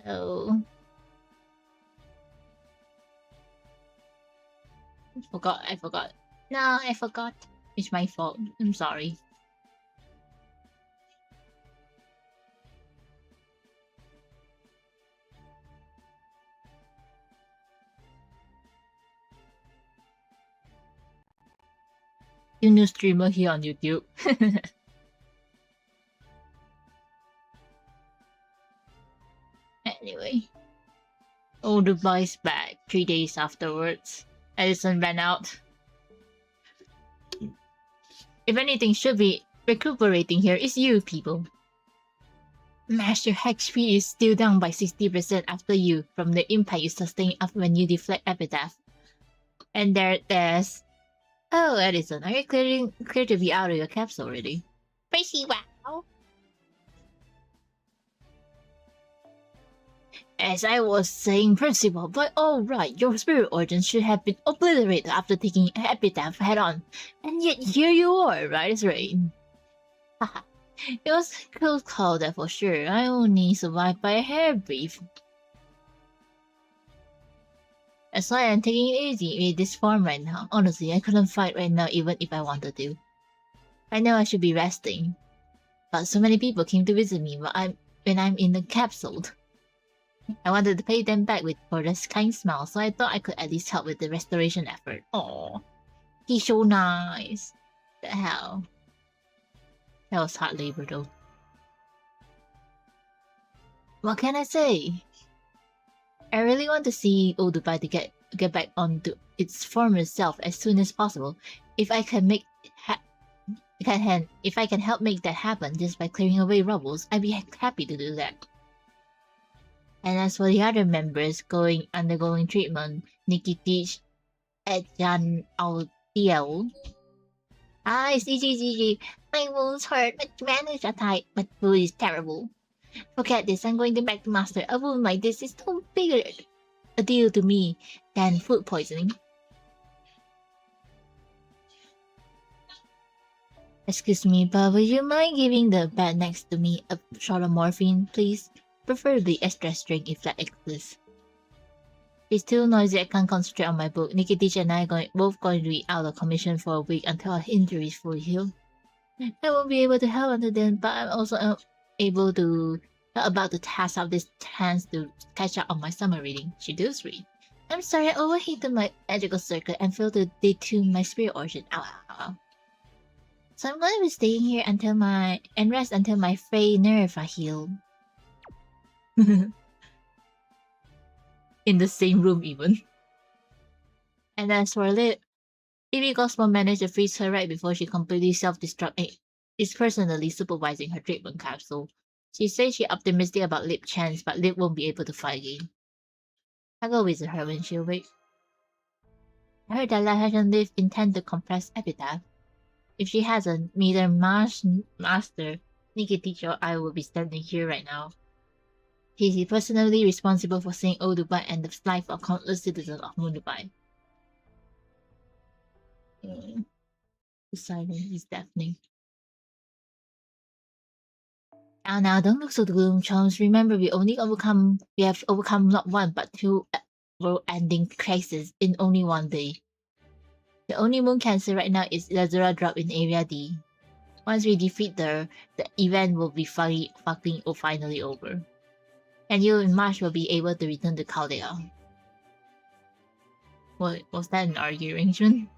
Oh. I forgot. No, I forgot. It's my fault. I'm sorry. You new streamer here on YouTube. Anyway. Oh, the boy's back 3 days afterwards. Edison ran out. If anything should be recuperating here, it's you people. Master HP is still down by 60% after you from the impact you sustain after when you deflect Epitaph. And there's... Oh, Edison, are you clear to be out of your capsule already? Crazy wow! As I was saying, Principal, but alright, your spirit origins should have been obliterated after taking Epitaph head-on. And yet here you are, right as rain. Haha. It was a close call there for sure. I only survived by a hairbreadth. That's why I'm taking it easy with this form right now. Honestly, I couldn't fight right now even if I wanted to. I know I should be resting. But so many people came to visit me when I'm in the capsule. I wanted to pay them back for this kind smile, so I thought I could at least help with the restoration effort. Aww. He's so nice. The hell. That was hard labor though. What can I say? I really want to see Odubai to get back onto its former self as soon as possible. If I can help make that happen just by clearing away rubbles, I'd be happy to do that. And as for the other members undergoing treatment, Nikki Teach, Edjan Altiel. It's easy. My wounds hurt, but managed are tight, but food is terrible. Forget this, I'm going back to Master. A wound like this is no bigger a deal to me than food poisoning. Excuse me, but would you mind giving the bed next to me a shot of morphine, please? Preferably extra strength if that exists. It's too noisy, I can't concentrate on my book. Nikitich and I are both going to be out of commission for a week until our injury is fully healed. I won't be able to help until then, but I'm also about to task out this chance to catch up on my summer reading. She does read. I'm sorry, I overheated my magical circuit and failed to detune my spirit origin. Ow. So I'm going to be staying here until rest until my fey nerve are healed. In the same room even. And as for Lip, Evie Cosmo managed to freeze her right before she completely self-destruct is personally supervising her treatment capsule. She says she's optimistic about Lip's chance, but Lip won't be able to fight again. I'll go visit her when she awakes. I heard that Lahashan Liv intend to compress Epitaph. If she hasn't, neither Master, Nikki Teacher or I will be standing here right now. He is personally responsible for saving Old Dubai and the life of countless citizens of Moon Dubai. The silence is deafening. Now, don't look so gloom, chums. Remember, we have overcome not one but two world-ending crises in only one day. The only moon cancer right now is Lazura drop in Area D. Once we defeat the event will be finally over. And you in March will be able to return to Caldea. What was that an arrangement?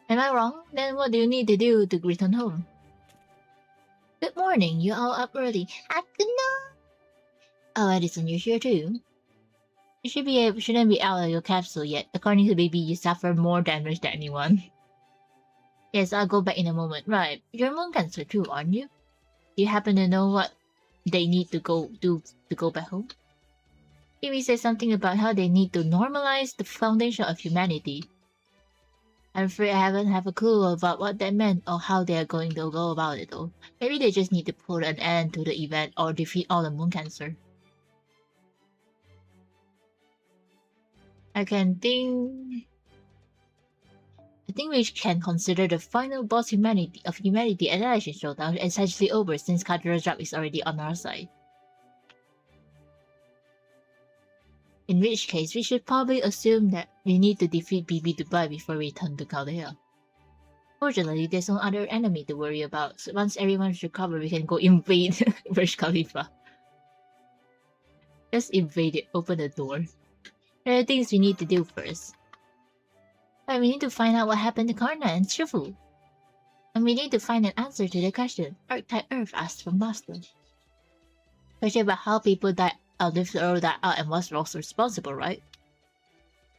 Am I wrong? Then what do you need to do to return home? Good morning, you all up early. Good night. Oh, Edison, you're here too. You shouldn't be out of your capsule yet. According to Baby, you suffer more damage than anyone. Yes, I'll go back in a moment. Right, you're moon cancer too, aren't you? Do you happen to know what they need to go back home? Baby said something about how they need to normalize the foundation of humanity. I'm afraid I haven't have a clue about what that meant or how they are going to go about it though. Maybe they just need to put an end to the event or defeat all the moon cancer. I think we can consider the final boss of humanity Annihilation Showdown essentially over since Kadira's job is already on our side. In which case, we should probably assume that we need to defeat BB Dubai before we return to Caldea. Fortunately, there's no other enemy to worry about, so once everyone's recovered, we can go invade Burj Khalifa. Just invade it, open the door. There are things we need to do first. But we need to find out what happened to Karna and Shifu. And we need to find an answer to the question Archetype Earth asked from Master. Question about how people died out if the Earth died out and was responsible, right?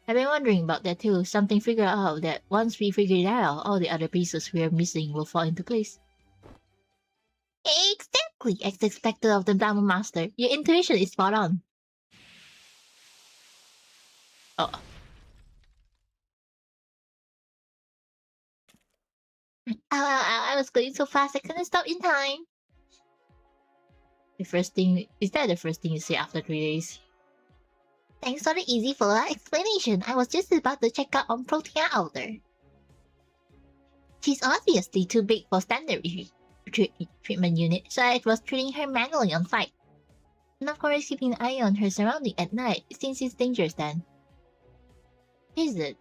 I've been wondering about that too. Something figured out that once we figure that out, all the other pieces we are missing will fall into place. Exactly! As expected of the Diamond Master, your intuition is spot on. Oh. I was going so fast I couldn't stop in time. The first thing... Is that the first thing you say after 3 days? Thanks for the easy follow-up explanation. I was just about to check out on Protea Outer. She's obviously too big for standard treatment unit, so I was treating her manually on site. And of course keeping an eye on her surrounding at night, since it's dangerous then. Is it?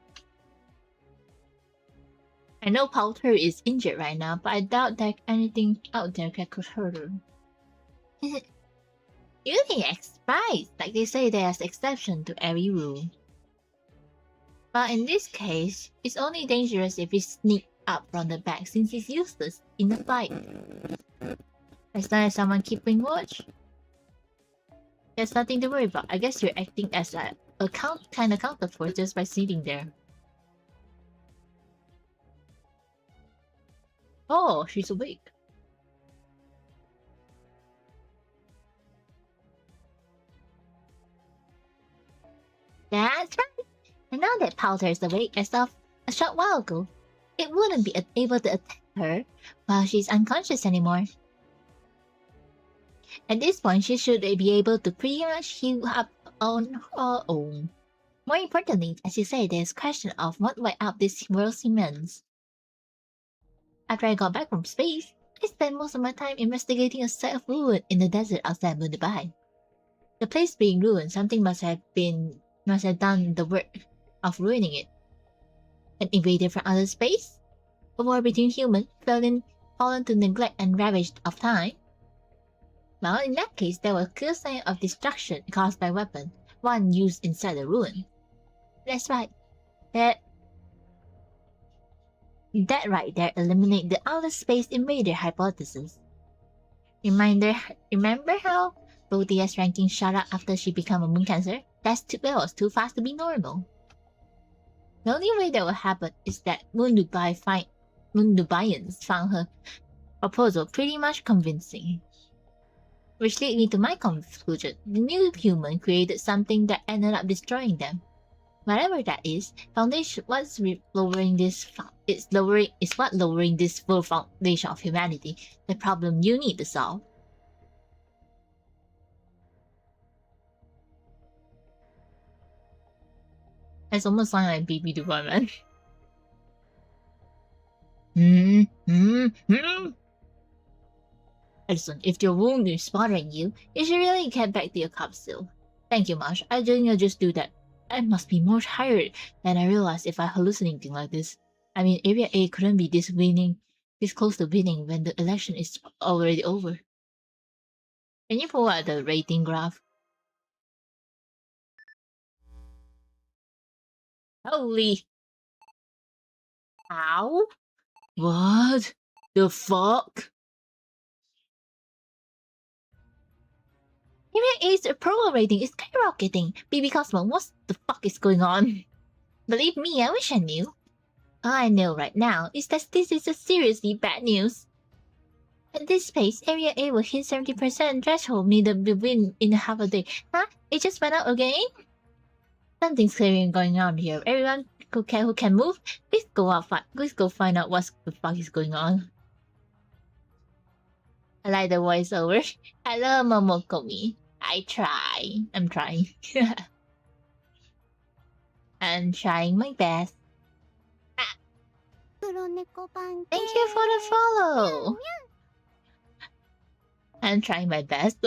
I know Powder is injured right now, but I doubt that anything out there that could hurt her. You can act surprised, like they say there's exception to every rule. But in this case, it's only dangerous if we sneak up from the back since it's useless in a fight. As long as someone keeping watch, there's nothing to worry about. I guess you're acting as a kind of counterforce just by sitting there. Oh, she's awake. That's right. And now that Powder is awake as of a short while ago, it wouldn't be able to attack her while she's unconscious anymore. At this point, she should be able to pretty much heal up on her own. More importantly, as you say, there's question of what wiped out this world's humans. After I got back from space, I spent most of my time investigating a set of ruins in the desert outside Dubai. The place being ruined, something must have done the work of ruining it. An invader from outer space? A war between humans fallen to neglect and ravaged of time? Well, in that case, there was a clear sign of destruction caused by weapon, one used inside the ruin. That's right. That right there eliminate the outer space invader hypothesis. Remember how Protea's ranking shot up after she became a moon cancer? That was too fast to be normal. The only way that will happen is that Moon Dubaians found her proposal pretty much convincing. Which leads me to my conclusion. The new human created something that ended up destroying them. Whatever that is, foundation what's lowering this full foundation of humanity, the problem you need to solve. It's almost sounding like BB Dubai, man. Listen, if your wound is bothering you, you should really get back to your capsule. Thank you, Marsh. I think I'll just do that. I must be more tired than I realized if I hallucinating like this. I mean, Area A couldn't be this close to winning when the election is already over. Can you pull out the rating graph? Holy... Ow? What the fuck? Area A's approval rating is skyrocketing. BB Cosmo, what the fuck is going on? Believe me, I wish I knew. All I know right now is that this is a seriously bad news. At this pace, Area A will hit 70% threshold needed to win in half a day. Huh? It just went out again? Something's clearly going on here. Everyone who can move, please go find out what the fuck is going on. I like the voiceover. Hello, Momokomi. I'm trying. I'm trying my best. Thank you for the follow. I'm trying my best.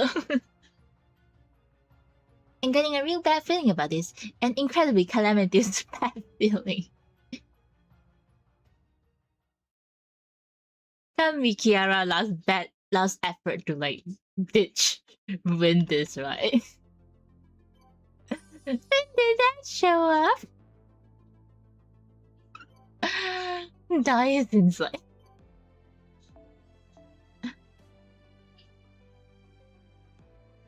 I'm getting a real bad feeling about this. An incredibly calamitous bad feeling. Tell me Kiara last effort to like ditch win this, right? When did that show up? Die inside.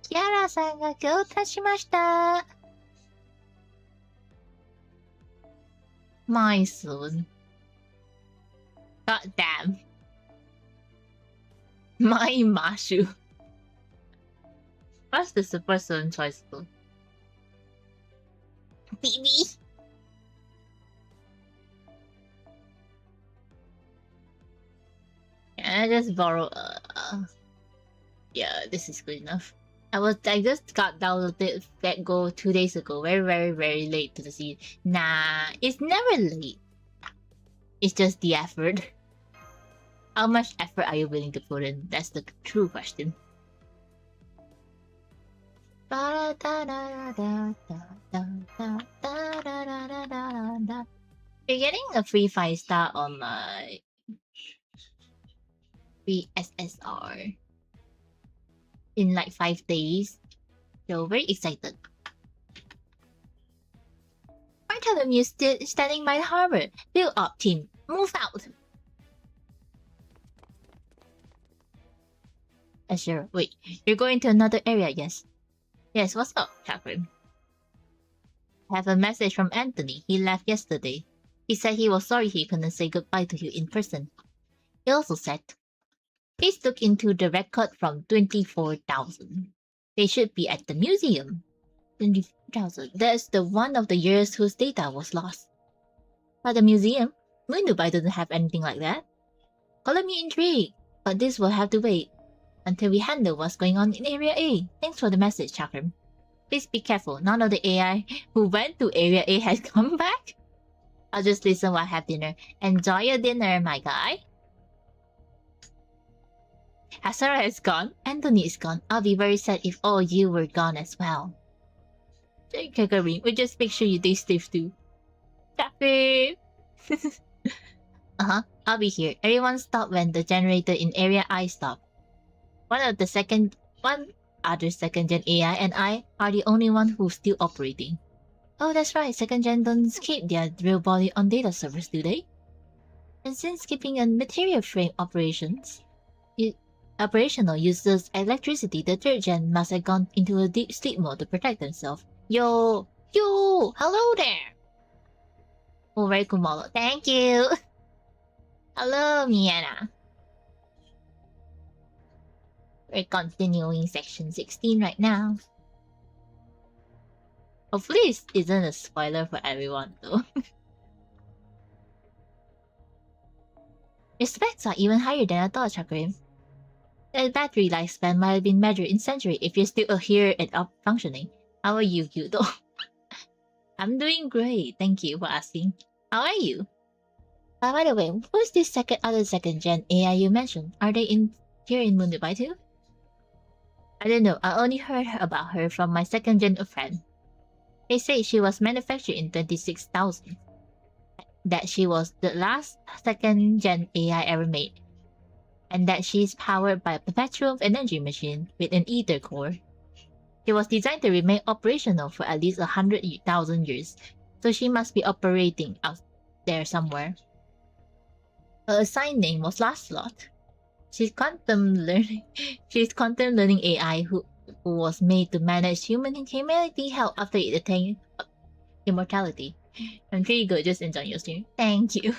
Kiara-sanが今日立ちました。My son. God damn. My Mashu. What's the super son choice though? BB. Can I just borrow yeah, this is good enough. I just got downloaded FGO 2 days ago. Very late to the scene. Nah, it's never late. It's just the effort. How much effort are you willing to put in? That's the true question. You're getting a free 5-star on my free SSR in like 5 days. So very excited. Bartholomew still standing by the harbor. Build up, team. Move out. Sure. Wait, you're going to another area, yes? Yes, what's up, Catherine? I have a message from Anthony. He left yesterday. He said he was sorry he couldn't say goodbye to you in person. He also said, please look into the record from 24,000. They should be at the museum. 24,000. That's the one of the years whose data was lost. But the museum? Dubai doesn't have anything like that. Calling me intrigued, but this will have to wait until we handle what's going on in Area A. Thanks for the message, Chakram. Please be careful. None of the AI who went to Area A has come back. I'll just listen while I have dinner. Enjoy your dinner, my guy. Hasara is gone. Anthony is gone. I'll be very sad if all you were gone as well. Kagari, we just make sure you stay safe too. Chakram! I'll be here. Everyone stop when the generator in Area I stop. One other second gen AI and I are the only one who's still operating. Oh, that's right. Second gen don't keep their real body on data servers, do they? And since keeping a material frame operational uses electricity, the third gen must have gone into a deep sleep mode to protect themselves. Yo, hello there. Oh, very kumalo. Thank you. Hello, Miana. We're continuing section 16 right now. Hopefully this isn't a spoiler for everyone though. Your specs are even higher than I thought, Chakram. The battery lifespan might have been measured in centuries if you're still here and up functioning. How are you, though? I'm doing great, thank you for asking. How are you? By the way, who's this other second gen AI you mentioned? Are they here in Dubai too? I don't know, I only heard about her from my second gen friend. They say she was manufactured in 26,000. That she was the last second gen AI ever made. And that she's powered by a perpetual energy machine with an ether core. She was designed to remain operational for at least 100,000 years, so she must be operating out there somewhere. Her assigned name was Lancelot. She's quantum learning AI who was made to manage humanity health after it attained immortality. I'm pretty good, just enjoying your stream. Thank you.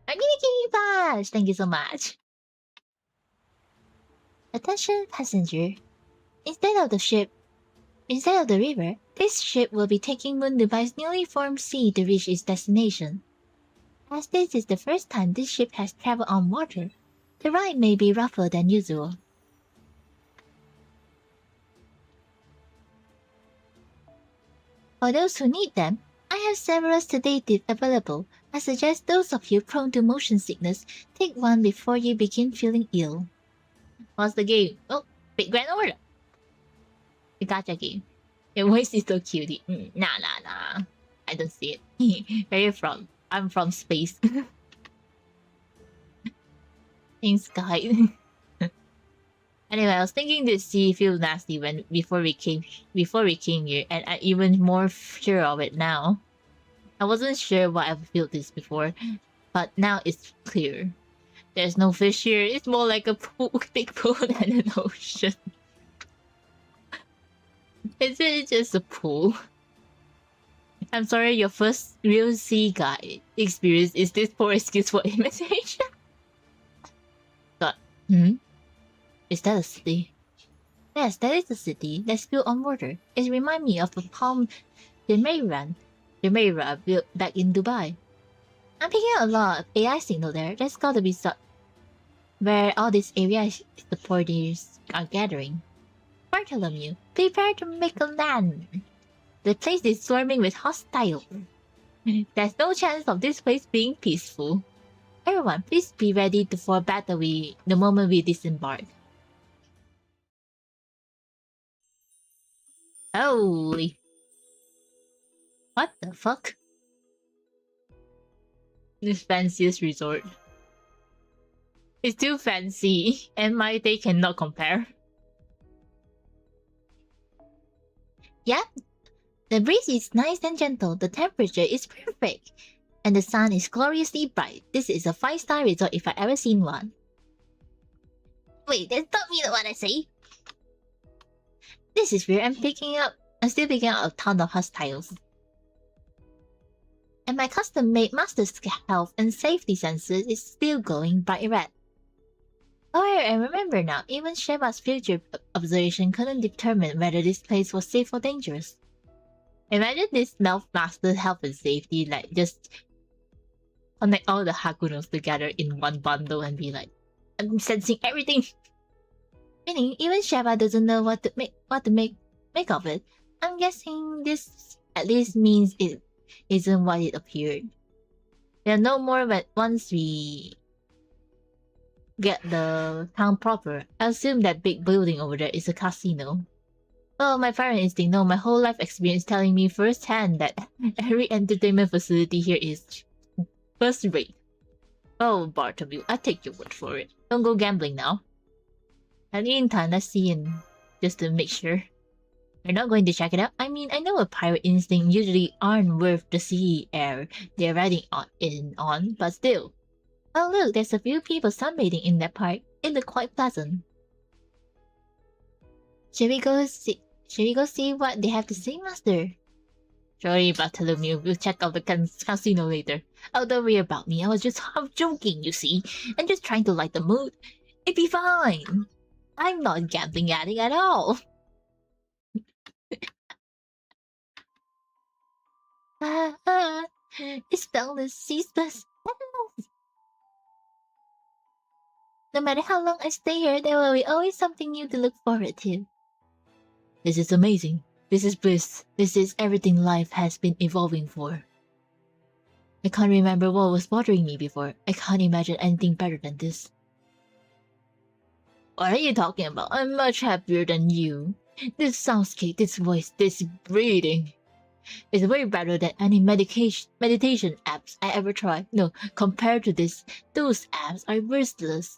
Thank you so much. Attention passenger. Instead of the river, this ship will be taking Moon Dubai's newly formed sea to reach its destination. As this is the first time this ship has traveled on water, the ride may be rougher than usual. For those who need them, I have several sedatives available. I suggest those of you prone to motion sickness take one before you begin feeling ill. What's the game? Oh, big grand order. The gacha game. Your voice is so cutie. Nah. I don't see it. Where you from? I'm from space. Thanks, guys. Anyway, I was thinking the sea feels nasty before we came here, and I'm even more sure of it now. I wasn't sure why I've felt this before, but now it's clear. There's no fish here. It's more like a pool, big pool than an ocean. It's really just a pool. I'm sorry, your first real sea guy experience is this poor excuse for imitation. But, is that a city? Yes, that is a city that's built on water. It reminds me of the Palm Jumeirah built back in Dubai. I'm picking up a lot of AI signal there. That's gotta be where all these AI supporters are gathering. Bartholomew, prepare to make a land. The place is swarming with hostiles. There's no chance of this place being peaceful. Everyone, please be ready for battle the moment we disembark. Holy. What the fuck? This fanciest resort. It's too fancy, and my day cannot compare. Yep. The breeze is nice and gentle, the temperature is perfect, and the sun is gloriously bright. This is a 5-star resort if I've ever seen one. Wait, that's not me what I say. This is where I'm still picking up a ton of hostiles. And my custom-made master's health and safety sensors is still glowing bright red. Oh, I remember now, even Sheva's future observation couldn't determine whether this place was safe or dangerous. Imagine this master health and safety, like, just connect all the Hakunos together in one bundle and be like, I'm sensing everything! Meaning, even Sheva doesn't know what to make of it. I'm guessing this at least means it isn't what it appeared. There'll know more once we get the town proper. I assume that big building over there is a casino. Well, my parent instinct, no, my whole life experience telling me firsthand that every entertainment facility here is first rate. Oh, Bartholomew, I take your word for it. Don't go gambling now. In the meantime, let's see just to make sure. You're not going to check it out? I mean, I know a pirate instinct usually aren't worth the sea air they're riding on, but still. Oh look, there's a few people sunbathing in that park. It looked quite pleasant. Should we go see what they have to say, Master? Sorry, Bartholomew. We'll check out the casino later. Oh, don't worry about me. I'm joking, you see. I'm just trying to light the mood. It'd be fine. I'm not gambling addict at all. It's boundless, ceaseless. No matter how long I stay here, there will be always something new to look forward to. This is amazing. This is bliss. This is everything life has been evolving for. I can't remember what was bothering me before. I can't imagine anything better than this. What are you talking about? I'm much happier than you. This soundscape, this voice, this breathing. It's way better than any meditation apps I ever tried. No, compared to this, those apps are worthless.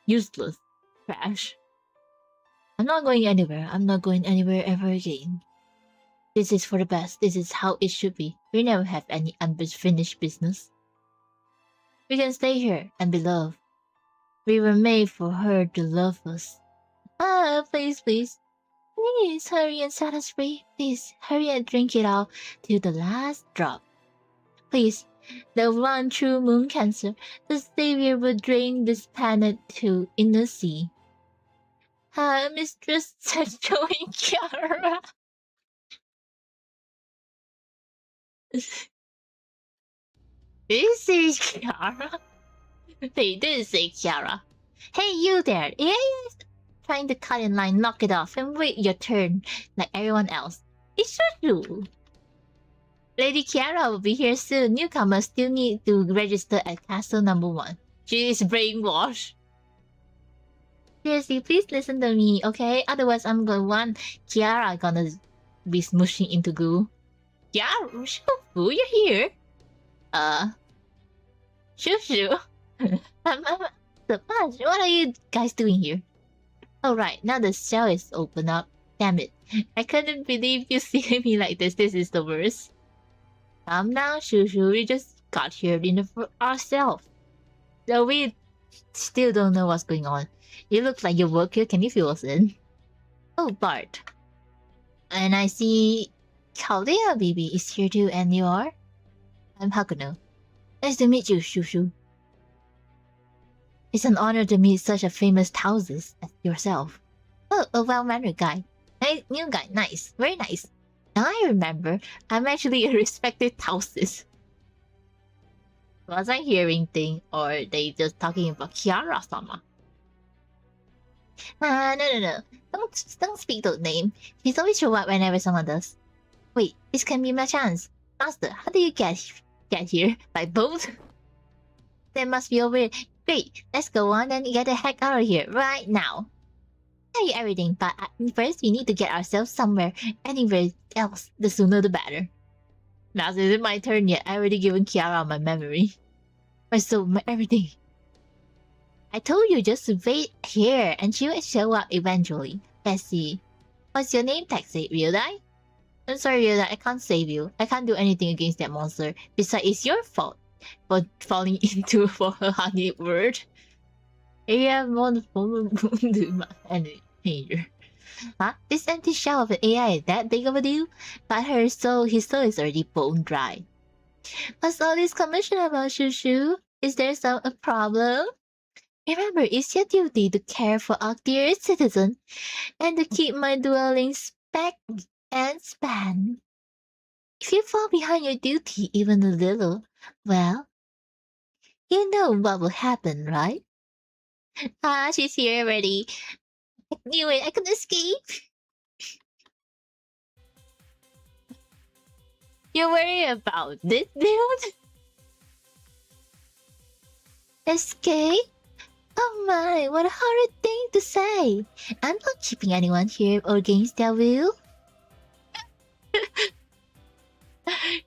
Useless. Trash. I'm not going anywhere. I'm not going anywhere ever again. This is for the best. This is how it should be. We never have any unfinished business. We can stay here and be loved. We were made for her to love us. Ah, please, please. Please hurry and set us free. Please hurry and drink it all till the last drop. Please, the one true moon cancer, the savior will drain this planet to inner sea. Ah, Mistress Sexual and Kiara. This is Kiara. They did say Kiara. Hey, you there! Yes! Trying to cut in line, knock it off, and wait your turn, like everyone else. It's true. Lady Kiara will be here soon. Newcomers still need to register at Castle Number 1. She is brainwashed. Seriously, please listen to me, okay? Otherwise, I'm gonna want Kiara gonna be smushing into goo. Kiara, Shufu, you're here. Shushu. What are you guys doing here? Oh right, now the cell is open up. Damn it. I couldn't believe you see me like this. This is the worst. Calm down, Shushu. We just got here for ourselves. So we still don't know what's going on. You look like you work here. Can you fill us in? Oh, Bart. And I see Chaldea Baby is here too, and you are? I'm Hakuno. Nice to meet you, Shushu. It's an honor to meet such a famous Tausis as yourself. Oh, a well-mannered guy. Hey, new guy. Nice. Very nice. Now I remember, I'm actually a respected Tausis. Was I hearing thing, or are they just talking about Kiara-sama? No. Don't speak that name. She's always show up whenever someone does. Wait, this can be my chance. Master, how do you get here? By boat? There must be a way. Great, let's go on and get the heck out of here right now. Tell you everything, but first we need to get ourselves somewhere, anywhere else. The sooner the better. Now, is it my turn yet? I already given Kiara my memory. My soul, my everything. I told you just to wait here and she will show up eventually. Let's see. What's your name tag say, Ryodai? I'm sorry, Ryodai, I can't save you. I can't do anything against that monster. Besides, it's your fault for falling into for her honey word. AI Huh? This empty shell of an AI is that big of a deal? But his soul is already bone dry. What's all this commotion about, Shushu? Is there a problem? Remember, it's your duty to care for our dear citizen and to keep my dwelling speck and span. If you fall behind your duty even a little, well, you know what will happen, right? Ah, she's here already. I knew it. I couldn't escape. You worry about this, dude? Escape? Oh my, what a horrid thing to say. I'm not keeping anyone here or against their will.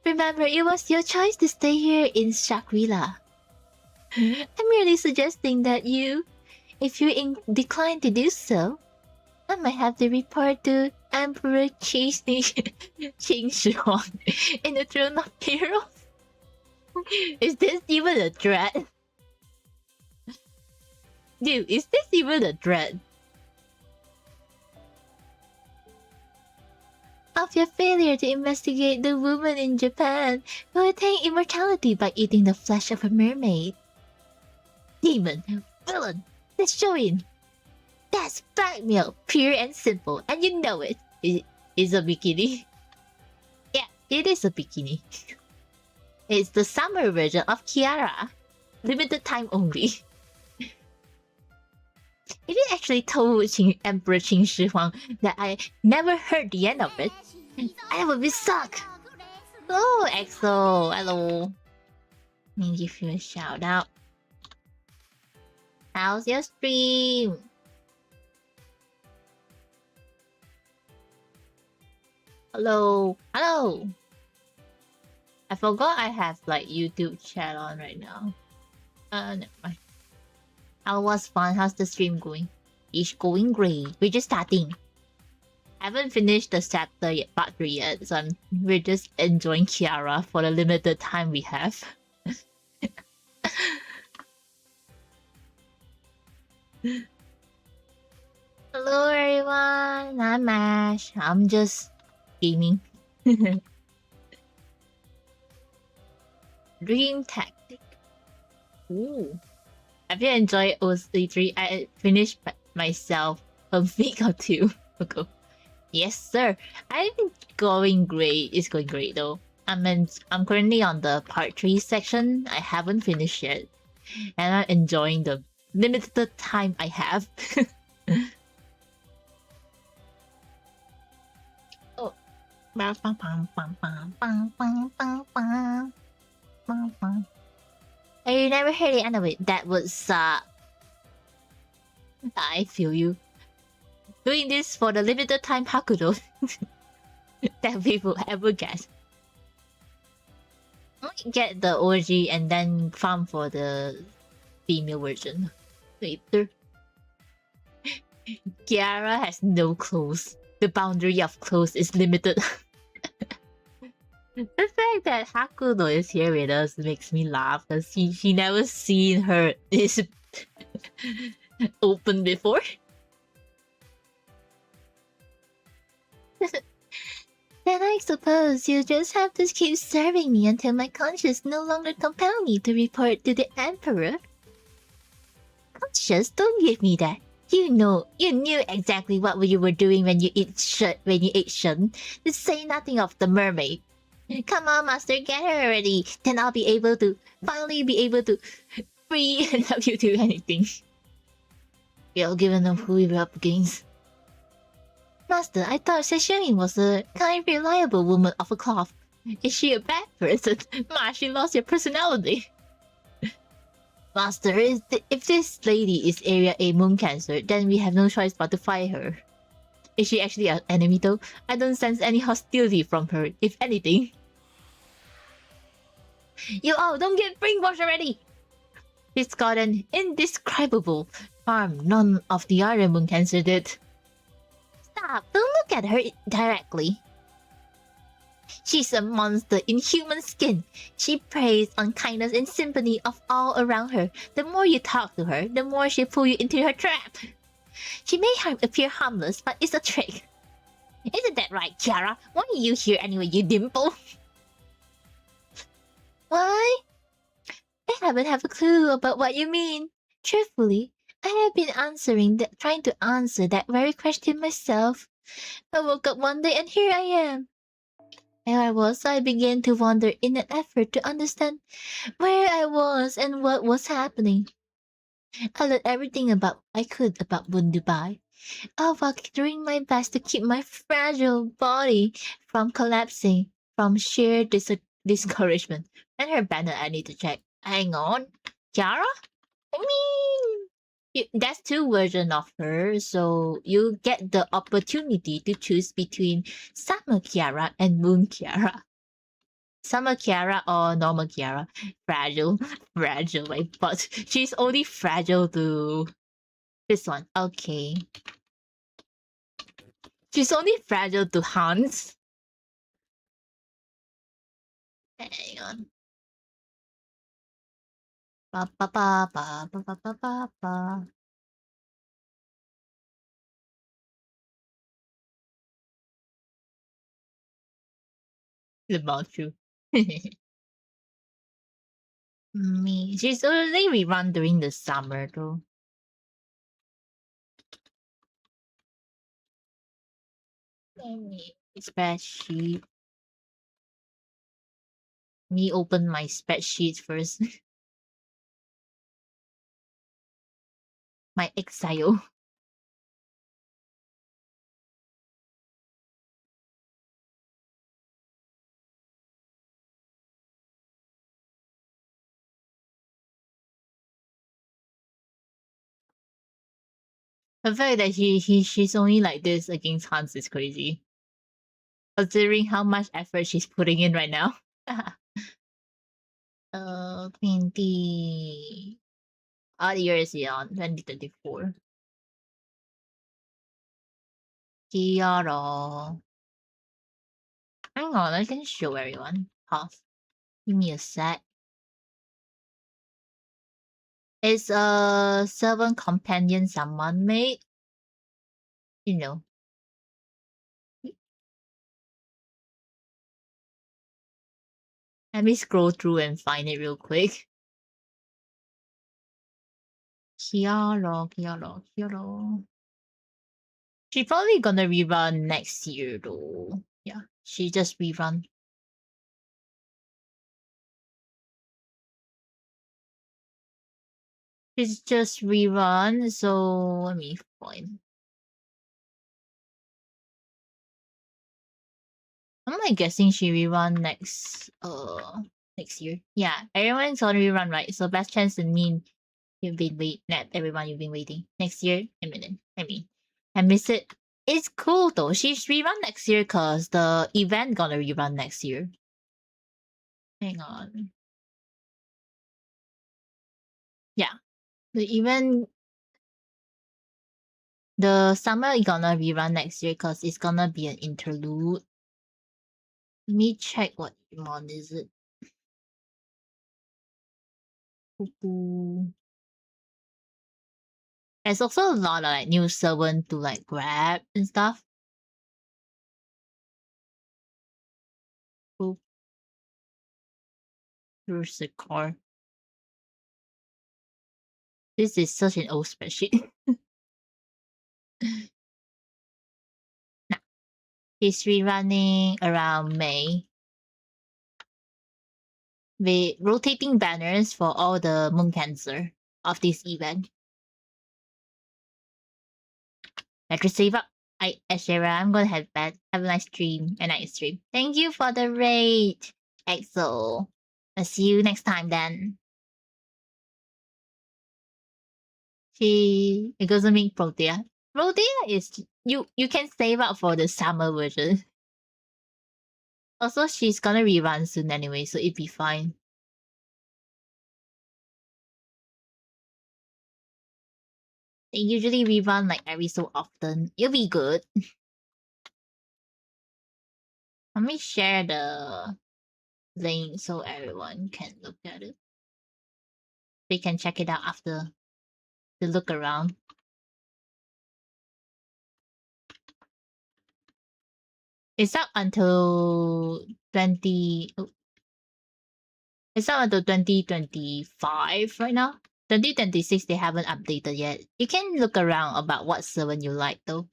Remember, it was your choice to stay here in Shangri-La. I'm merely suggesting that if you decline to do so, I might have to report to Emperor Qing Shi Huang in the Throne of Heroes. Is this even a threat? Dude, is this even a threat? Of your failure to investigate the woman in Japan who attained immortality by eating the flesh of a mermaid. Demon, villain, let's show in. That's blackmail, pure and simple, and you know it. It's a bikini. Yeah, it is a bikini. It's the summer version of Kiara. Limited time only. If you actually told Emperor Qing Shi Huang that I never heard the end of it, I would be suck. Oh, EXO, hello. Let me give you a shout out. How's your stream? Hello. I forgot I have like YouTube chat on right now. Never mind. How was fun? How's the stream going? It's going great. We're just starting. I haven't finished the chapter yet, part 3 yet, so we're just enjoying Kiara for the limited time we have. Hello everyone, I'm Ash. I'm just gaming. Dream Tactic. Ooh. Have you enjoyed OC3? I finished myself a week or 2 ago. Yes, sir. I'm going great. It's going great though. I'm currently on the part 3 section. I haven't finished yet, and I'm enjoying the limited time I have. Oh. I never heard the end of it. That was I feel you. Doing this for the limited time Hakudo that we will ever get. Get the OG and then farm for the female version later. Kiara has no clothes. The boundary of clothes is limited. The fact that Hakuno is here with us makes me laugh because she never seen her this open before. Then I suppose you just have to keep serving me until my conscience no longer compel me to report to the Emperor. Conscience, don't give me that. You knew exactly what you were doing when you ate Shun. To say nothing of the mermaid. Come on, Master, get her already. Then I'll finally be able to free and help you do anything. Given of who we were up against. Master, I thought Sashimi was a kind, reliable woman of a cloth. Is she a bad person? Ma, she lost your personality. Master, if this lady is Area A Moon Cancer, then we have no choice but to fight her. Is she actually an enemy though? I don't sense any hostility from her, if anything. You all don't get brainwashed already! She's got an indescribable charm none of the other Moon Cancer did. Stop, don't look at her directly. She's a monster in human skin. She preys on kindness and sympathy of all around her. The more you talk to her, the more she'll pull you into her trap. She may appear harmless, but it's a trick. Isn't that right, Kiara? Why are you here anyway, you dimple? Why? I haven't have a clue about what you mean. Truthfully, I have been trying to answer that very question myself. I woke up one day and here I am. Where I was, I began to wonder in an effort to understand where I was and what was happening. I learned everything I could about Bundubai, all while doing my best to keep my fragile body from collapsing from sheer discouragement. And her banner I need to check. Hang on. Kiara? I mean, that's two versions of her, so you get the opportunity to choose between Summer Kiara and Moon Kiara. Summer Kiara or normal Kiara? Fragile. Fragile, my butt. She's only fragile to this one. Okay. She's only fragile to Hans. Hang on. Ba ba ba ba ba ba ba ba ba. About you. Me. She's only rerun during the summer though. Let me spreadsheet. Me open my spreadsheet first. My Excel. The fact that she's only like this against Hans is crazy. Considering how much effort she's putting in right now. 20 odd years on 2024. Kiara. Hang on, I can show everyone. Pause. Give me a sec. It's a servant companion someone made. You know. Let me scroll through and find it real quick. Kiara. She probably gonna rerun next year though. Yeah, she just rerun. She's just rerun, so let me find. I'm guessing she rerun next year. Yeah, everyone's gonna rerun, right? So best chance to mean You've been not everyone you've been waiting. Next year, I miss it. It's cool though. She's rerun next year cause the event gonna rerun next year. Hang on. Yeah. The event the summer is gonna rerun next year cause it's gonna be an interlude. Let me check what month is it. There's also a lot of like new servant to like grab and stuff. Here's the core. This is such an old spreadsheet. Nah. It's rerunning around May. With rotating banners for all the moon cancer of this event. Let's save up. Ashera, I'm gonna head back. Have a nice stream. A nice stream. Thank you for the raid, EXO. I'll see you next time then. It doesn't mean Protea. Protea is you can save up for the summer version. Also, she's gonna rerun soon anyway, so it'd be fine. They usually rerun like every so often. It'll be good. Let me share the link so everyone can look at it. They can check it out after the look around. It's up until 20. It's up until 2025 right now. 2026 they haven't updated yet. You can look around about what servant you like though.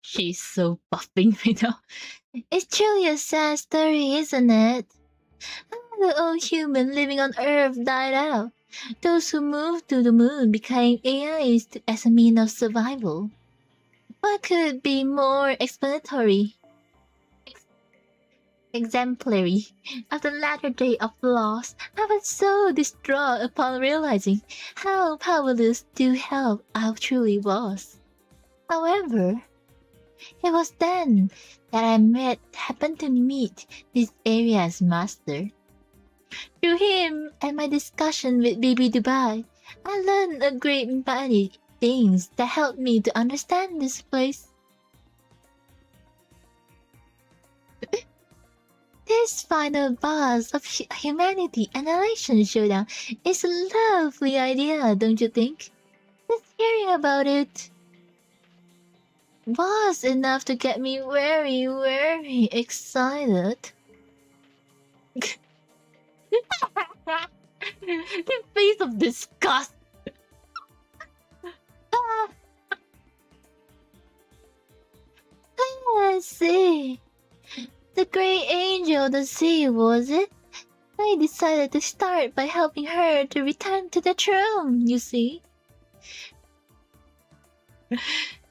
She's so buffing right now. It's truly a sad story, isn't it? The old human living on Earth died out. Those who moved to the moon became AIs as a means of survival. What could be more explanatory? Exemplary. Of the latter day of loss, I was so distraught upon realizing how powerless to help I truly was. However, it was then that I happened to meet this area's master. Through him and my discussion with Baby Dubai, I learned a great many things that helped me to understand this place. This final boss of humanity annihilation showdown is a lovely idea, don't you think? Just hearing about it was enough to get me very, very excited. The face of disgust. Let's see. The great angel of the sea, was it? I decided to start by helping her to return to the throne, you see.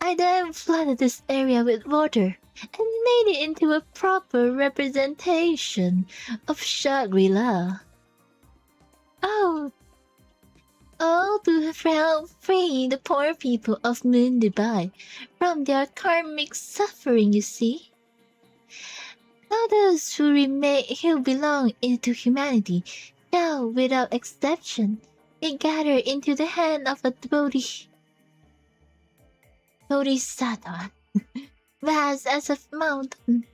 I then flooded this area with water and made it into a proper representation of Shangri-La. Oh, to help free the poor people of Moon Dubai from their karmic suffering, you see. Now those who belong into humanity shall, without exception, be gathered into the hand of a Bodhisattva, vast as a mountain.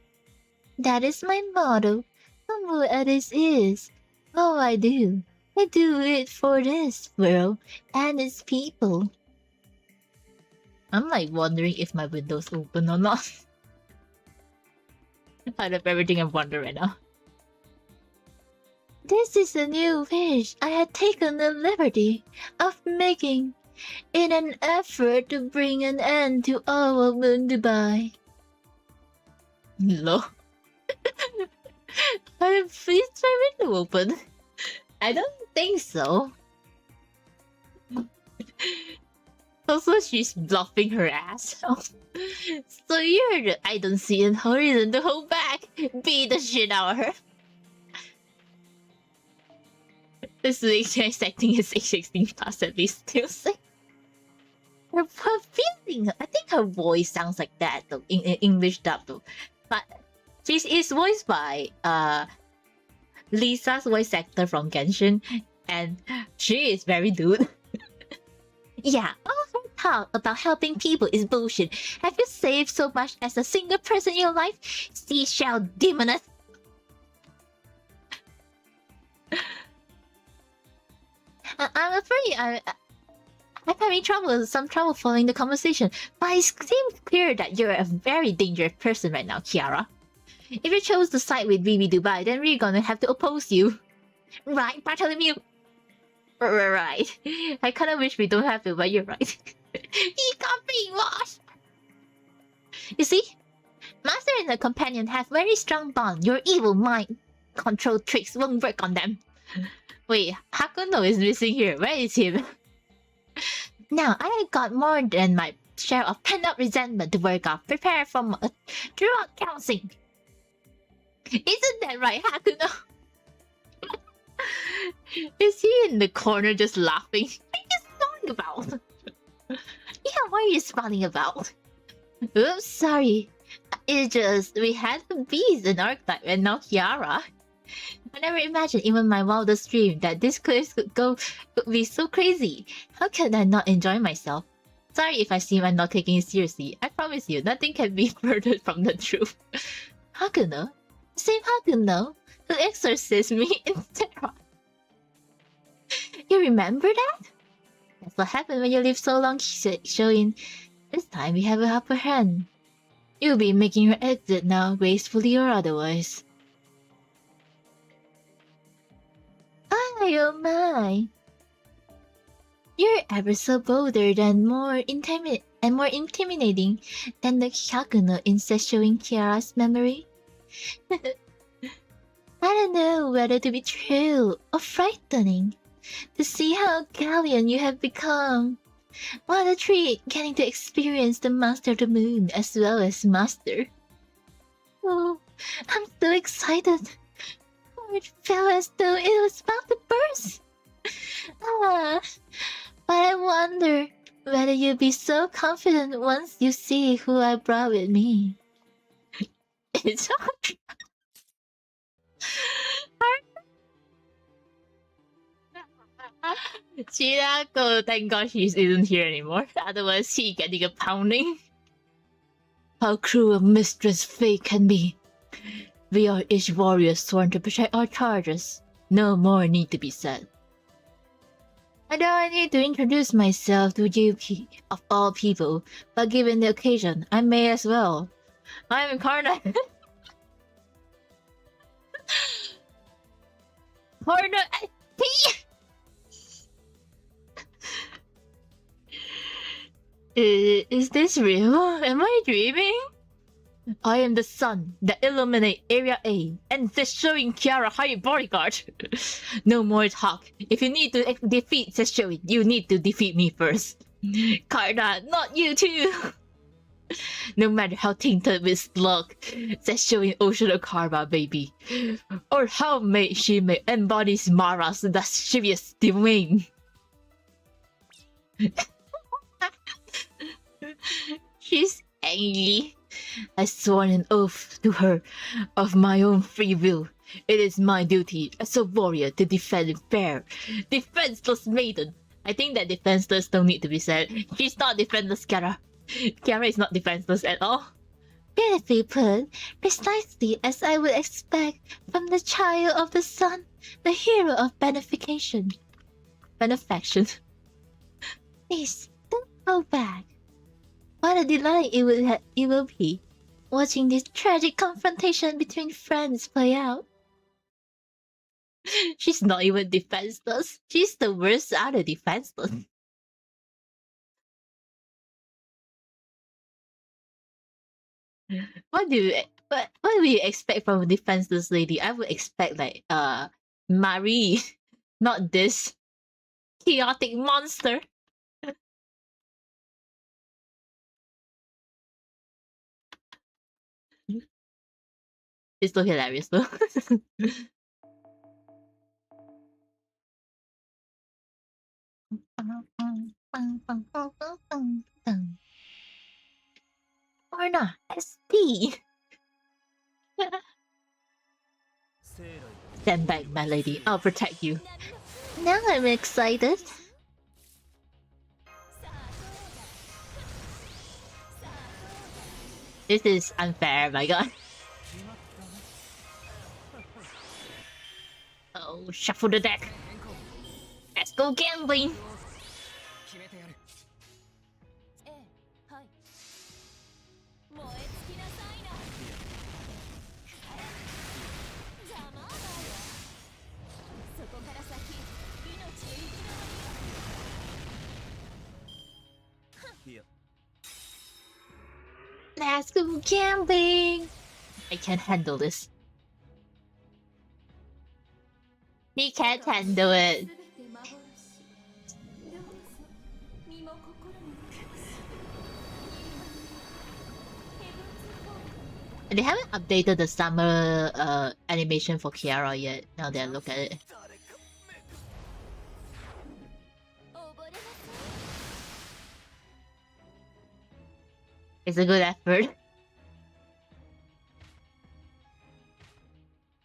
That is my motto, humble as it is. All I do it for this world and its people. I'm like wondering if my window's open or not. Out of everything, I'm wondering right now. This is a new wish I had taken the liberty of making in an effort to bring an end to all of Moon Dubai. No. Please my window open. I don't think so. Also, she's bluffing her ass off. So you're the I don't see a reason to hold back. Beat the shit out of her. This week's acting is 16 plus at least still sick. Her feeling, I think her voice sounds like that though, in English dub though. But she is voiced by Lisa's voice actor from Genshin, and she is very dude. Yeah, all her talk about helping people is bullshit. Have you saved so much as a single person in your life? Seashell demoness. I'm afraid I'm having some trouble following the conversation, but it seems clear that you're a very dangerous person right now, Kiara. If you chose to side with Vivi Dubai, then we're gonna have to oppose you. Right, Bartholomew? Right. I kinda wish we don't have to, but you're right. He got brainwashed! You see? Master and the companion have very strong bond. Your evil mind control tricks won't work on them. Wait, Hakuno is missing here. Where is him? Now, I got more than my share of pent-up resentment to work off. Prepare for a drug counseling. Isn't that right, Hakuno? Is he in the corner just laughing? What are you smiling about? Yeah, what are you smiling about? Oops, sorry. It's just, we had the beast in Archetype and now Kiara. I never imagined even my wildest dream that this quiz could be so crazy. How can I not enjoy myself? Sorry if I seem I'm not taking it seriously. I promise you, nothing can be further from the truth. Hakuno? Same Hakuno who exorcised me in Terra. You remember that? That's what happened when you live so long showing. This time we have a upper hand. You'll be making your exit now, gracefully or otherwise. Oh my! You're ever so bolder than more intimidating than the Hakuno insist showing Kiara's memory. I don't know whether to be true or frightening. To see how gallant you have become. What a treat getting to experience the Master of the Moon as well as Master. Oh, I'm so excited. It felt as though it was about to burst. But I wonder whether you'll be so confident once you see who I brought with me. It's hard. Chirako, thank God she isn't here anymore. Otherwise, she getting a pounding. How cruel a mistress fate can be. We are each warrior sworn to protect our charges. No more need to be said. I don't need to introduce myself to you of all people, but given the occasion, I may as well. I'm Karna. Karna. Is this real? Am I dreaming? I am the sun that illuminate Area A and destroying Kiara High Bodyguard. No more talk. If you need to defeat Seshoin, you need to defeat me first. Karna, not you too. No matter how tainted with slug, Seshoin Ocean of Karma, baby. Or how she may embody Mara's lascivious domain. She's angry. I sworn an oath to her of my own free will. It is my duty as a warrior to defend fair. Defenseless maiden. I think that defenseless don't need to be said. She's not defenseless, Kiara. Kiara is not defenseless at all. Beautifully put. Precisely as I would expect from the child of the sun, the hero of benefaction. Please, don't go back. What a delight it will be, watching this tragic confrontation between friends play out. She's not even defenseless. She's the worst out of defenseless. What do you expect from a defenseless lady? I would expect like Marie, not this chaotic monster. It's still hilarious though. Orna, SD. Stand back, my lady. I'll protect you. Now I'm excited. This is unfair, my god. Oh, shuffle the deck. Let's go gambling. Let's go gambling. I can't handle this. He can't handle it. They haven't updated the summer animation for Kiara yet. Now that I look at it. It's a good effort.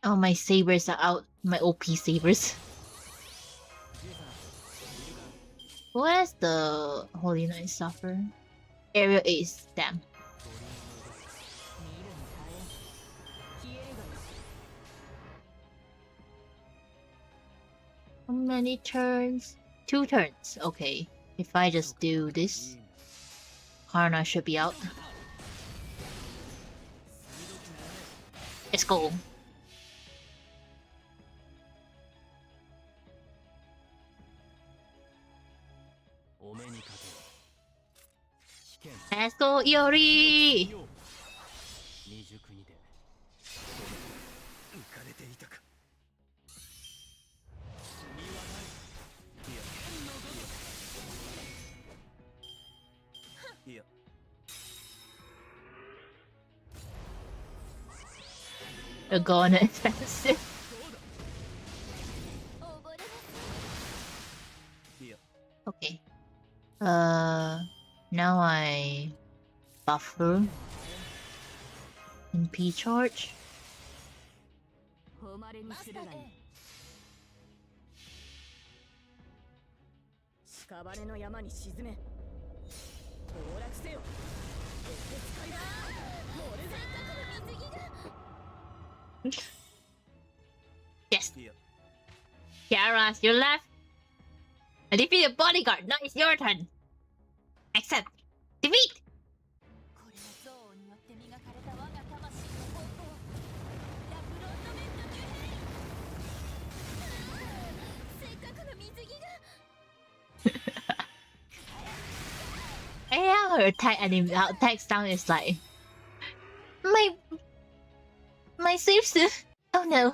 Oh, my sabers are out. My OP sabers. Where's the Holy Knight Suffer? Area Ace. Damn. How many turns? 2 turns. Okay. If I just do this, Karna should be out. Let's go. Let's go, Iori! You're going expensive. Okay. Now I buffer and P charge. Yes. Kiara, you left. I defeat a bodyguard. Now it's your turn. Accept. Defeat. Yeah, her attack sound is like my safe suit. Oh no.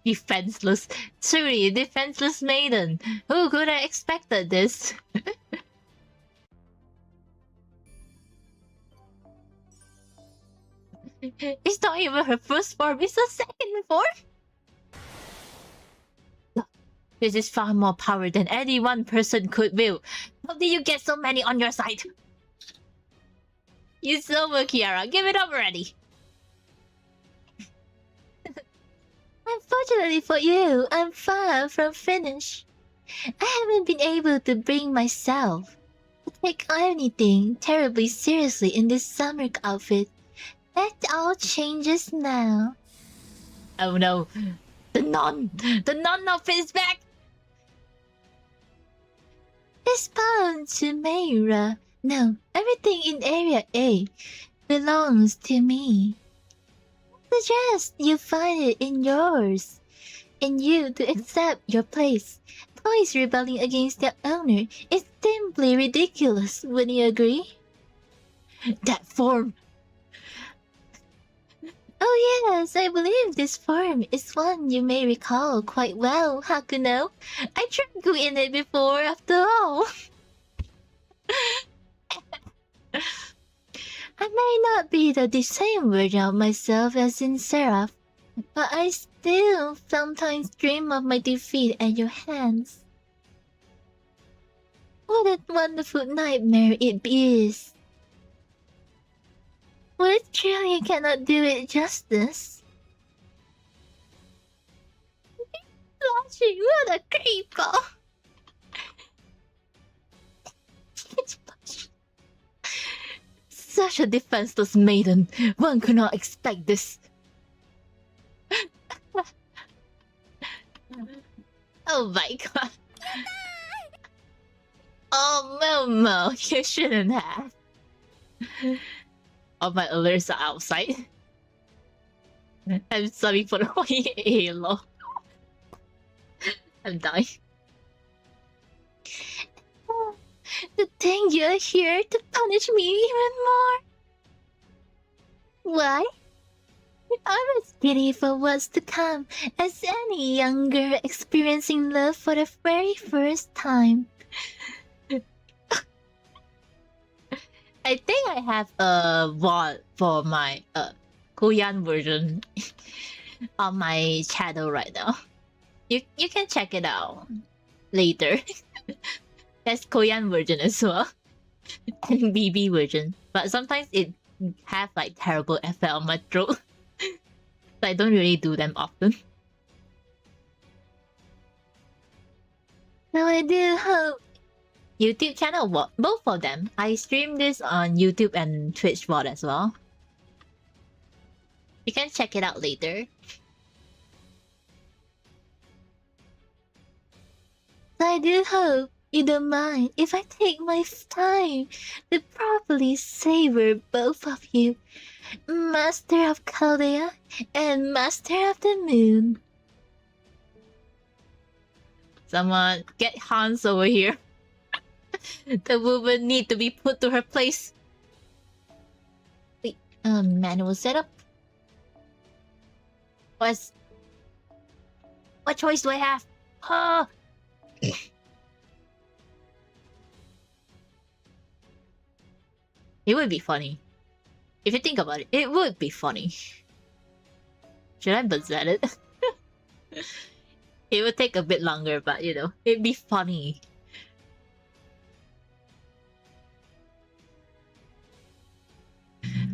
Defenseless. Truly, defenseless maiden. Who could have expected this? It's not even her first form, it's her second form? This is far more power than any one person could wield. How did you get so many on your side? It's over, Kiara. Give it up already. Unfortunately for you, I'm far from finished. I haven't been able to bring myself to take anything terribly seriously in this summer outfit. That all changes now. Oh no. The nun outfit is back! This belongs to Mayra. No, everything in Area A belongs to me. I suggest you find it in yours. And you to accept your place. Toys rebelling against their owner is simply ridiculous, wouldn't you agree? That form. Oh yes, I believe this form is one you may recall quite well, Hakuno. I tried you in it before, after all. I may not be the same version of myself as in Seraph, but I still sometimes dream of my defeat at your hands. What a wonderful nightmare it is! Well, it's true you cannot do it justice. Blushing, what a creeper! Such a defenseless maiden, one could not expect this. Oh my god. Oh, Momo, you shouldn't have. All my alerts are outside. I'm sorry for the Halo. I'm dying. To think you're here to punish me even more. Why? I'm as giddy for what's to come as any young girl experiencing love for the very first time. I think I have a VOD for my Korean version on my channel right now. You can check it out later. There's Korean version as well. And BB version. But sometimes it have like terrible effect on my throat. So I don't really do them often. So I do hope YouTube channel, both of them. I stream this on YouTube and Twitch VOD as well. You can check it out later. I do hope you don't mind if I take my time to properly savor both of you, Master of Chaldea and Master of the Moon. Someone get Hans over here. The woman need to be put to her place. Wait, manual setup. What choice do I have? It would be funny. If you think about it, it would be funny. Should I buzet it? It would take a bit longer, but you know, it'd be funny.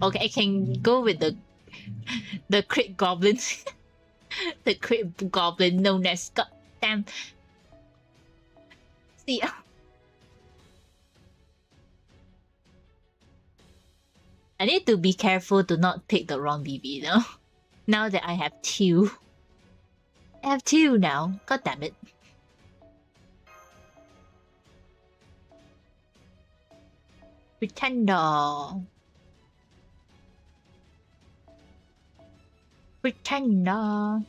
Okay, I can go with the crit goblin. The crit goblin known as goddamn. See ya. I need to be careful to not pick the wrong BB though. Now that I have two. I have two now. God damn it. Pretender. Pretender.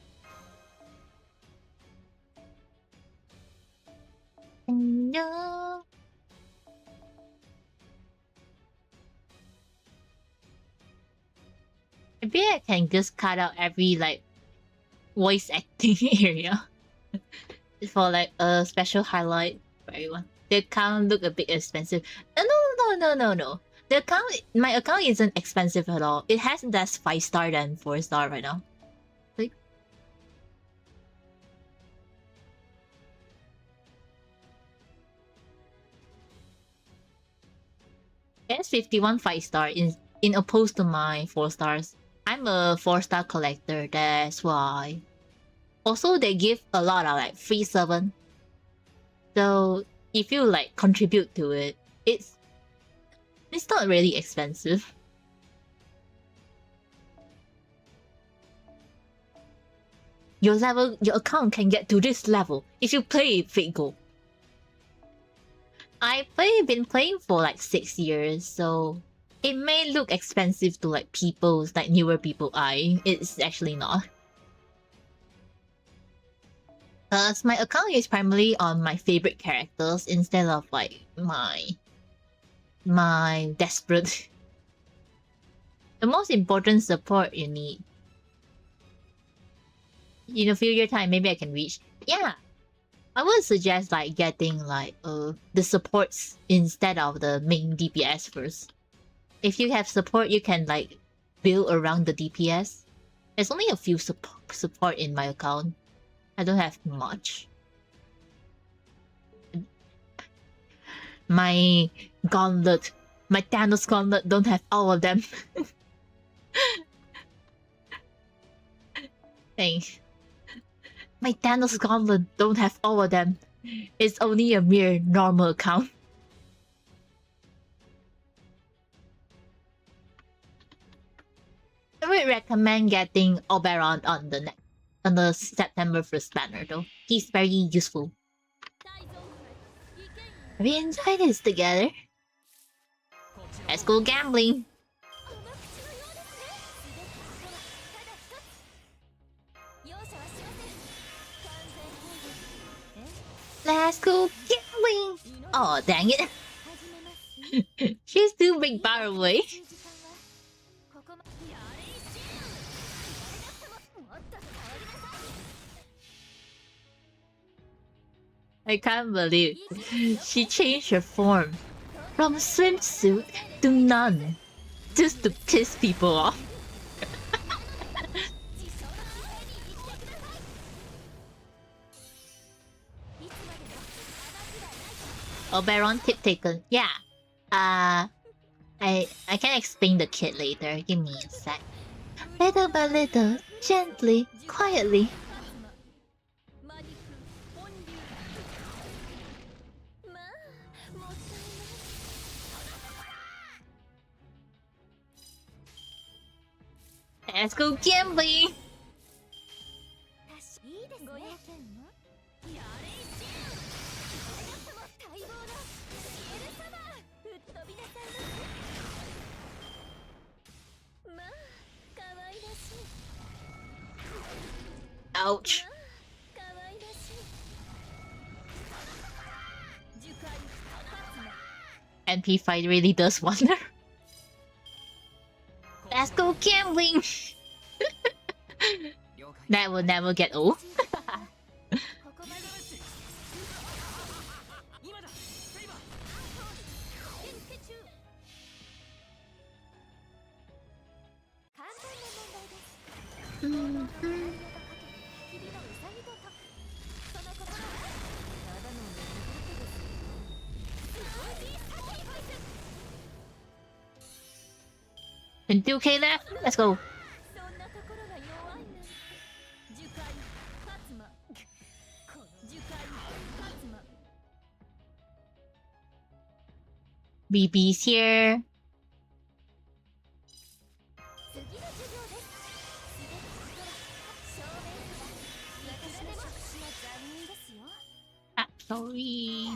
No. Maybe I can just cut out every like voice acting area for like a special highlight for everyone. The account look a bit expensive. No. The account, my account isn't expensive at all. It has less 5-star than 4-star right now. Like, it's 51 5-star in opposed to my 4-stars. I'm a 4-star collector, that's why. Also, they give a lot of like free servant. So if you like contribute to it, it's not really expensive. Your account can get to this level if you play FGO. I've been playing for like 6 years, so it may look expensive to like people, like newer people eye. It's actually not. My account is primarily on my favorite characters instead of like my desperate. The most important support you need in a few year time, maybe I can reach. Yeah, I would suggest like getting like the supports instead of the main DPS first. If you have support, you can like build around the DPS. There's only a few support in my account. I don't have much. My gauntlet, my Thanos gauntlet don't have all of them. Thanks. My Thanos gauntlet don't have all of them. It's only a mere normal account. I would recommend getting Oberon on the September 1st banner though. He's very useful. We enjoy this together. Let's go gambling. Let's go gambling. Oh, dang it. She's too big far away. I can't believe she changed her form from swimsuit to nun just to piss people off. Oberon tip taken. Yeah. I can explain the kit later. Give me a sec. Little by little, gently, quietly. Let's go gambling! Ouch. NP fight really does wonder. Let's go gambling! That will never get old. And 2k left. Let's go. BB's here. Ah, sorry.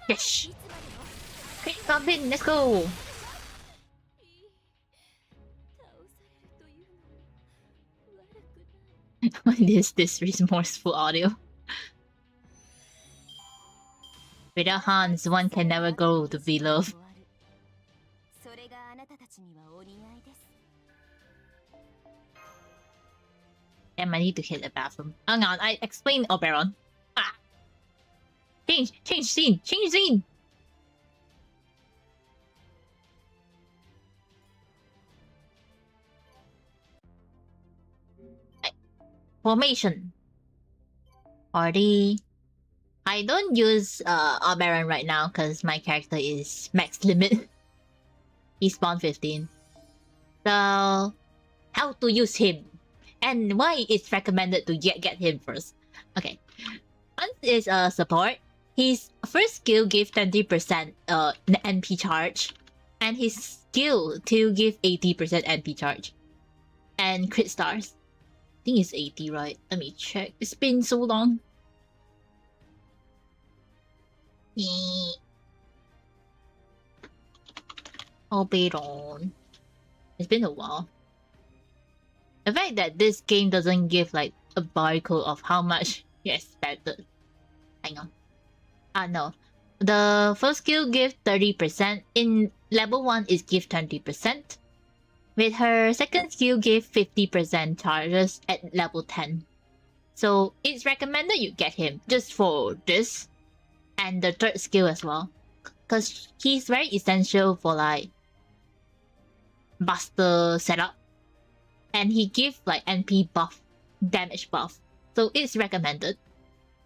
Yes. Okay, stop it. Let's go. What is this remorseful audio? Without Hans, one can never grow to be loved. Damn, I need to hit the bathroom. Hang on, I explained Oberon. Ah! Change scene! Change scene! Formation. Party. I don't use Oberon right now because my character is max limit. He spawned 15. So, how to use him? And why it's recommended to get him first. Okay. Hans is a support. His first skill gives 20% NP charge. And his skill 2 give 80% NP charge. And crit stars. I think it's 80, right? Let me check. It's been so long. Oberon. It's been a while. The fact that this game doesn't give like a barcode of how much you expected. Hang on. No. The first skill gives 30%. In level 1 it gives 20%. With her second skill give 50% charges at level 10. So it's recommended you get him just for this and the third skill as well. Because he's very essential for like Buster setup. And he gives like NP buff, damage buff. So it's recommended.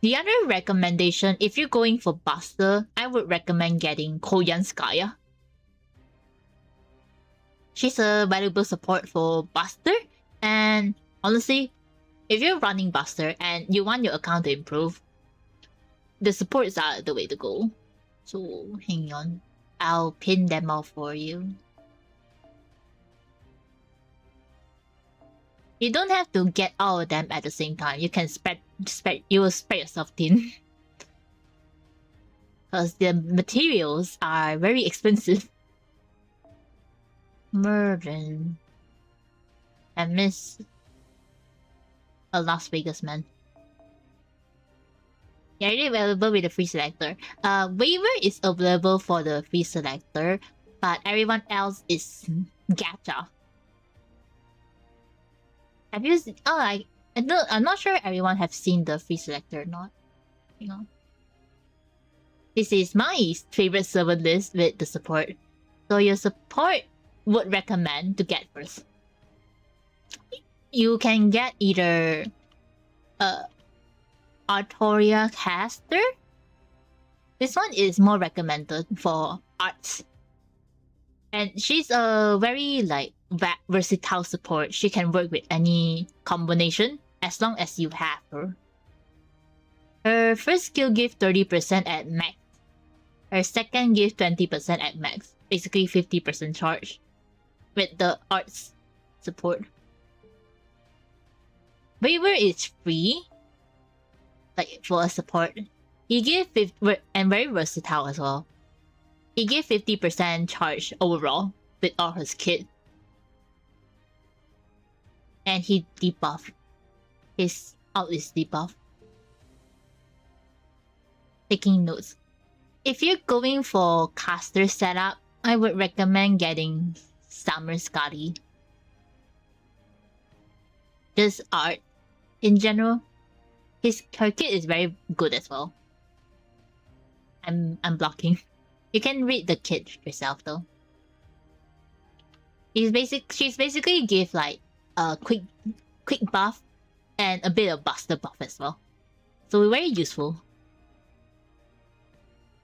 The other recommendation, if you're going for Buster, I would recommend getting Koyanskaya. She's a valuable support for Buster, and honestly, if you're running Buster and you want your account to improve, the supports are the way to go. So hang on, I'll pin them all for you. You don't have to get all of them at the same time. You can you will spread yourself thin. Because the materials are very expensive. Merlin. I miss a Las Vegas man. Yeah, already available with the free selector. Waiver is available for the free selector, but everyone else is gacha. Have you seen, I'm not sure everyone have seen the free selector or not. You know. This is my favorite server list with the support. So your support would recommend to get first. You can get either Artoria Caster. This one is more recommended for arts. And she's a very like versatile support. She can work with any combination as long as you have her. Her first skill gives 30% at max. Her second gives 20% at max. Basically 50% charge. With the arts support. Waiver is free. Like for a support. He gives and very versatile as well. He gives 50% charge overall with all his kit. And he debuff. His out is debuff. Taking notes. If you're going for caster setup, I would recommend getting Summer Scotty. Just art in general. Her kit is very good as well. I'm blocking. You can read the kit yourself though. She's basically give like a quick buff and a bit of buster buff as well. So very useful.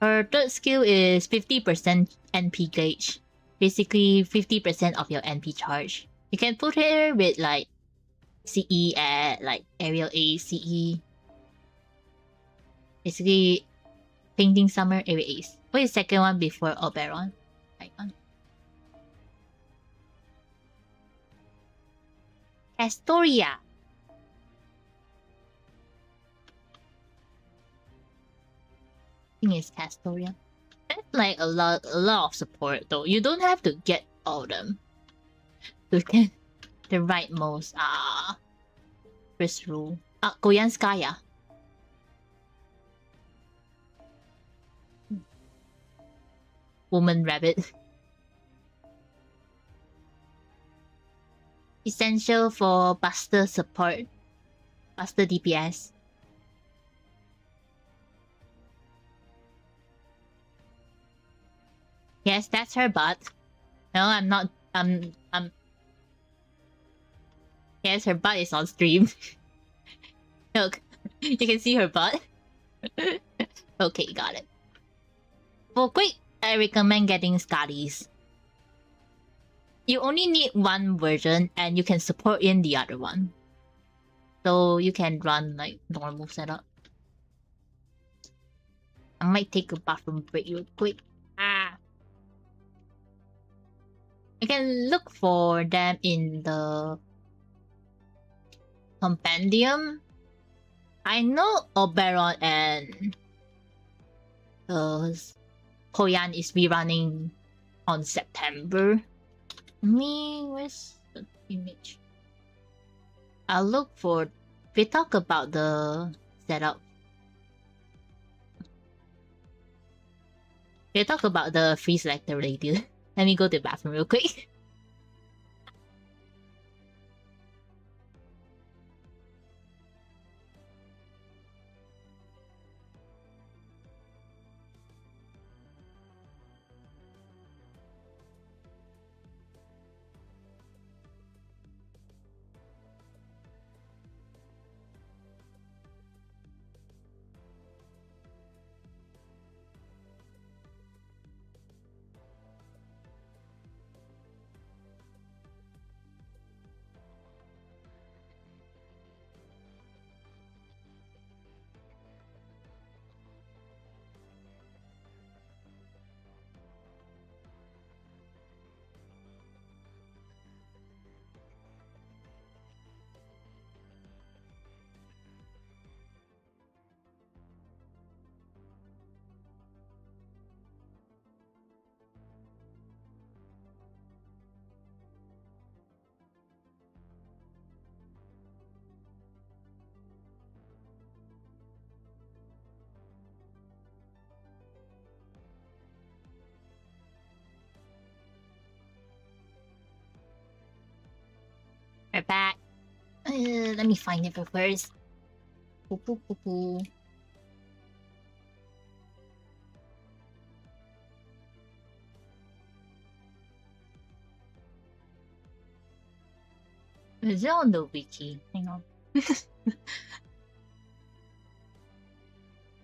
Her third skill is 50% NP gauge. Basically 50% of your NP charge. You can put her with like CE at like Aerial A, CE. Basically Painting Summer, Area Ace. What is the second one before Oberon? Right on. Castoria. I think it's Castoria. That's like a lot of support though. You don't have to get all of them to get the right most. First rule. Koyanskaya. Woman rabbit. Essential for Buster support. Buster DPS. Yes, that's her butt. No, I'm not. Yes, her butt is on stream. Look, you can see her butt. Okay, got it. For quick, I recommend getting Scotty's. You only need one version and you can support in the other one. So you can run like normal setup. I might take a bathroom break real quick. You can look for them in the compendium. I know Oberon and Koyan is rerunning on September. Where's the image? I'll look for. We talk about the setup. We'll talk about the free selector later. Let me go to the bathroom real quick. We're back. Let me find it first. Poo, poo, poo, poo. Is it on the wiki? Hang on.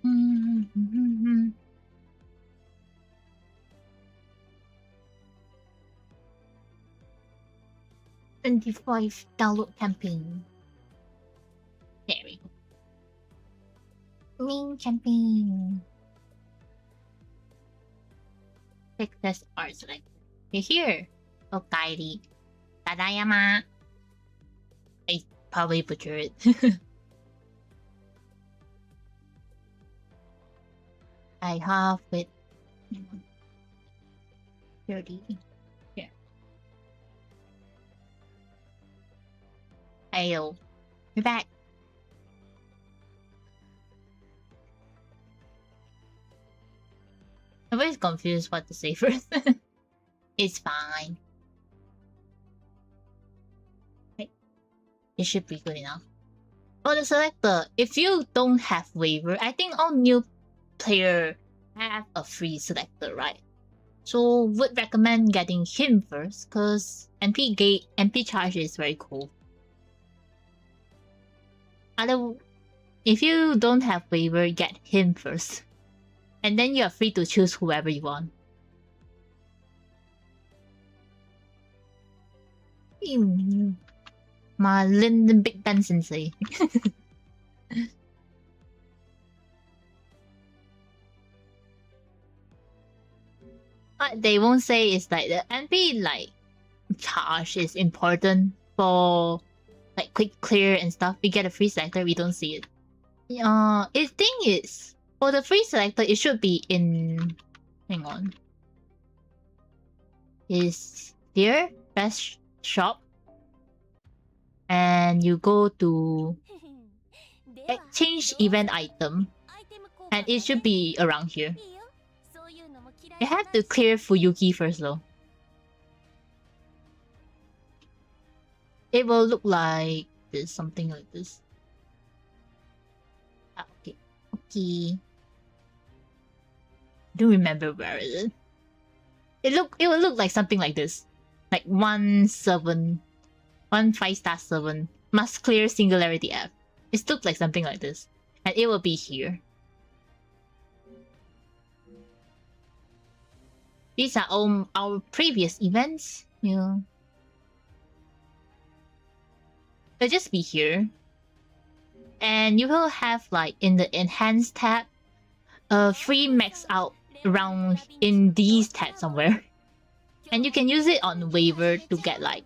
Mm-hmm. 25 download campaign. There we go. Main campaign. Success art select. You're here. Okairi. Tadayama. I probably butchered it. I have it. 30. Yeah. Ayo. We're back. I'm always confused what to say first. It's fine. Okay. It should be good enough. For the selector, if you don't have waiver, I think all new player have a free selector, right? So would recommend getting him first, cause MP charge is very cool. If you don't have waiver, get him first. And then you're free to choose whoever you want. My Linden Big Ben Sensei. What they won't say is like the MP like charge is important for like quick clear and stuff. We get a free selector, we don't see it. The thing is, for the free selector, it should be in. Hang on. Is here best shop, and you go to change event item, and it should be around here. You have to clear Fuyuki first though. It will look like this, something like this. Ah, okay. Okay. I don't remember where is it. It will look like something like this. Like 1 5-star 7 must clear Singularity F. It looks like something like this. And it will be here. These are all our previous events. Yeah. It'll just be here. And you will have like in the enhanced tab, free max out around in these tabs somewhere. And you can use it on waiver to get like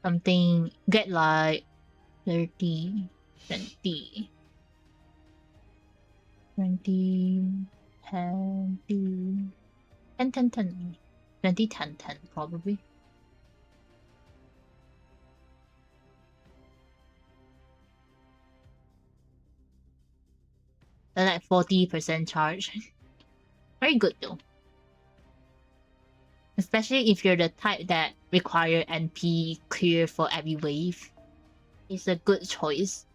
something, get like 30, 20, 20, 10, 10, 10, 10, 20, 10, 10 probably. They're like 40% charge. Very good though. Especially if you're the type that require NP clear for every wave. It's a good choice.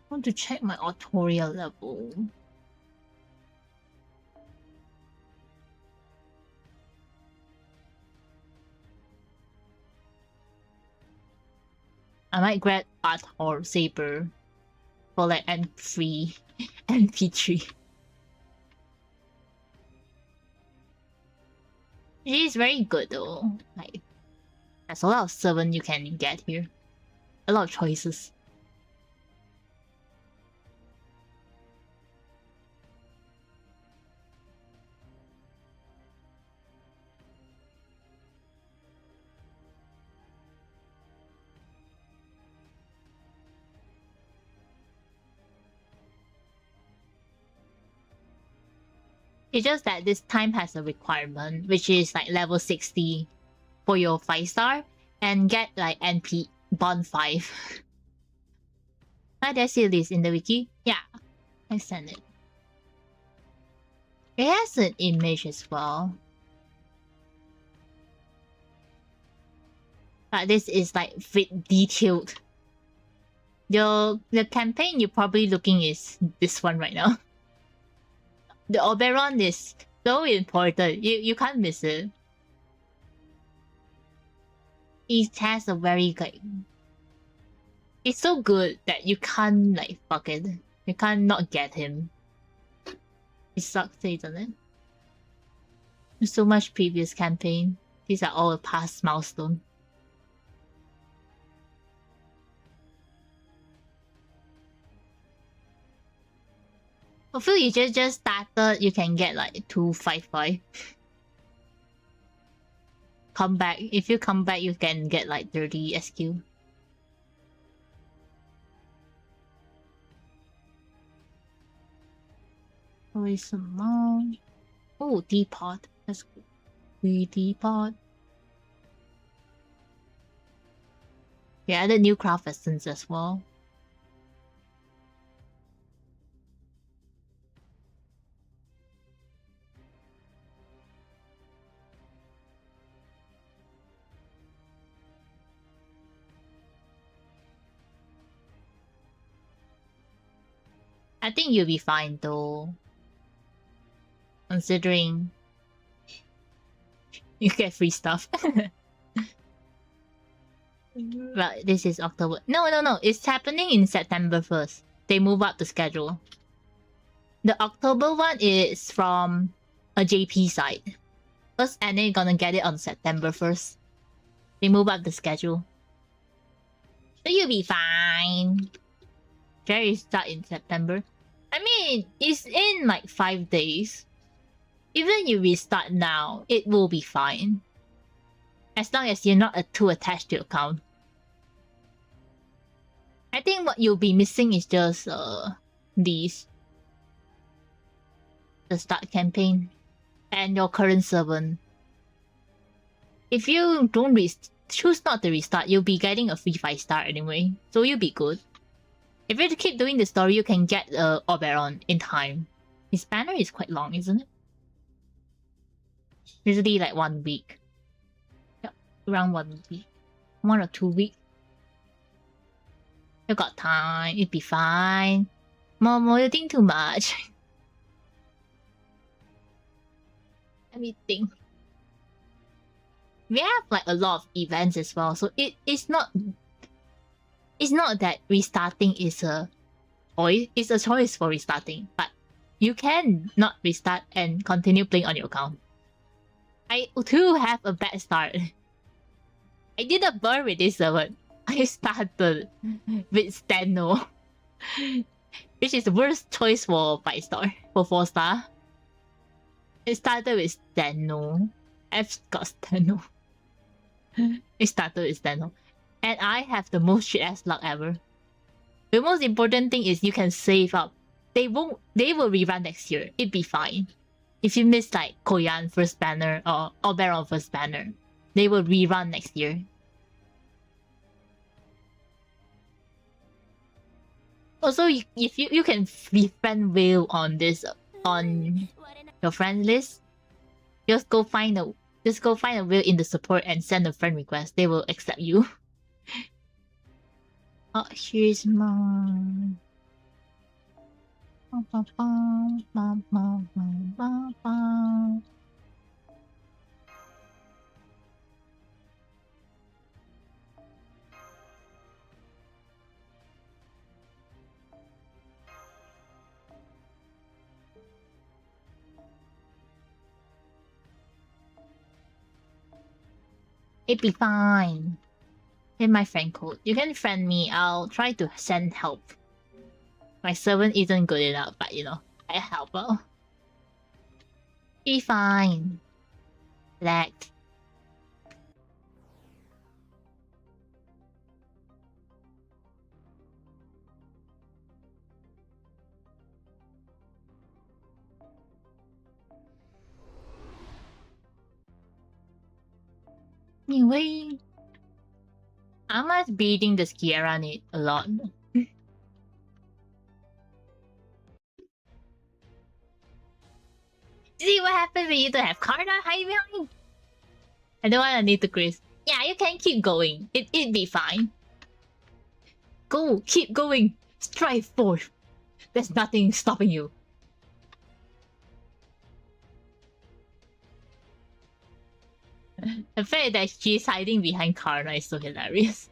I want to check my Autoria level. I might grab Art or Saber for like N3 and P3. She is very good though. Like, there's a lot of servant you can get here. A lot of choices. It's just that this time has a requirement, which is like level 60 for your 5-star and get like NP bond 5. Did I see this in the wiki? Yeah, I sent it. It has an image as well. But this is like fit detailed. The campaign you're probably looking is this one right now. The Oberon is so important. You can't miss it. It has a very like, it's so good that you can't like fuck it. You can't not get him. It sucks, doesn't it? There's so much previous campaign. These are all past milestone. Hopefully you just started, you can get like 255. Come back. If you come back, you can get like 30 SQ. Oh, some more. Oh, teapot. That's good. Teapot. We added new craft essence as well. I think you'll be fine though. Considering you get free stuff. But this is October. No. It's happening in September 1st. They move up the schedule. The October one is from a JP side. Us and they gonna get it on September 1st. They move up the schedule. So you'll be fine. Jerry start in September. I mean, it's in like 5 days. Even you restart now, it will be fine. As long as you're not too attached to your account. I think what you'll be missing is just these. The start campaign. And your current servant. If you don't choose not to restart, you'll be getting a free 5-star anyway. So you'll be good. If you keep doing the story, you can get Oberon in time. His banner is quite long, isn't it? Usually like 1 week. Yep, around 1 week. 1 or 2 weeks. You got time, it'll be fine. Momo, you think too much. Let me think. We have like a lot of events as well, so it's not that restarting is a choice. It's a choice for restarting, but you can not restart and continue playing on your account. I too have a bad start. I did a burn with this servant. I started with Steno, which is the worst choice for 5-star, for 4-star. It started with Steno. F got Steno. It started with Steno. And I have the most shit-ass luck ever. The most important thing is you can save up. They will rerun next year. It'd be fine. If you miss like Koyan first banner or Oberon first banner, they will rerun next year. Also, if you can befriend Will on on your friend list, just go find a Will in the support and send a friend request. They will accept you. Oh, here's mine. It'd be fine. Hit my friend code. You can friend me. I'll try to send help. My servant isn't good enough, but you know, I help her. Be fine. Lag. Anyway, I'm not beating the Sierra Need a lot. See what happens when you don't have Karna hiding behind? I don't want to need to Chris. Yeah, you can keep going. It'd be fine. Go, keep going. Strive forth. There's nothing stopping you. The fact that she's hiding behind Karna is so hilarious.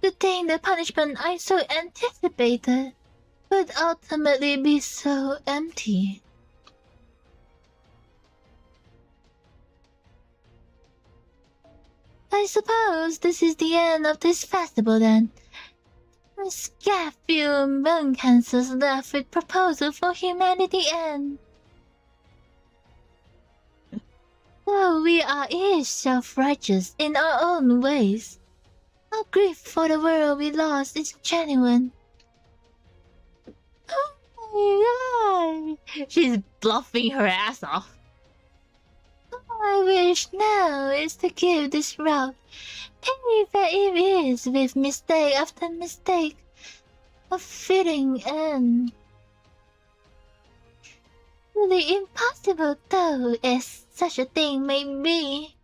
The thing, the punishment I so anticipated would ultimately be so empty. I suppose this is the end of this festival then. A scarce few moon cancers left with proposal for humanity and... Though we are each self-righteous in our own ways, our grief for the world we lost is genuine. Oh my god! She's bluffing her ass off. All I wish now is to give this route, even if it is with mistake after mistake, a fitting end. Really impossible though as such a thing may be.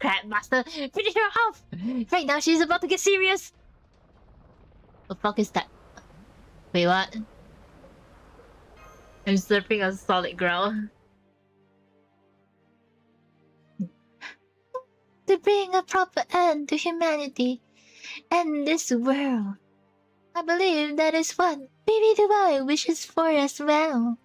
Crap, Master, finish her off! Right now she's about to get serious! The fuck is that? Wait, what? I'm surfing on solid ground. To bring a proper end to humanity and this world. I believe that is what Baby Dubai wishes for as well.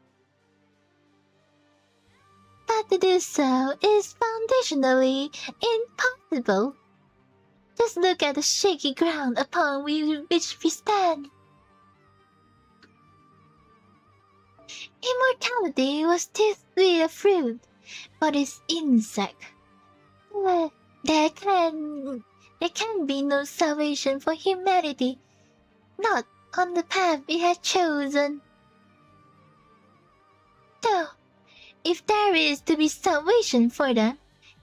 But to do so is foundationally impossible. Just look at the shaky ground upon which we stand. Immortality was too sweet a fruit for this insect. There can be no salvation for humanity, not on the path we had chosen. Though, if there is to be salvation for them,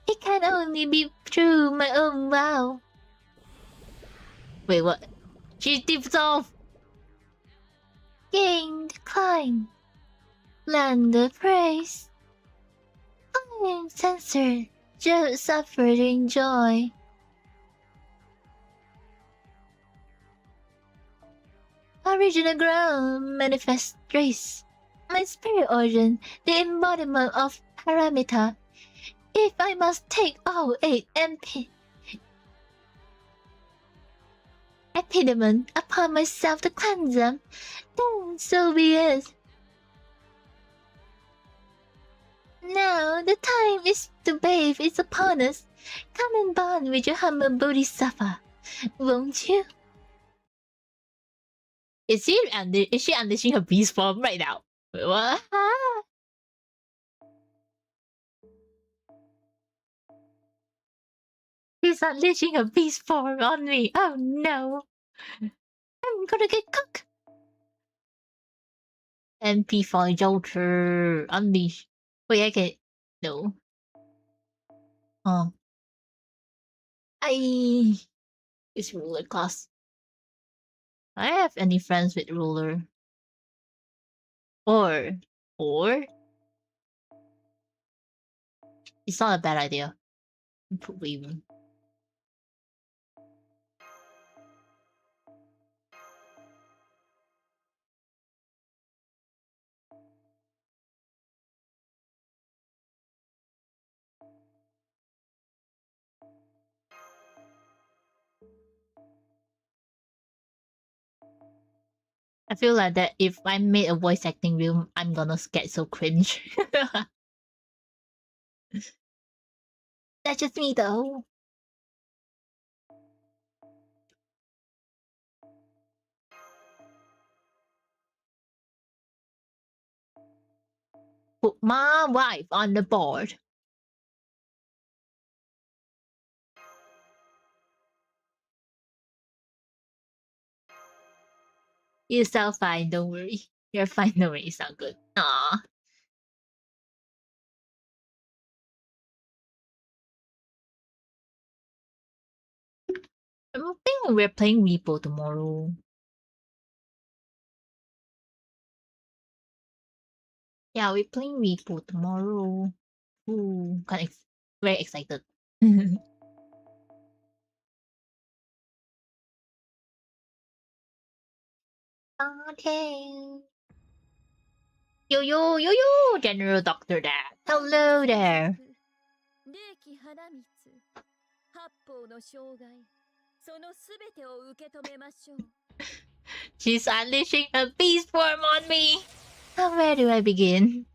it can only be through my own vow. Wait, what? She dips off! Gain decline. Land the praise. I am censored. Just suffered in joy. Original ground manifest grace. My spirit origin, the embodiment of paramita. If I must take all 8 epidemic upon myself to cleanse them, then so be it. Now the time is to bathe is upon us. Come and bond with your humble bodhisattva, won't you? Is she unleashing her beast form right now? What? She's unleashing her beast form on me. Oh no! I'm gonna get cooked. MP5 Jolter unleash. Wait, I can no. Oh. It's ruler class. Do I have any friends with ruler? Or it's not a bad idea. Put Weaver. I feel like that if I made a voice acting room, I'm gonna get so cringe. That's just me though. Put my wife on the board. You sound fine, don't worry. You're fine, don't worry, you sound good. Aww. I think we're playing Repo tomorrow. Yeah, we're playing Repo tomorrow. Ooh, very excited. Okay. Yo, General Doctor there. Hello there. She's unleashing a beast form on me. Where do I begin?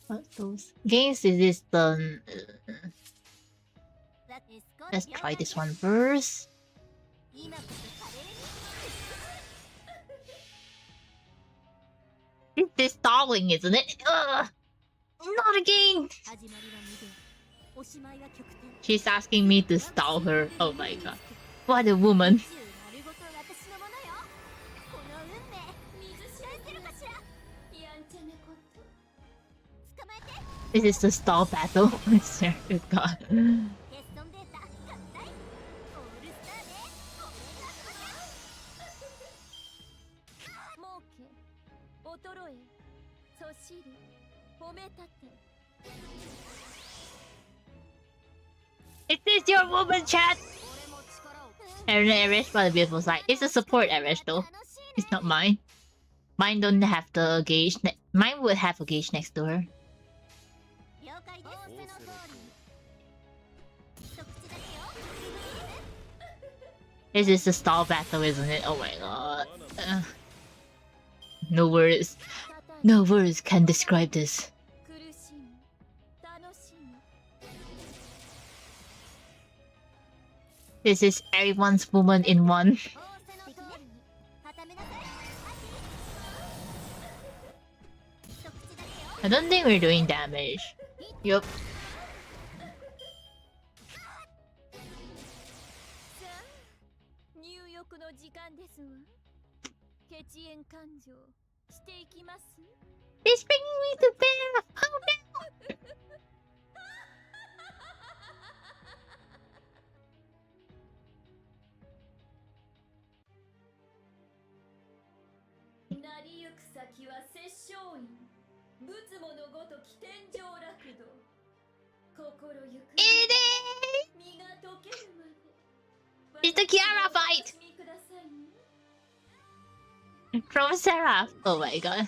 What those games is this the? Let's try this one first. This stalling, isn't it? Ugh, not again. She's asking me to stall her. Oh my god, what a woman! This is the stall battle. I swear to God. Is this your woman, chat? Erish, what a beautiful sight. It's a support Erish though. It's not mine. Mine don't have the gauge. Mine would have a gauge next to her. This is the stall battle, isn't it? Oh my god. No words. No words can describe this. This is everyone's woman in one. I don't think we're doing damage. Yup. He's bringing me to bed! Oh no! It is! It's the Kiara fight! From Seraph! Oh my god.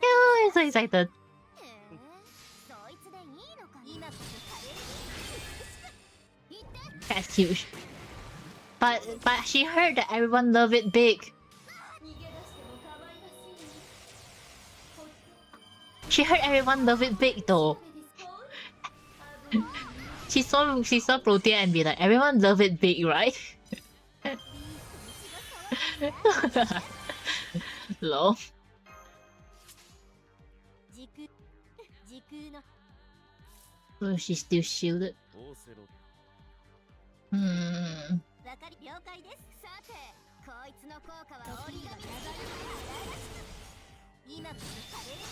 Oh, I'm so excited. That's huge. But she heard that everyone love it big. She heard everyone love it big though. she saw Protea and be like, everyone love it big, right? Lol. Oh, she's still shielded. わかり了解です。さて、こいつの効果は折り紙の今こそ華麗に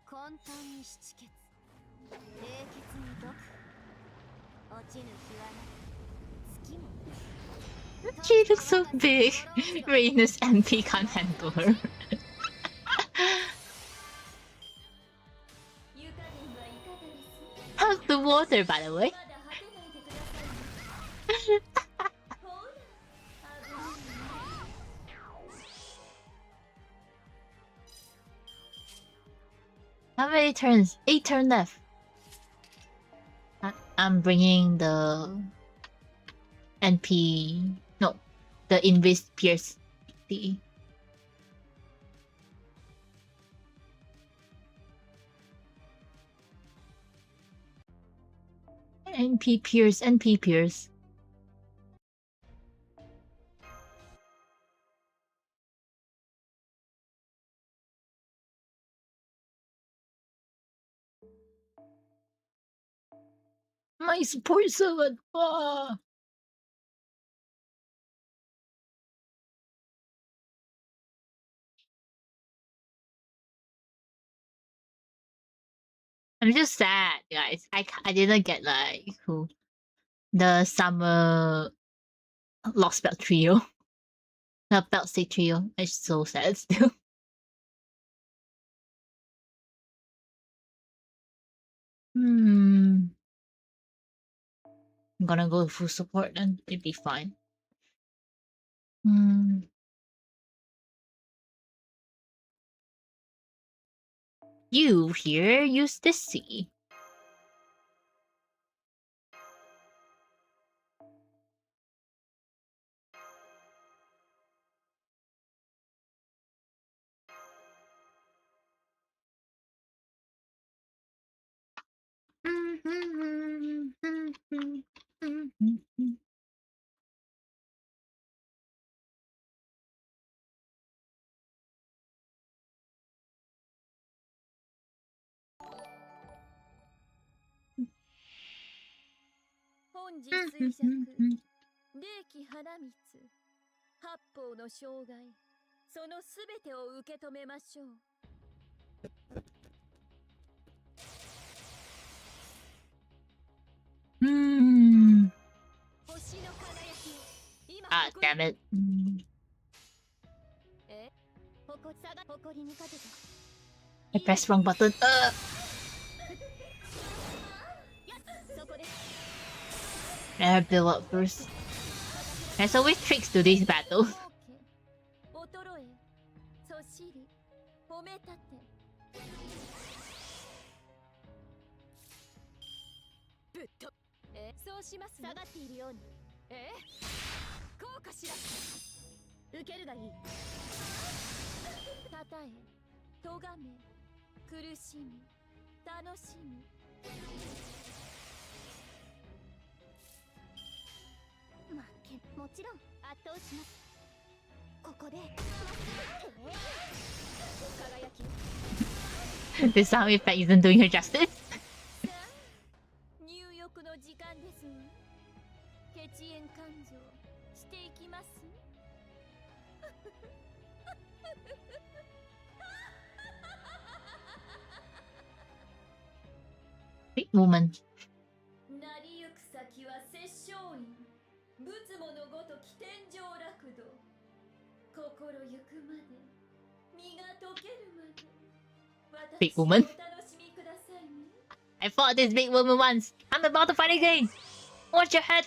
混沌に七血、冷血に毒、落ちぬ日はな月も。She looks so big. Raina's MP can't handle her. How's the water, by the way? How many turns? 8 turns left. I'm bringing the NP. No, the Invis Pierce. The NP Pierce. NP Pierce. My support servant. Ah. I'm just sad, guys. I didn't get like who the summer lost belt trio. The belt stick trio. It's so sad still. I'm gonna go full support then. It'd be fine. You here use this C. Ah, damn it. I pressed wrong button. I build up first. There's always tricks to these battles. The sound effect isn't doing her justice. Big woman. Big woman. I fought this big woman once. I'm about to fight again. Watch your head.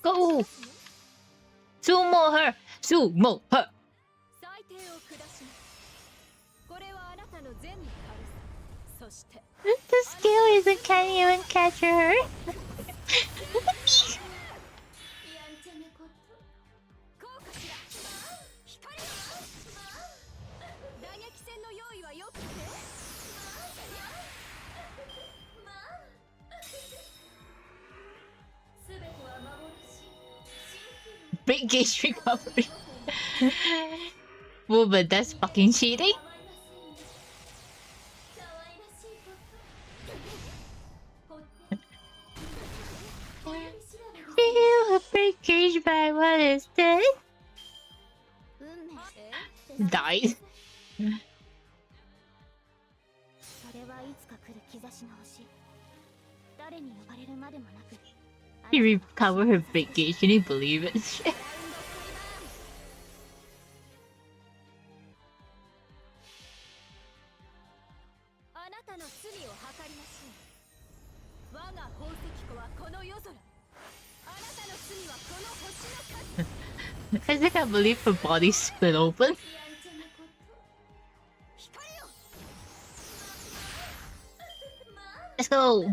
Go! Sumo her! Sumo her! The skill isn't can you even catch her? break gauge recovery. Well, but that's fucking cheating. Feel a break gauge by what is this? Died. それはいつか来る兆しの星。誰に呼ばれるまでもなく。 He recovered her break gauge. Can you believe it? あなたの罪を計りましょう。我が宝石庫はこの夜空。あなたの罪はこの星の数。 I think I believe her body split open. Let's go.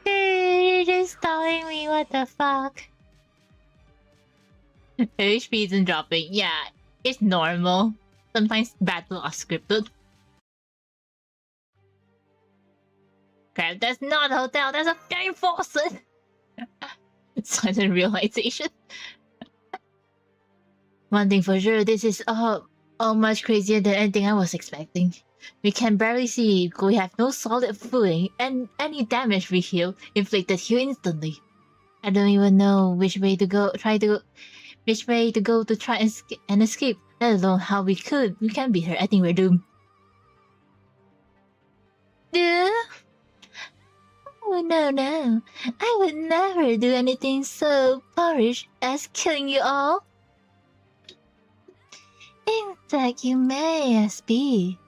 You're just telling me what the fuck. HP isn't dropping. Yeah, it's normal. Sometimes battles are scripted. Crap, that's not a hotel, that's a game faucet! Sudden realization. One thing for sure, this is all much crazier than anything I was expecting. We can barely see, we have no solid footing, and any damage we heal inflicted here instantly. I don't even know which way to go to try and escape, let alone how we can beat her. I think we're doomed. Oh no, I would never do anything so boorish as killing you all. In fact, you may as be.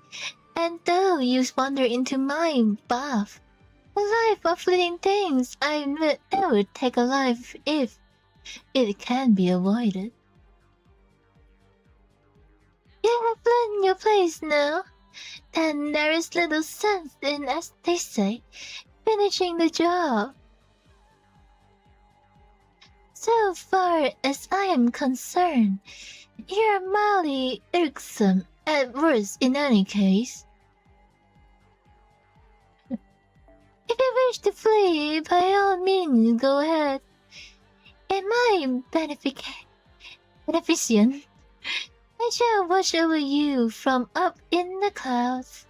And though you wander into my bath, a life of fleeting things, I admit I would take a life if it can be avoided. You have learned your place now, then there is little sense in, as they say, finishing the job. So far as I am concerned, you're mildly irksome at worst in any case. If you wish to flee, by all means go ahead. In my beneficent, I shall watch over you from up in the clouds.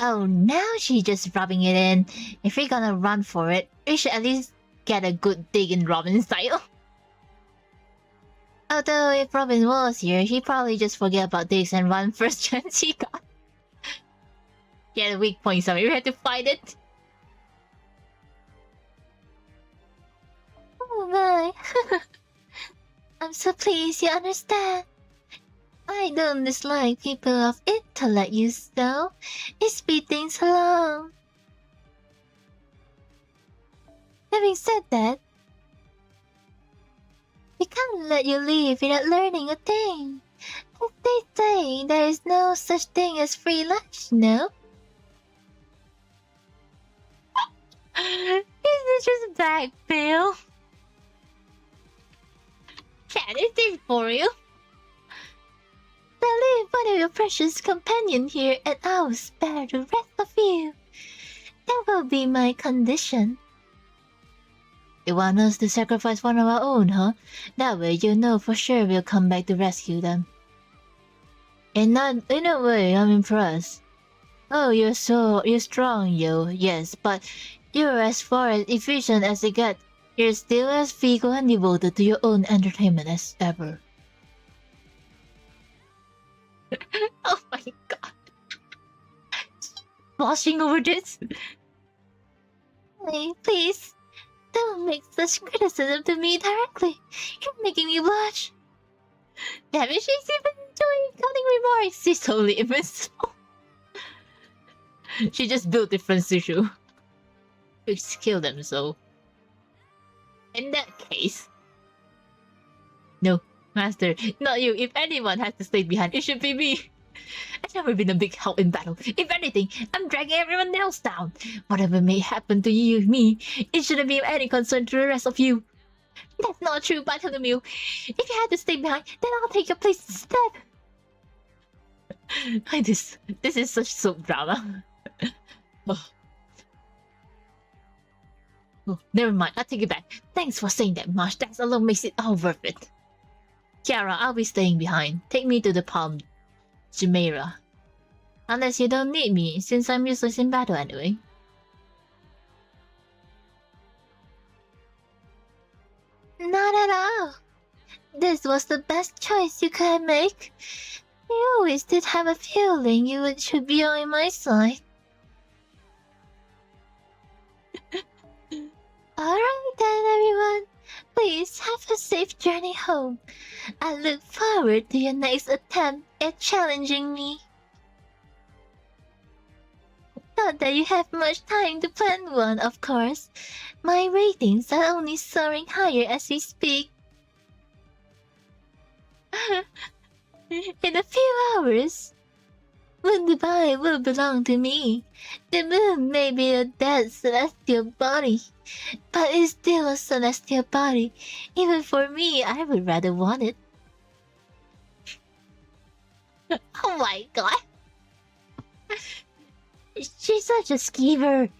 Oh, now she's just rubbing it in. If we're gonna run for it, we should at least get a good dig in Robin's style. Although if Robin was here, he'd probably just forget about this and run first chance he got. He had a weak point, so we had to fight it. Oh my. I'm so pleased you understand. I don't dislike people of intellect, you know. It speeds things along. Having said that, we can't let you leave without learning a thing. As they say, there is no such thing as free lunch, no? Is this just blackmail? Chat, is this for you? I'll leave one of your precious companion here and I'll spare the rest of you. That will be my condition. You want us to sacrifice one of our own, huh? That way you know for sure we'll come back to rescue them. In a way, I'm impressed. Oh, you're strong, yo. Yes, but you're as far as efficient as they get. You're still as fickle and devoted to your own entertainment as ever. Oh my god. Blushing over this? Hey, please. Don't make such criticism to me directly. You're making me blush. Damn it, she's even doing cunning remarks. She's totally invincible. She just built different Sushu. We kill them, so... In that case... No, Master, not you. If anyone has to stay behind, it should be me. I've never been a big help in battle. If anything, I'm dragging everyone else down. Whatever may happen to me, it shouldn't be of any concern to the rest of you. That's not true, Bartholomew. If you had to stay behind, then I'll take your place instead. This is such soap drama. Oh. Oh, never mind. I'll take it back. Thanks for saying that much. That alone makes it all worth it. Kiara, I'll be staying behind. Take me to the palm, Jumeirah. Unless you don't need me, since I'm useless in battle anyway. Not at all. This was the best choice you could make. I always did have a feeling you should be on my side. Alright then, everyone. Please have a safe journey home. I look forward to your next attempt at challenging me. Not that you have much time to plan one, of course. My ratings are only soaring higher as we speak. In a few hours, Moon Dubai will belong to me. The moon may be a dead celestial body, but it's still a celestial body. Even for me, I would rather want it. Oh my god! She's such a skeever.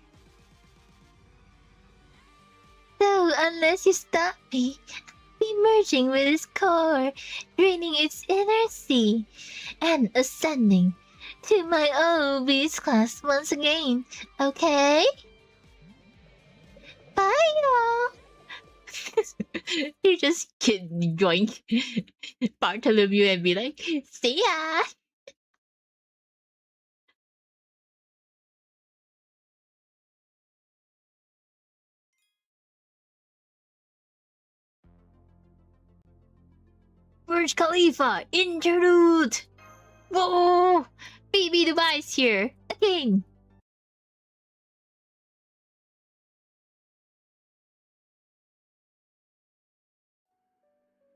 So, unless you stop me, I'll be merging with its core, draining its inner sea, and ascending to my own beast class once again. Okay? Bye, y'all! You just can join Bartholomew and be like, see ya! Burj Khalifa, interlude! Whoa! Baby Dubai's here! Again!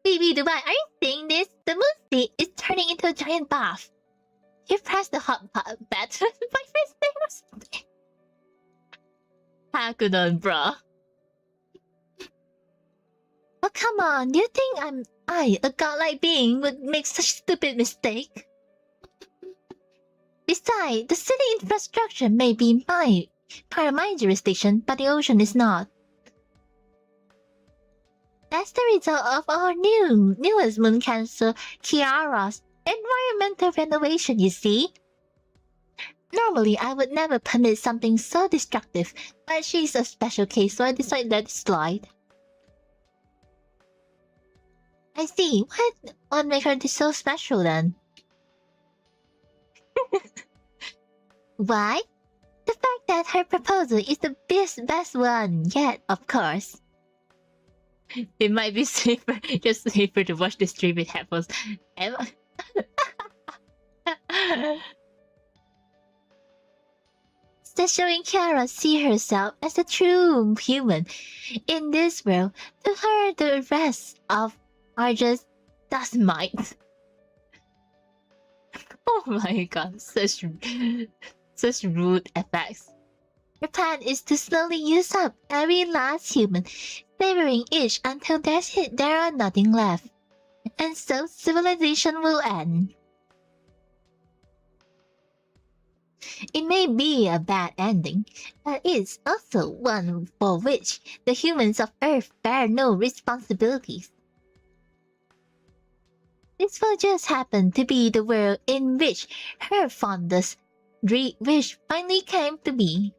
Baby Dubai, are you seeing this? The moon sea is turning into a giant bath. You pressed the hot button. My first name or something. Hakudon, bruh. Oh, come on. Do you think I, a godlike being, would make such a stupid mistake? Besides, the city infrastructure may be part of my jurisdiction, but the ocean is not. That's the result of our newest moon cancer, Kiara's environmental renovation, you see? Normally, I would never permit something so destructive, but she's a special case, so I decided to let it slide. I see. What makes her so special then? Why? The fact that her proposal is the best one yet, of course. It might be safer, just safer to watch the stream with headphones. Just showing Kiara see herself as a true human in this world. To her, the rest are just dust mites. Oh my god, such rude effects. Her plan is to slowly use up every last human, savoring each until there are nothing left. And so civilization will end. It may be a bad ending, but it's also one for which the humans of Earth bear no responsibilities. This will just happen to be the world in which her fondest wish finally came to be.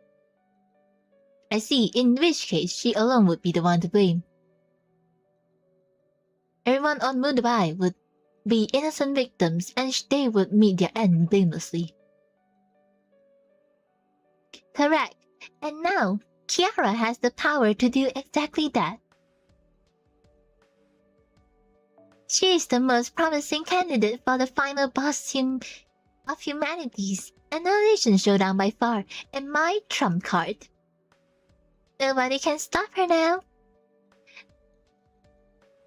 I see, in which case she alone would be the one to blame. Everyone on Moondubai would be innocent victims and they would meet their end blamelessly. Correct. And now, Kiara has the power to do exactly that. She is the most promising candidate for the final boss of humanity's Annihilation Showdown by far, and my trump card. Nobody can stop her now.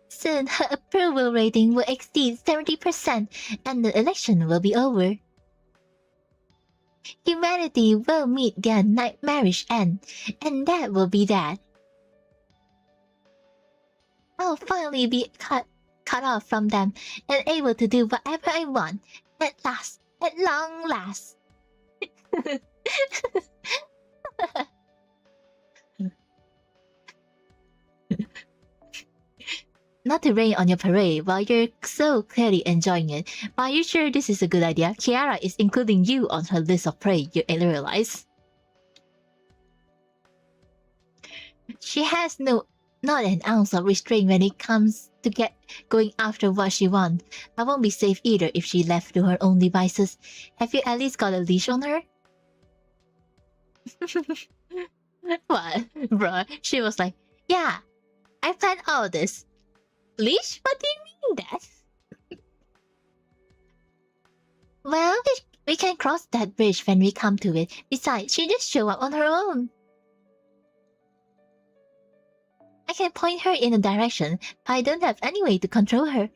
Soon, her approval rating will exceed 70% and the election will be over. Humanity will meet their nightmarish end, and that will be that. I'll finally be cut off from them and able to do whatever I want. At last. At long last. Not to rain on your parade while you're so clearly enjoying it. But are you sure this is a good idea? Kiara is including you on her list of prey, you realize? She has not an ounce of restraint when it comes to going after what she wants. I won't be safe either if she left to her own devices. Have you at least got a leash on her? What? Bruh, she was like, yeah, I planned all this. Leash? What do you mean that? Well, we can cross that bridge when we come to it. Besides, she just showed up on her own. I can point her in a direction, but I don't have any way to control her.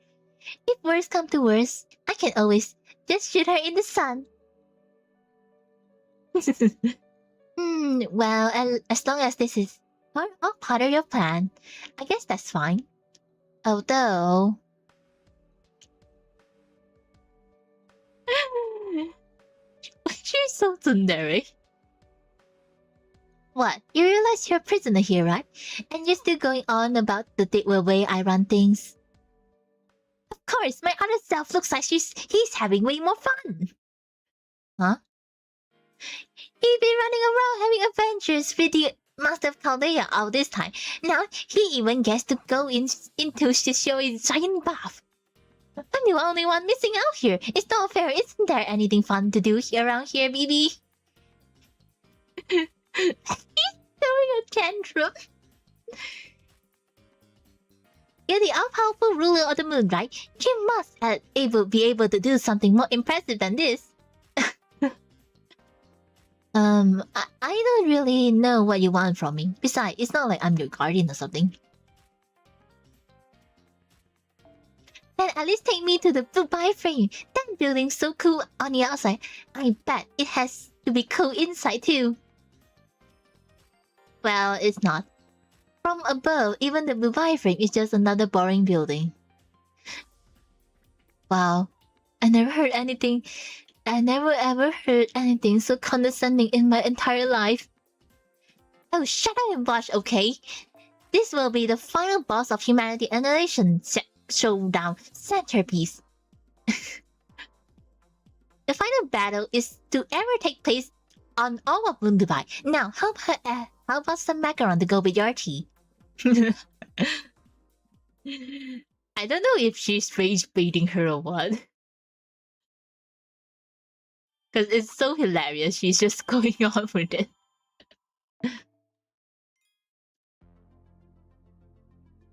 If worse come to worse, I can always just shoot her in the sun. Well, as long as this is all part of your plan, I guess that's fine. Although... She's so tsundere. What? You realize you're a prisoner here, right? And you're still going on about the way I run things? Of course, my other self looks like he's having way more fun. Huh? He's been running around having adventures with the Master of Chaldea all this time. Now, he even gets to go into Shishoi's giant bath. I'm the only one missing out here. It's not fair. Isn't there anything fun to do around here, baby? He's throwing a tantrum. You're the all-powerful ruler of the moon, right? You must be able to do something more impressive than this. I don't really know what you want from me. Besides, it's not like I'm your guardian or something. Then at least take me to the Dubai frame. That building's so cool on the outside. I bet it has to be cool inside too. Well, it's not. From above, even the Dubai frame is just another boring building. Wow. I never ever heard anything so condescending in my entire life. Oh, shut up and watch, okay? This will be the final boss of humanity annihilation showdown centerpiece. The final battle is to ever take place on all of Moon Dubai. Now, how about some macaron to go with your tea? I don't know if she's rage baiting her or what. Because it's so hilarious. She's just going on with it.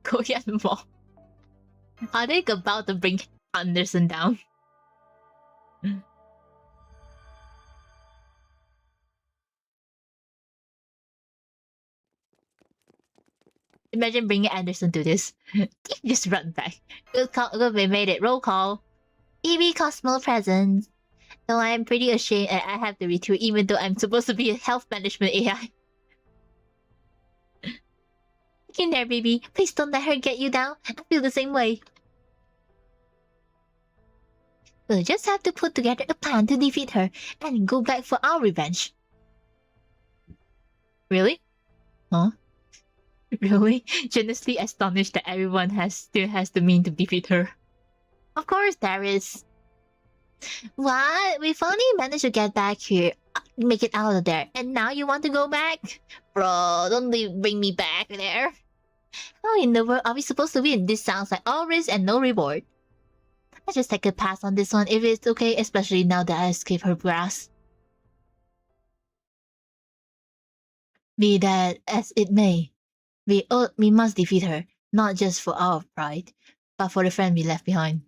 Korean Mall. Are they about to bring Anderson down? Imagine bringing Anderson to this. Just run back. Good call. Good, we made it. Roll call. EB Cosmo present. Though I'm pretty ashamed and I have to retreat even though I'm supposed to be a health management AI. Look in there, baby. Please don't let her get you down. I feel the same way. We'll just have to put together a plan to defeat her and go back for our revenge. Really? Huh? Really? Genuinely astonished that everyone still has the mean to defeat her. Of course there is. What? We finally managed to get back here. Make it out of there. And now you want to go back? Bro, don't bring me back there. How in the world are we supposed to win? This sounds like all risk and no reward. I'll just take a pass on this one if it's okay, especially now that I escaped her grasp. Be that as it may, we must defeat her, not just for our pride, but for the friend we left behind.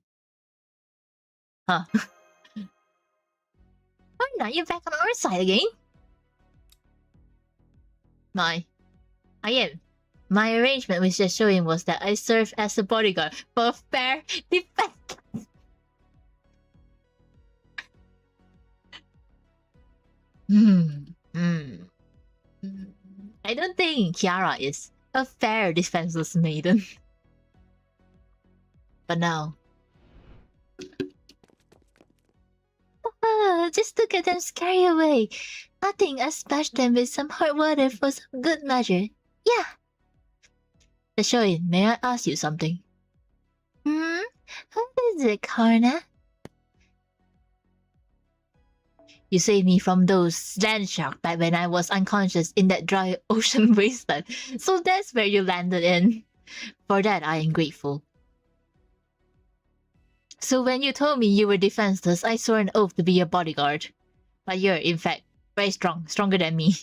Huh. Oh, now you're back on our side again? I am. My arrangement with Yashoin was that I serve as a bodyguard for fair defense. I don't think Kiara is a fair defenseless maiden. But now... just look at them scurry away. Nothing, I splashed them with some hot water for some good measure. Yeah. Shoyin, may I ask you something? Hmm? What is it, Karna? You saved me from those land sharks back when I was unconscious in that dry ocean wasteland. So that's where you landed in. For that, I am grateful. So when you told me you were defenseless, I swore an oath to be your bodyguard. But you're, in fact, very strong. Stronger than me.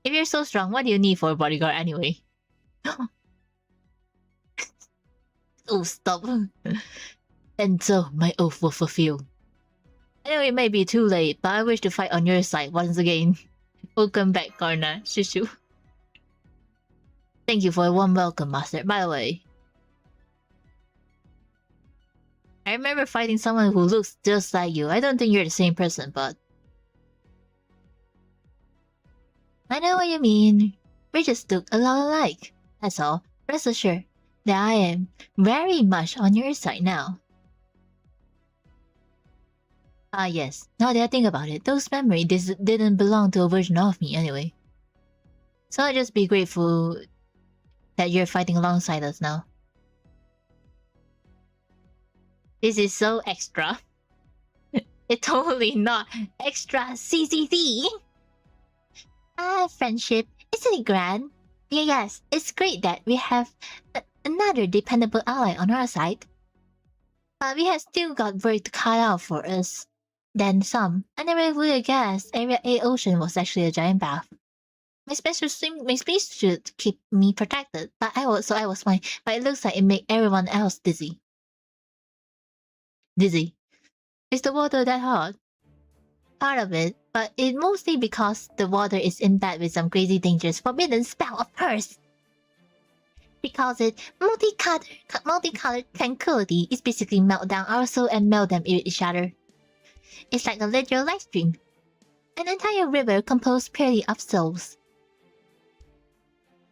If you're so strong, what do you need for a bodyguard anyway? Oh, stop. And so, my oath will fulfill. I know it may be too late, but I wish to fight on your side once again. Welcome back, Karna. Shushu. Thank you for a warm welcome, Master. By the way, I remember fighting someone who looks just like you. I don't think you're the same person, but... I know what you mean. We just look a lot alike. That's all. Rest assured that I am very much on your side now. Ah yes, now that I think about it, those memories didn't belong to a version of me anyway. So I'll just be grateful that you're fighting alongside us now. This is so extra. It's totally not extra CCC. Friendship, isn't it grand? Yes, it's great that we have another dependable ally on our side. But we have still got work to cut out for us. Then some. I never would have guessed Area 8 Ocean was actually a giant bath. My space should keep me protected, but I was fine. But it looks like it made everyone else dizzy. Dizzy. Is the water that hot? Part of it, but it's mostly because the water is in bed with some crazy dangerous forbidden spell of hers. Because it multicolored tranquility is basically melt down our soul and melt them with each other. It's like a literal live stream. An entire river composed purely of souls.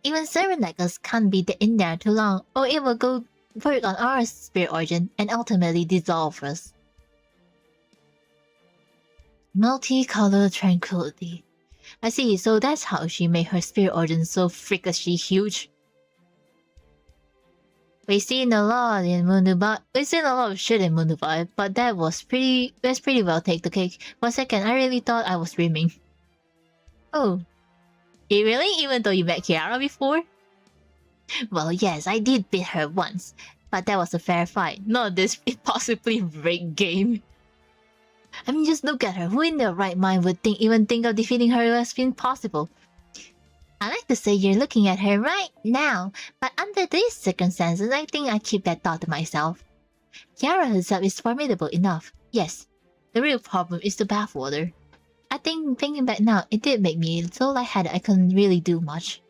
Even servant like us can't be in there too long, or it will go work on our spirit origin and ultimately dissolve us. Multicolored tranquility. I see, so that's how she made her spirit origin so freakishly huge. We've seen a lot in Moondubai. We've seen a lot of shit in Moondubai, but that's pretty well take the cake. For a second, I really thought I was dreaming. Oh. You really? Even though you met Kiara before? Well, yes, I did beat her once. But that was a fair fight, not this impossibly rigged game. I mean, just look at her. Who in their right mind would even think of defeating her as being possible? I like to say you're looking at her right now, but under these circumstances, I think I keep that thought to myself. Kiara herself is formidable enough, yes. The real problem is the bathwater. I think, thinking back now, it did make me so lightheaded I couldn't really do much.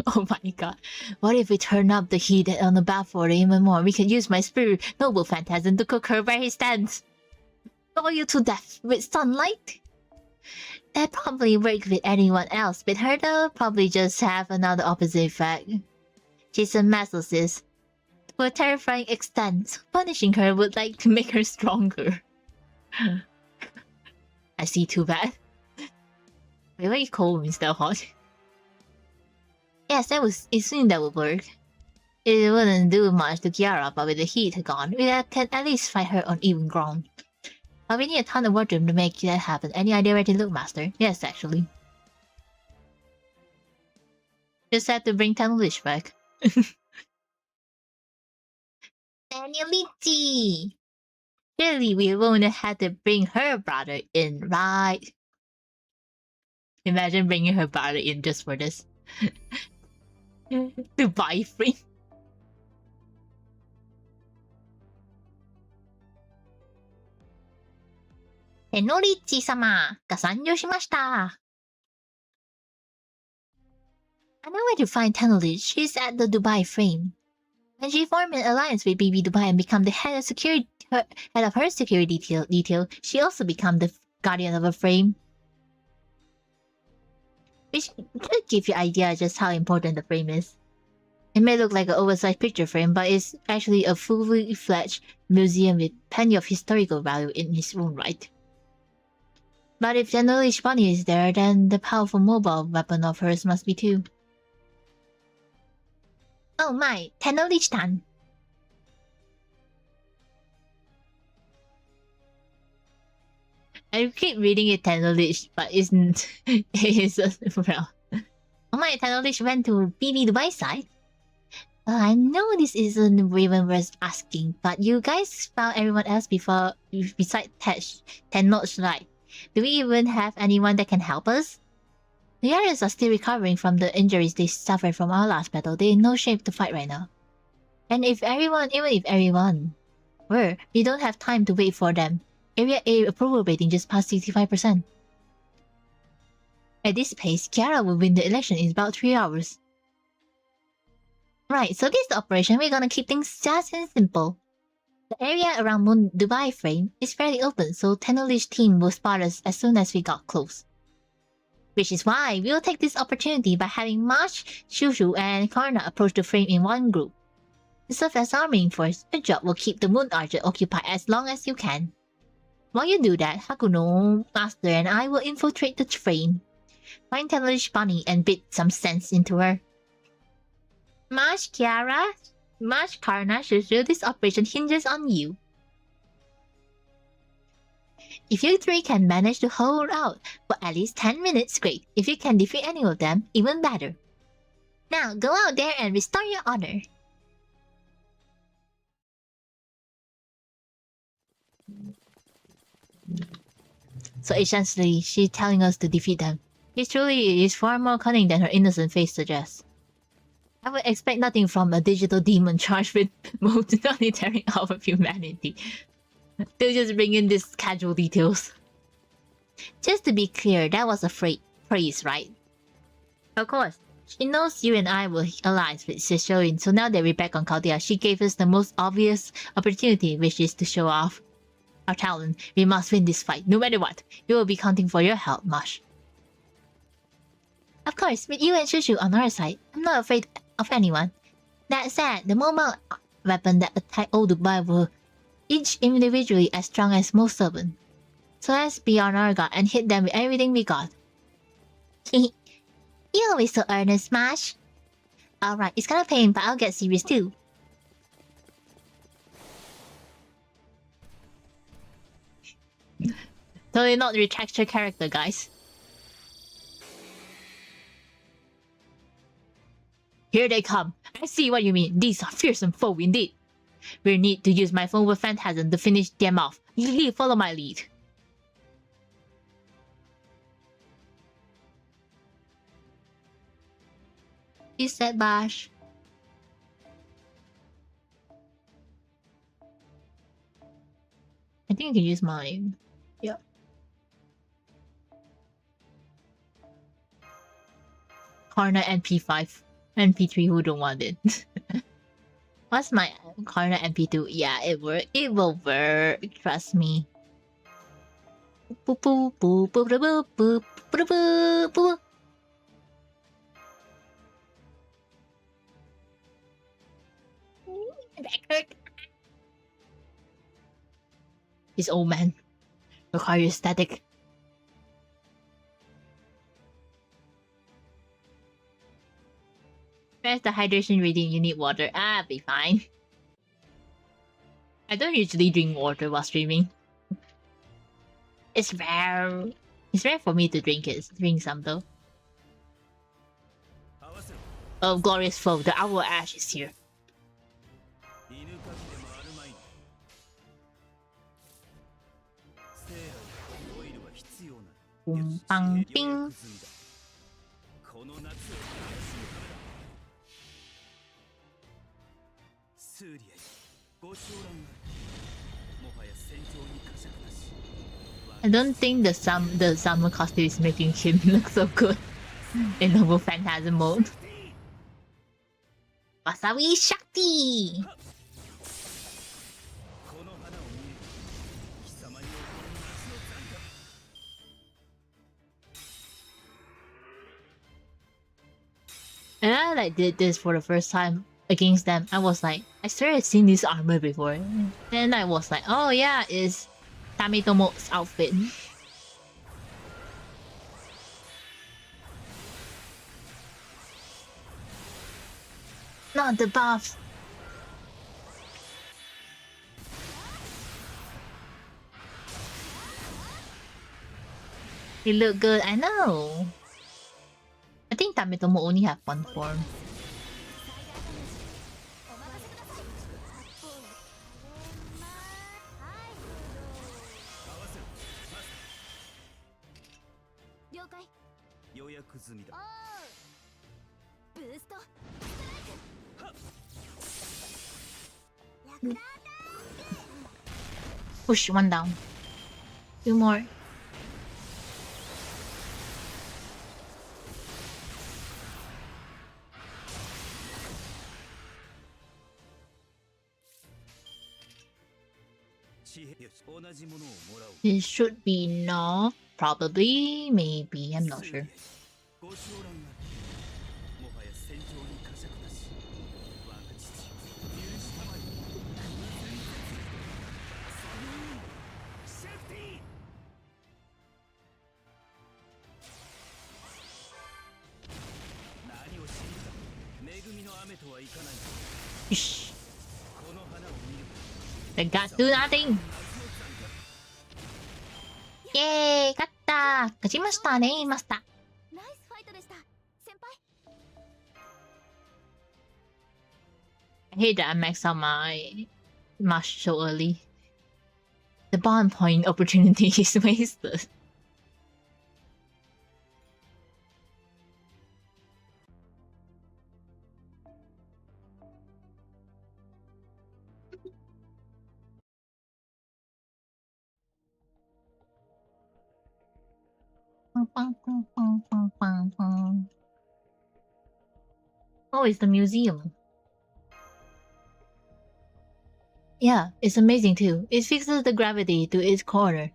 Oh my god. What if we turn up the heat on the bathwater even more? We can use my spirit noble phantasm to cook her where he stands. Boil you to death with sunlight? That probably worked with anyone else, but her though probably just have another opposite effect. She's a masochist. To a terrifying extent, so punishing her would like to make her stronger. I see, too bad. Wait, why you cold instead of hot? Yes, it seemed that would work. It wouldn't do much to Kiara, but with the heat gone, we can at least fight her on even ground. But we need a ton of wardrobe to make that happen. Any idea where to look, Master? Yes, actually. Just have to bring Tanulish back. Danielichi! Surely we won't have to bring her brother in, right? Imagine bringing her brother in just for this. To buy free. Tenorichi-sama, が参上しました. I know where to find Tenorichi. She's at the Dubai frame. When she formed an alliance with BB Dubai and become the head of her security detail, she also became the guardian of a frame. Which could give you an idea just how important the frame is. It may look like an oversized picture frame, but it's actually a fully fledged museum with plenty of historical value in its own right. But if the Knowledge Bunny is there, then the powerful mobile weapon of hers must be too. Oh my, Knowledge Tan. I keep reading it Knowledge, but isn't it is well. Oh my, Knowledge went to BB Dubai side. I know this isn't even worth asking, but you guys found everyone else besides Tennoch, right? Do we even have anyone that can help us? The others are still recovering from the injuries they suffered from our last battle. They're in no shape to fight right now. And even if everyone were, we don't have time to wait for them. Area A approval rating just passed 65%. At this pace, Kiara will win the election in about 3 hours. Right, so this is the operation. We're gonna keep things just and simple. The area around Moon Dubai frame is fairly open, so Tenolish team will spot us as soon as we got close. Which is why we'll take this opportunity by having Marsh, Shushu, and Karna approach the frame in one group. To serve as our main force, your job will keep the Moon Archer occupied as long as you can. While you do that, Hakuno, Master, and I will infiltrate the frame. Find Tenolish Bunny and bit some sense into her. Marsh, Kiara, Marsh, Karna, Shushu, this operation hinges on you. If you three can manage to hold out for at least 10 minutes, great. If you can defeat any of them, even better. Now, go out there and restore your honor. So essentially, she's telling us to defeat them. She truly is far more cunning than her innocent face suggests. I would expect nothing from a digital demon charged with monitoring of humanity. They'll just bring in these casual details. Just to be clear, that was a phrase, right? Of course. She knows you and I were allies with Shishoin, so now that we're back on Chaldea, she gave us the most obvious opportunity, which is to show off our talent. We must win this fight, no matter what. We will be counting for your help, Marsh. Of course, with you and Shushu on our side, I'm not afraid of anyone. That said, the mobile weapon that attacked Old Dubai were each individually as strong as most servant. So let's be on our guard and hit them with everything we got. You always so earnest, Smash. Alright, it's gonna pain, but I'll get serious too. Totally not the texture character, guys. Here they come. I see what you mean. These are fearsome foe indeed. We need to use my phone with Phantasm to finish them off. You follow my lead. You said Bash. I think I can use mine. Yep. Karna NP5. NP3 who don't want it. What's my Karna NP2? Yeah, it work. It will work. Trust me. Boop boop boop boop boop boop boop boop boop. This old man requires static. Where's the hydration reading? You need water. Ah, be fine. I don't usually drink water while streaming. It's rare. It's rare for me to drink it. Drink some though. Oh, glorious foe! The Owl Ash is here. Boom, bang, bing. I don't think the summer costume is making him look so good in Noble Phantasm mode. Wasabi Shakti! And I like did this for the first time against them. I was like, I swear I've seen this armor before. Then I was like, oh yeah, it's Tamitomo's outfit. Not the buffs. You look good, I know. I think Tametomo only have one form. Push one down. Two more. This should be enough. Probably, maybe, I'm not sure. Shh. The gods do nothing. Yay! 勝った!勝ちましたね、マスター。ナイスファイトでした、先輩。I hate that I maxed out my mash so early. The bond point opportunity is wasted. Oh, it's the museum. Yeah, it's amazing too. It fixes the gravity to its corner,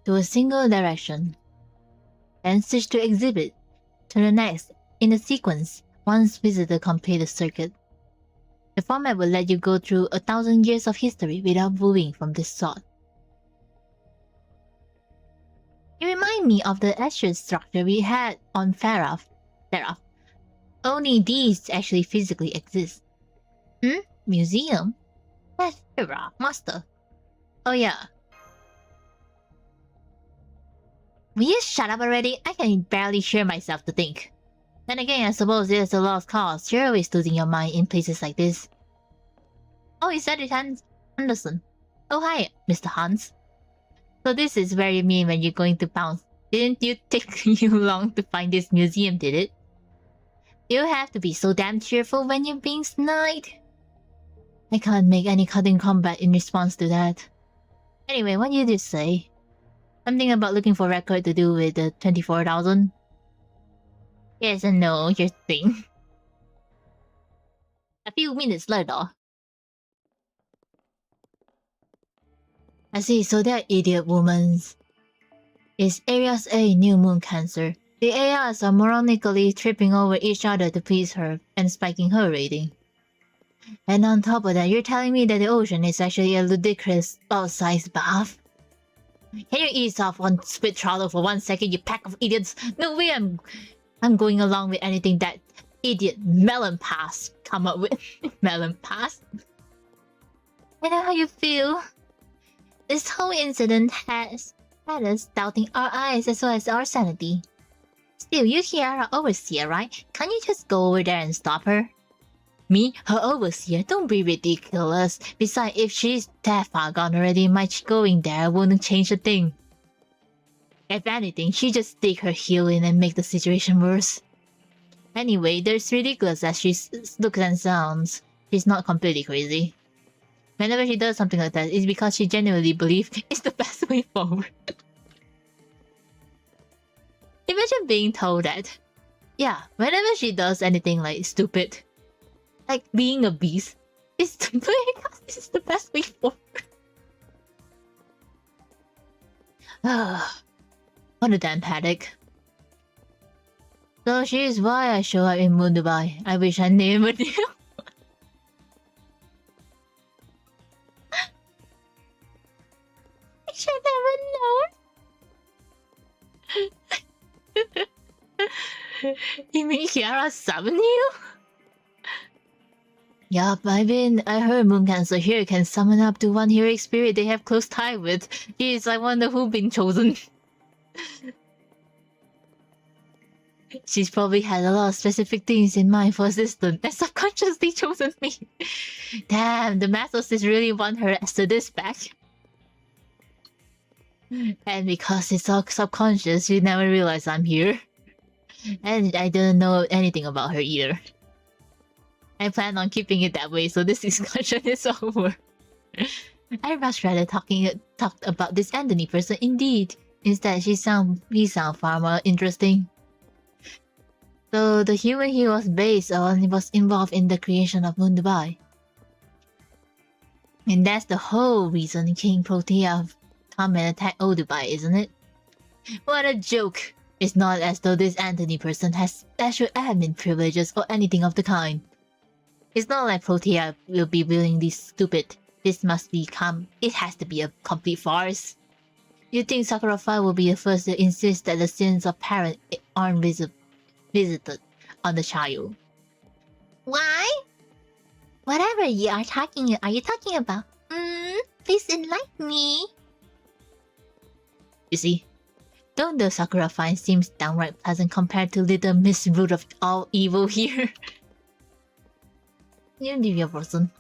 to a single direction. Then switch to exhibit, to the next, in the sequence, once visitor complete the circuit. The format will let you go through 1,000 years of history without moving from this spot. You remind me of the asset structure we had on Seraph. Only these actually physically exist. Museum? That's Seraph, master. Oh yeah. Will you shut up already? I can barely share myself to think. Then again, I suppose it's a lost cause. You're always losing your mind in places like this. Oh, is that it, Anderson? Oh hi, Mr. Hans. So this is where you mean when you're going to bounce. Didn't you take you long to find this museum, did it? You have to be so damn cheerful when you're being sniped. I can't make any cutting combat in response to that. Anyway, what did you just say? Something about looking for record to do with the 24,000? Yes and no, your thing. A few minutes later. I see, so that idiot woman's is Aries A new moon cancer. The AIs are moronically tripping over each other to please her and spiking her rating. And on top of that, you're telling me that the ocean is actually a ludicrous ball-sized bath? Can you ease off on spit throttle for 1 second, you pack of idiots? No way I'm going along with anything that idiot Melon Pass come up with. Melon Pass? I know how you feel. This whole incident has had us doubting our eyes as well as our sanity. Still, you here are overseer, right? Can't you just go over there and stop her? Me? Her overseer? Don't be ridiculous. Besides, if she's that far gone already, my going there wouldn't change a thing. If anything, she just stick her heel in and make the situation worse. Anyway, there's ridiculous as she looks and sounds. She's not completely crazy. Whenever she does something like that, it's because she genuinely believes it's the best way forward. Imagine being told that. Yeah, whenever she does anything like stupid, like being a beast, it's because this is the best way forward. What a damn headache. So she's why I show up in Moon Dubai. I wish I never knew. I should never known. You mean Kiara summoned you? Yup, I heard Moon Cancer here can summon up to one heroic spirit they have close tie with. Jeez, I wonder who been chosen. She's probably had a lot of specific things in mind for assistant and subconsciously chosen me. Damn, the Mathos really want her as the dispatch. And because it's all subconscious, she never realized I'm here. And I didn't know anything about her either. I plan on keeping it that way, so this discussion is over. I'd much rather talk about this Anthony person indeed. Instead, he sound far more interesting. So the human he was based on was involved in the creation of Moon Dubai. And that's the whole reason King Protea come and attack Old Dubai, isn't it? What a joke! It's not as though this Anthony person has special admin privileges or anything of the kind. It's not like Protea will be willingly stupid. It has to be a complete farce. You think Sakurafai will be the first to insist that the sins of parents aren't visited on the child? Why? Whatever are you talking about? Please enlighten me. You see, though the Sakurafai seems downright pleasant compared to little Miss Root of all evil here. You leave your person.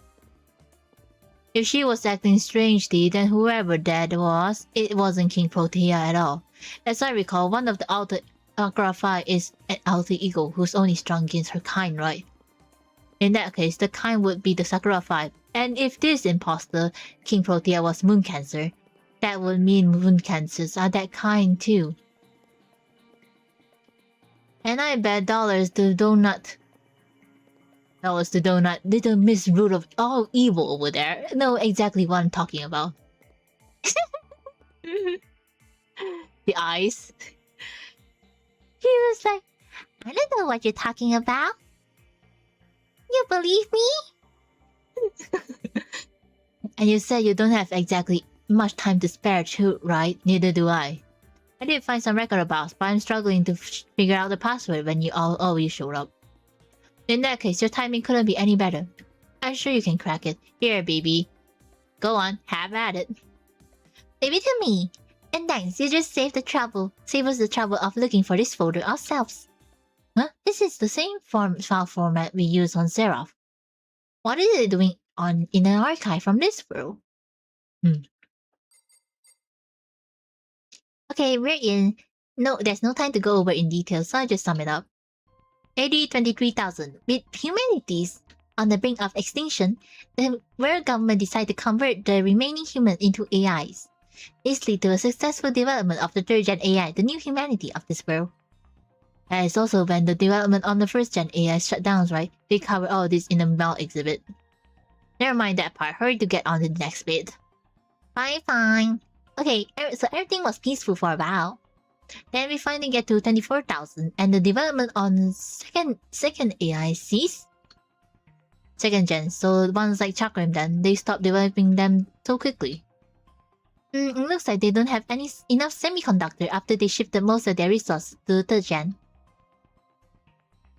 If she was acting strangely, then whoever that was, it wasn't King Protea at all. As I recall, one of the alter Sakurafai is an alter ego who's only strong against her kind, right? In that case, the kind would be the Sakurafai. And if this imposter, King Protea, was Moon Cancer, that would mean Moon Cancers are that kind too. And I bet dollars to donut. Little Miss Root of all evil over there. Know exactly what I'm talking about. The eyes. He was like, I don't know what you're talking about. You believe me? And you said you don't have exactly much time to spare too, right? Neither do I. I did find some record about, but I'm struggling to figure out the password when you all always showed up. In that case, your timing couldn't be any better. I'm sure you can crack it. Here, baby. Go on, have at it. Leave it to me. And thanks, you just saved us the trouble of looking for this folder ourselves. Huh? This is the same file format we use on Seraph. What is it doing in an archive from this world? Okay, we're in. No, there's no time to go over in detail, so I'll just sum it up. AD 23,000. With humanities on the brink of extinction, the world government decided to convert the remaining humans into AIs. This led to a successful development of the 3rd gen AI, the new humanity of this world. That is also when the development on the 1st gen AI shut down, right? They cover all this in the Mel exhibit. Never mind that part, hurry to get on to the next bit. Fine. Okay, so everything was peaceful for a while. Then we finally get to 24,000 and the development on second AI ceased. 2nd gen, so ones like Chakram then, they stopped developing them so quickly. It looks like they don't have enough semiconductor after they shifted most of their resources to 3rd gen.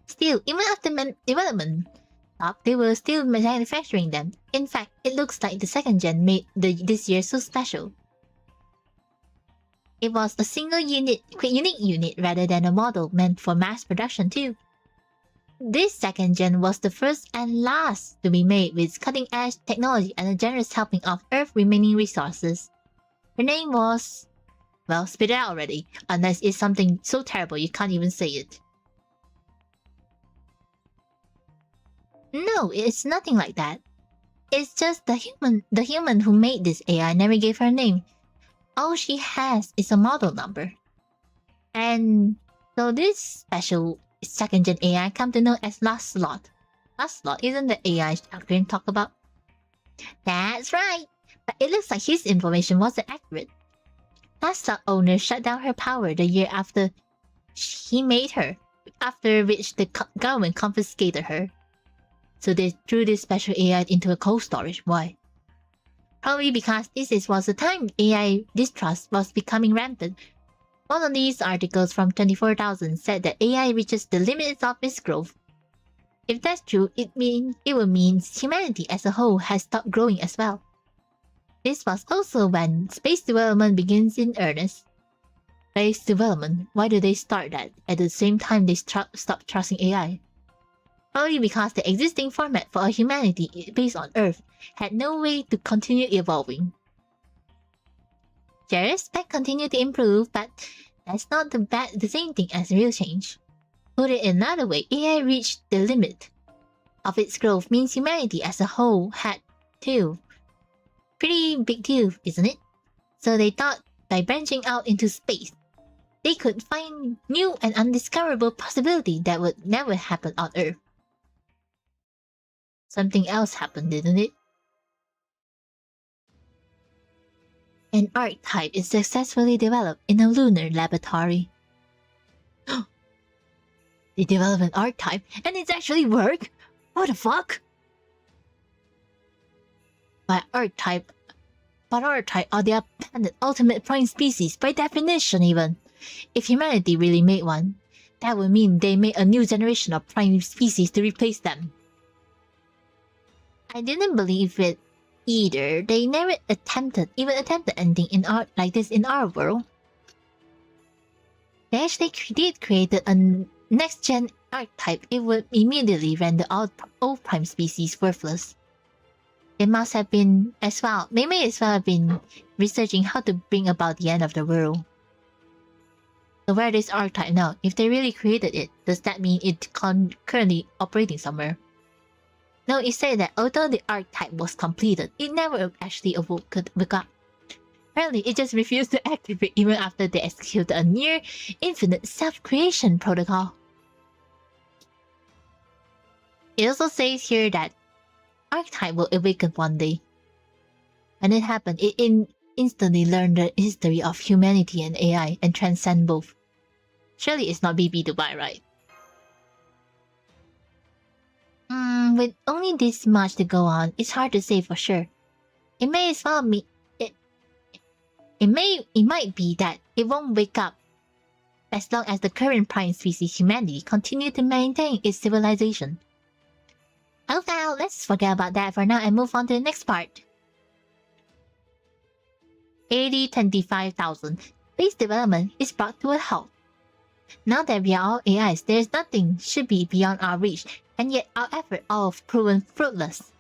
Still, even after development stopped, they were still manufacturing them. In fact, it looks like the 2nd gen made this year so special. It was a single unique unit rather than a model meant for mass production too. This 2nd gen was the first and last to be made with cutting-edge technology and a generous helping of Earth's remaining resources. Her name was... well, spit it out already, unless it's something so terrible you can't even say it. No, it's nothing like that. It's just the human who made this AI never gave her a name. All she has is a model number. And so this special 2nd gen AI come to know as Last Slot. Last Slot isn't the AI Chakram talk about? That's right, but it looks like his information wasn't accurate. Last Slot owner shut down her power the year after he made her, after which the government confiscated her. So they threw this special AI into a cold storage. Why? Probably because this was the time AI distrust was becoming rampant. One of these articles from 24,000 said that AI reaches the limits of its growth. If that's true, it would mean humanity as a whole has stopped growing as well. This was also when space development begins in earnest. Space development, why do they start that at the same time they stop trusting AI? Probably because the existing format for a humanity based on Earth had no way to continue evolving. Their spec continued to improve, but that's not the same thing as real change. Put it another way, AI reached the limit of its growth means humanity as a whole had too. Pretty big deal, isn't it? So they thought by branching out into space, they could find new and undiscoverable possibilities that would never happen on Earth. Something else happened, didn't it? An archetype is successfully developed in a lunar laboratory. They developed an archetype and it's actually work? What the fuck? But archetype are the abandoned ultimate prime species by definition even. If humanity really made one, that would mean they made a new generation of prime species to replace them. I didn't believe it either. They never attempted anything in art like this in our world. They actually created a next-gen archetype. It would immediately render all old prime species worthless. They must have been as well. They may as well have been researching how to bring about the end of the world. So where is archetype now? If they really created it, does that mean it's currently operating somewhere? No, it said that although the archetype was completed, it never actually woke up. Apparently, it just refused to activate even after they executed a near-infinite self-creation protocol. It also says here that archetype will awaken one day. When it happened, it instantly learned the history of humanity and AI and transcend both. Surely it's not BB Dubai, right? With only this much to go on, it's hard to say for sure. It may as well be it might be that it won't wake up as long as the current prime species humanity continue to maintain its civilization. Oh well, let's forget about that for now and move on to the next part. 25,000. Space development is brought to a halt. Now that we are all AIs, there is nothing should be beyond our reach, and yet our efforts all have proven fruitless.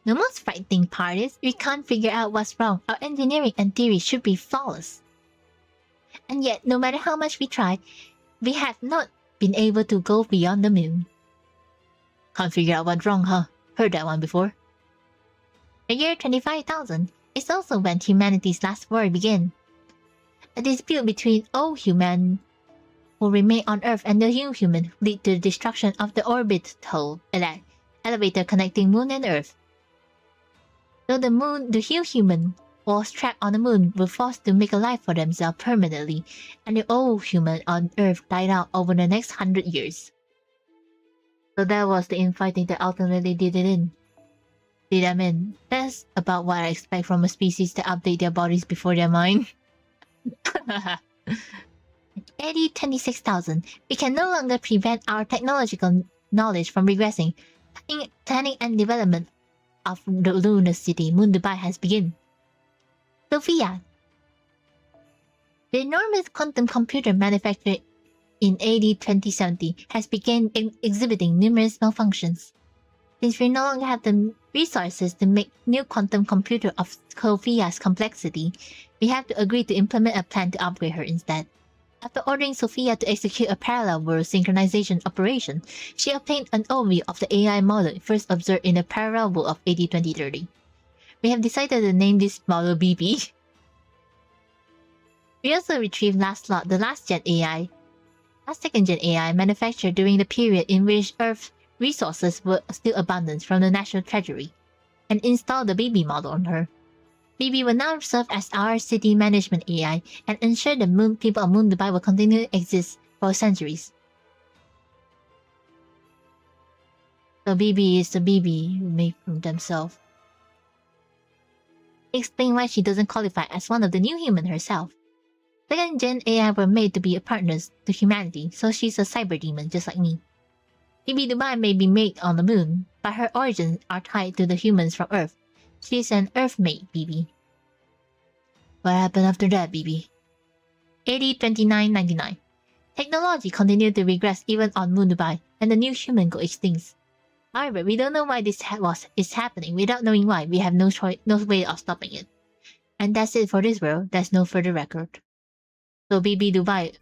The most frightening part is we can't figure out what's wrong. Our engineering and theory should be flawless. And yet, no matter how much we try, we have not been able to go beyond the moon. Can't figure out what's wrong, huh? Heard that one before. The year 25,000 is also when humanity's last war began. A dispute between all human who remain on Earth and the new human lead to the destruction of the orbital elevator connecting Moon and Earth. Though the new human was trapped on the Moon were forced to make a life for themselves permanently, and the old human on Earth died out over the next 100 years. So that was the infighting that ultimately did them in. That's about what I expect from a species that update their bodies before their mind. 26,000. We can no longer prevent our technological knowledge from regressing. Planning and development of the lunar city, Moon Dubai, has begun. Sophia. The enormous quantum computer manufactured in AD 2070 has begun exhibiting numerous malfunctions. Since we no longer have the resources to make new quantum computer of Sophia's complexity, we have to agree to implement a plan to upgrade her instead. After ordering Sophia to execute a parallel world synchronization operation, she obtained an overview of the AI model first observed in the parallel world of AD 2030. We have decided to name this model BB. We also retrieved the last second-gen AI manufactured during the period in which Earth's resources were still abundant from the national treasury, and installed the BB model on her. BB will now serve as our city management AI and ensure the people of Moon Dubai will continue to exist for centuries. So BB is the BB made from themselves. Explain why she doesn't qualify as one of the new human herself. Second-gen AI were made to be partners to humanity, so she's a cyber demon just like me. BB Dubai may be made on the moon, but her origins are tied to the humans from Earth. She's an Earthmate, BB. What happened after that, BB? 802999. Technology continued to regress even on Moon Dubai, and the new human go extinct. However, we don't know why this is happening. Without knowing why, we have no way of stopping it. And that's it for this world. There's no further record. So BB Dubai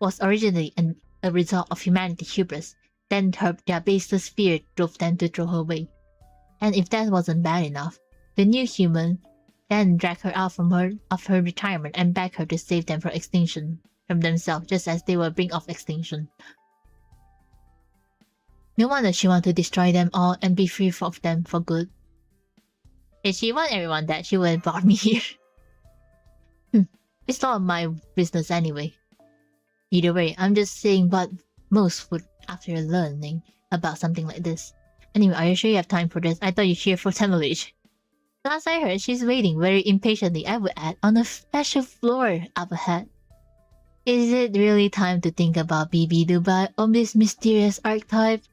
was originally a result of humanity's hubris. Then their baseless fear drove them to throw her away. And if that wasn't bad enough, the new human then dragged her out of her retirement and begged her to save them from extinction, from themselves, just as they were brink of extinction. No wonder she wanted to destroy them all and be free of them for good. If she wanted everyone dead, she would have brought me here. It's not my business anyway. Either way, I'm just saying what most would after learning about something like this. Anyway, are you sure you have time for this? I thought you're here for Temmelage. Last I heard, she's waiting very impatiently, I would add, on a special floor up ahead. Is it really time to think about BB Dubai on this mysterious archetype?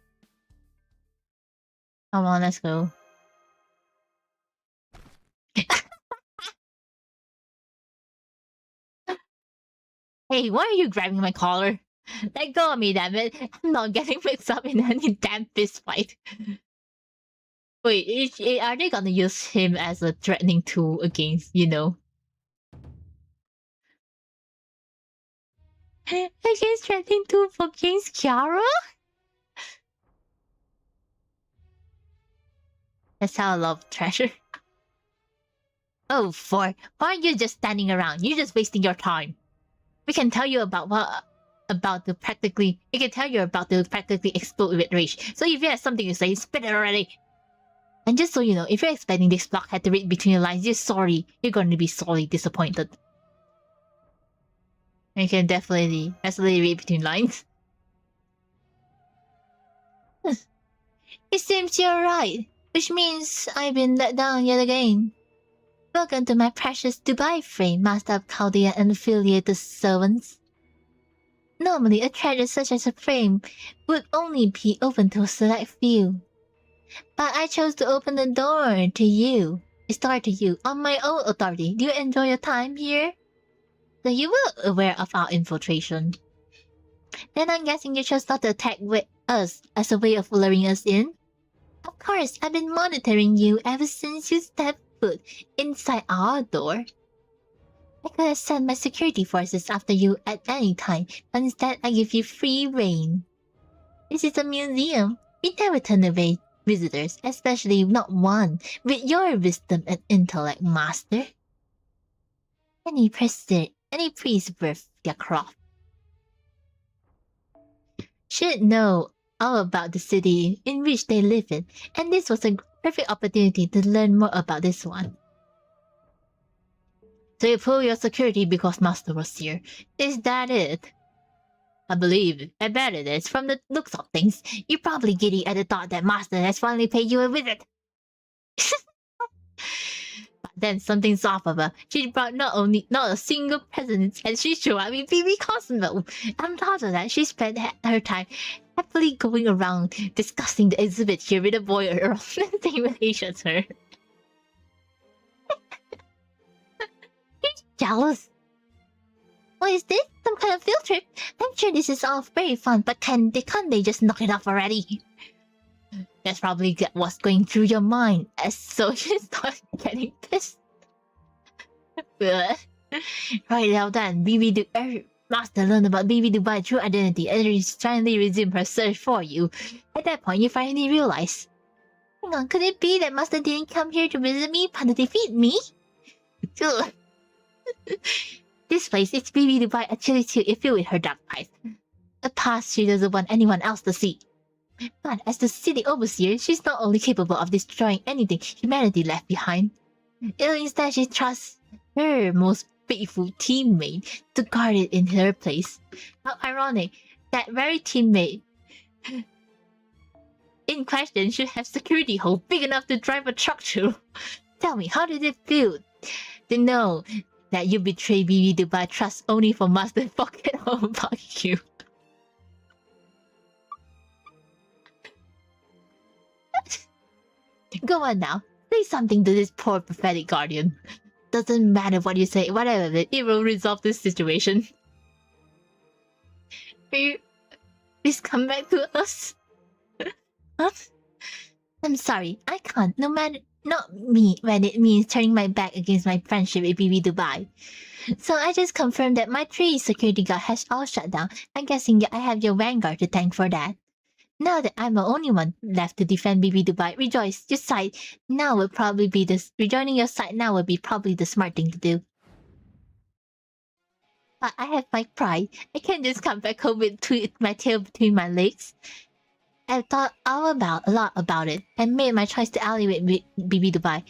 Come on, let's go. Hey, why are you grabbing my collar? Let go of me, damn it. I'm not getting mixed up in any damn fist fight. Wait, are they gonna use him as a threatening tool against, against threatening tool against Kiara? That's how I love treasure. Oh, why aren't you just standing around? You're just wasting your time. We can tell you about the practically explode with rage. So if you have something to say, spit it already. And just so you know, if you're expecting this blockhead to read between the lines, you're going to be sorely disappointed. You can definitely read between lines. It seems you're right, which means I've been let down yet again. Welcome to my precious Dubai frame, master of Chaldea and affiliated servants. Normally, a treasure such as a frame would only be open to a select few. But I chose to open the door to you on my own authority. Do you enjoy your time here? So you were aware of our infiltration. Then I'm guessing you chose not to attack with us as a way of luring us in? Of course, I've been monitoring you ever since you stepped foot inside our door. I could have sent my security forces after you at any time, but instead I give you free reign. This is a museum. We never turn away visitors, especially not one with your wisdom and intellect, master. Any priest worth their craft should know all about the city in which they live in, and this was a perfect opportunity to learn more about this one. So you pull your security because Master was here. Is that it? I bet it is. From the looks of things, you're probably giddy at the thought that Master has finally paid you a visit. But then something's off of her. She brought not a single present, and she showed up in BB Cosmo. On top of that, she spent her time happily going around discussing the exhibit here with a boy around the same age as her. She's jealous. What is this? Some kind of field trip? I'm sure this is all very fun, but can't they just knock it off already? That's probably what's going through your mind, as so she started getting pissed. Right now then, Master learned about BB Dubai's true identity and finally resumed her search for you. At that point, you finally realized. Hang on, could it be that Master didn't come here to visit me, but to defeat me? This place is BB Dubai actually filled with her dark past. A past she doesn't want anyone else to see. But as the city overseer, she's not only capable of destroying anything humanity left behind. Instead, she trusts her most faithful teammate to guard it in her place. How ironic, that very teammate in question should have security hole big enough to drive a truck through. Tell me, how did it feel to know that you betrayed BB Dubai trust only for Master to forget all about you? Go on now. Say something to this poor pathetic guardian. Doesn't matter what you say, whatever it will resolve this situation. Please come back to us. Huh? I'm sorry, I can't. No matter, not me, when it means turning my back against my friendship with BB Dubai. So I just confirmed that my 3 security guard has all shut down. I'm guessing I have your vanguard to thank for that. Now that I'm the only one left to defend BB Dubai, rejoice. Your side now would probably be rejoining your side now would be probably the smart thing to do. But I have my pride. I can't just come back home with my tail between my legs. I've thought a lot about it and made my choice to ally with BB Dubai.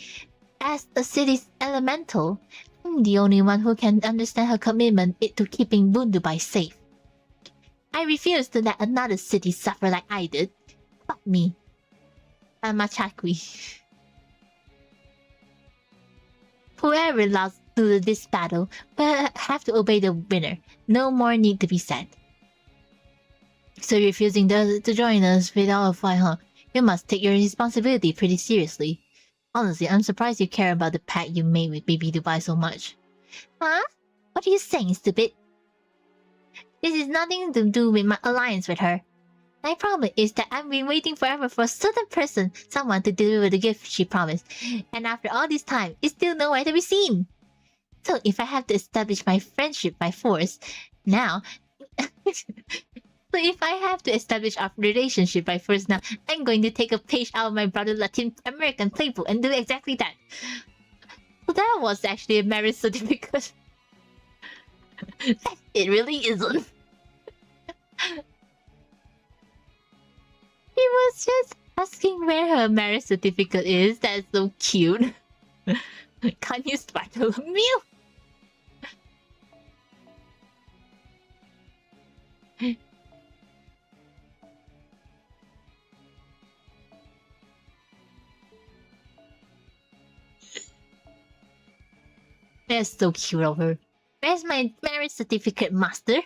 As the city's elemental, I'm the only one who can understand her commitment to keeping Boon Dubai safe. I refuse to let another city suffer like I did. Fuck me. I'm a Chakwi. Whoever lost to this battle will have to obey the winner. No more need to be said. So you're refusing to join us without a fight, huh? You must take your responsibility pretty seriously. Honestly, I'm surprised you care about the pact you made with BB Dubai so much. Huh? What are you saying, stupid? This is nothing to do with my alliance with her. My problem is that I've been waiting forever for a certain person, someone to deliver the gift she promised. And after all this time, it's still nowhere to be seen. So if I have to establish my friendship by force, now... So if I have to establish our relationship by force now, I'm going to take a page out of my brother Latin American playbook and do exactly that. So that was actually a marriage certificate. It really isn't. He was just asking where her marriage certificate is. That's so cute. Can't you startle me? That's so cute of her. Where's my marriage certificate, master?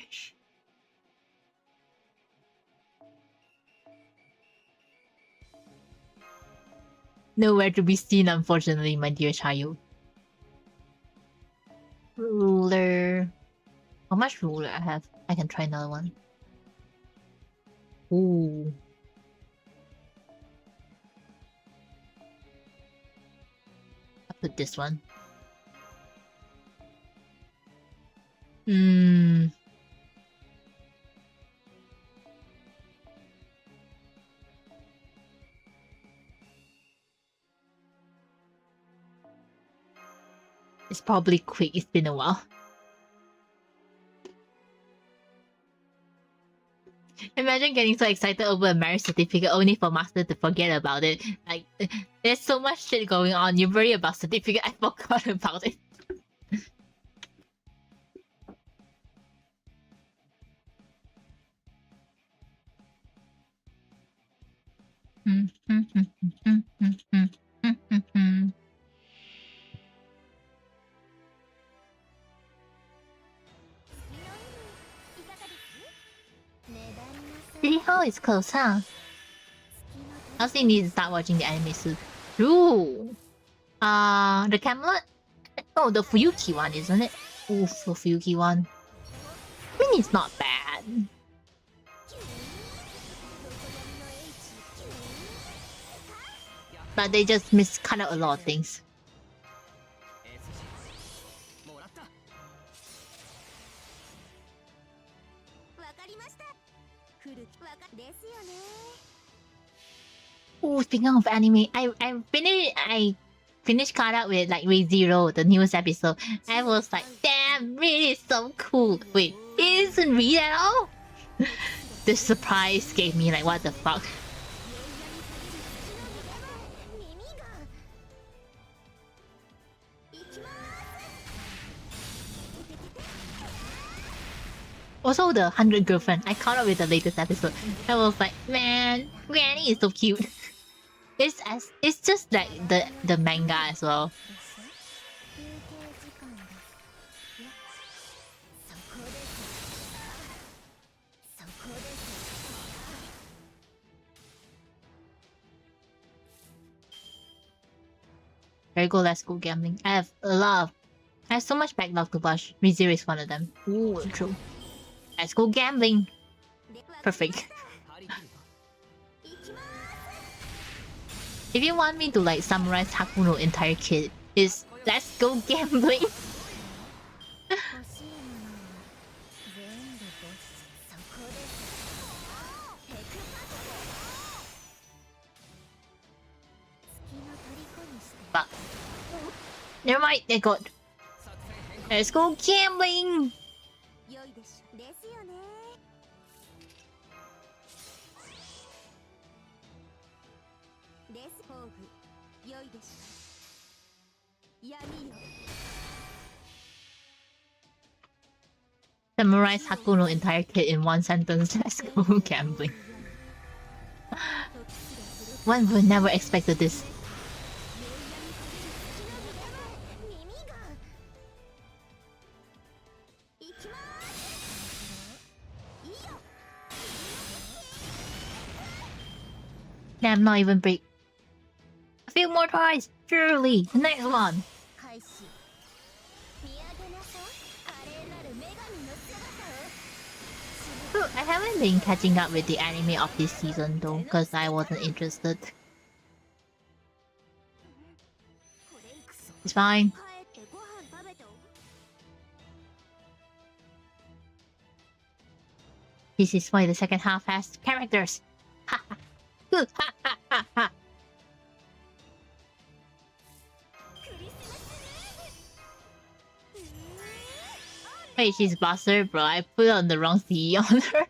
Nowhere to be seen, unfortunately, my dear child. Ruler. How much ruler I have? I can try another one. Ooh. I'll put this one. It's probably quick, it's been a while. Imagine getting so excited over a marriage certificate only for master to forget about it. Like, there's so much shit going on, you worry about certificate, I forgot about it. City Hall is close, huh? I also need to start watching the anime soon. Ooh! The Camelot? Oh, the Fuyuki one, isn't it? Oof, the Fuyuki one. I mean, it's not bad. But they just miscut out a lot of things. Oh, speaking of anime, I finished caught up with like Re:Zero, the newest episode. I was like, damn, really so cool. Wait, it isn't real at all? The surprise gave me like, what the fuck? Also, the 100 Girlfriend. I caught up with the latest episode. I was like, man, Granny is so cute. It's just like the manga as well. Very good, let's go gambling. I have a lot of... I have so much backlog to push. ReZero is one of them. Ooh, true. Let's go gambling. Perfect. If you want me to like summarize Hakuno entire kit, is let's go gambling. But never mind, they got. Let's go gambling. Summarize Hakuno entire kit in one sentence. Let's go gambling. One would never expected this. Damn, not even break. A few more tries, surely. The next one. I haven't been catching up with the anime of this season though, because I wasn't interested. It's fine. This is why the second half has characters. Ha ha. Good. Ha ha ha ha. Wait, she's Buster, bro. I put on the wrong CE on her.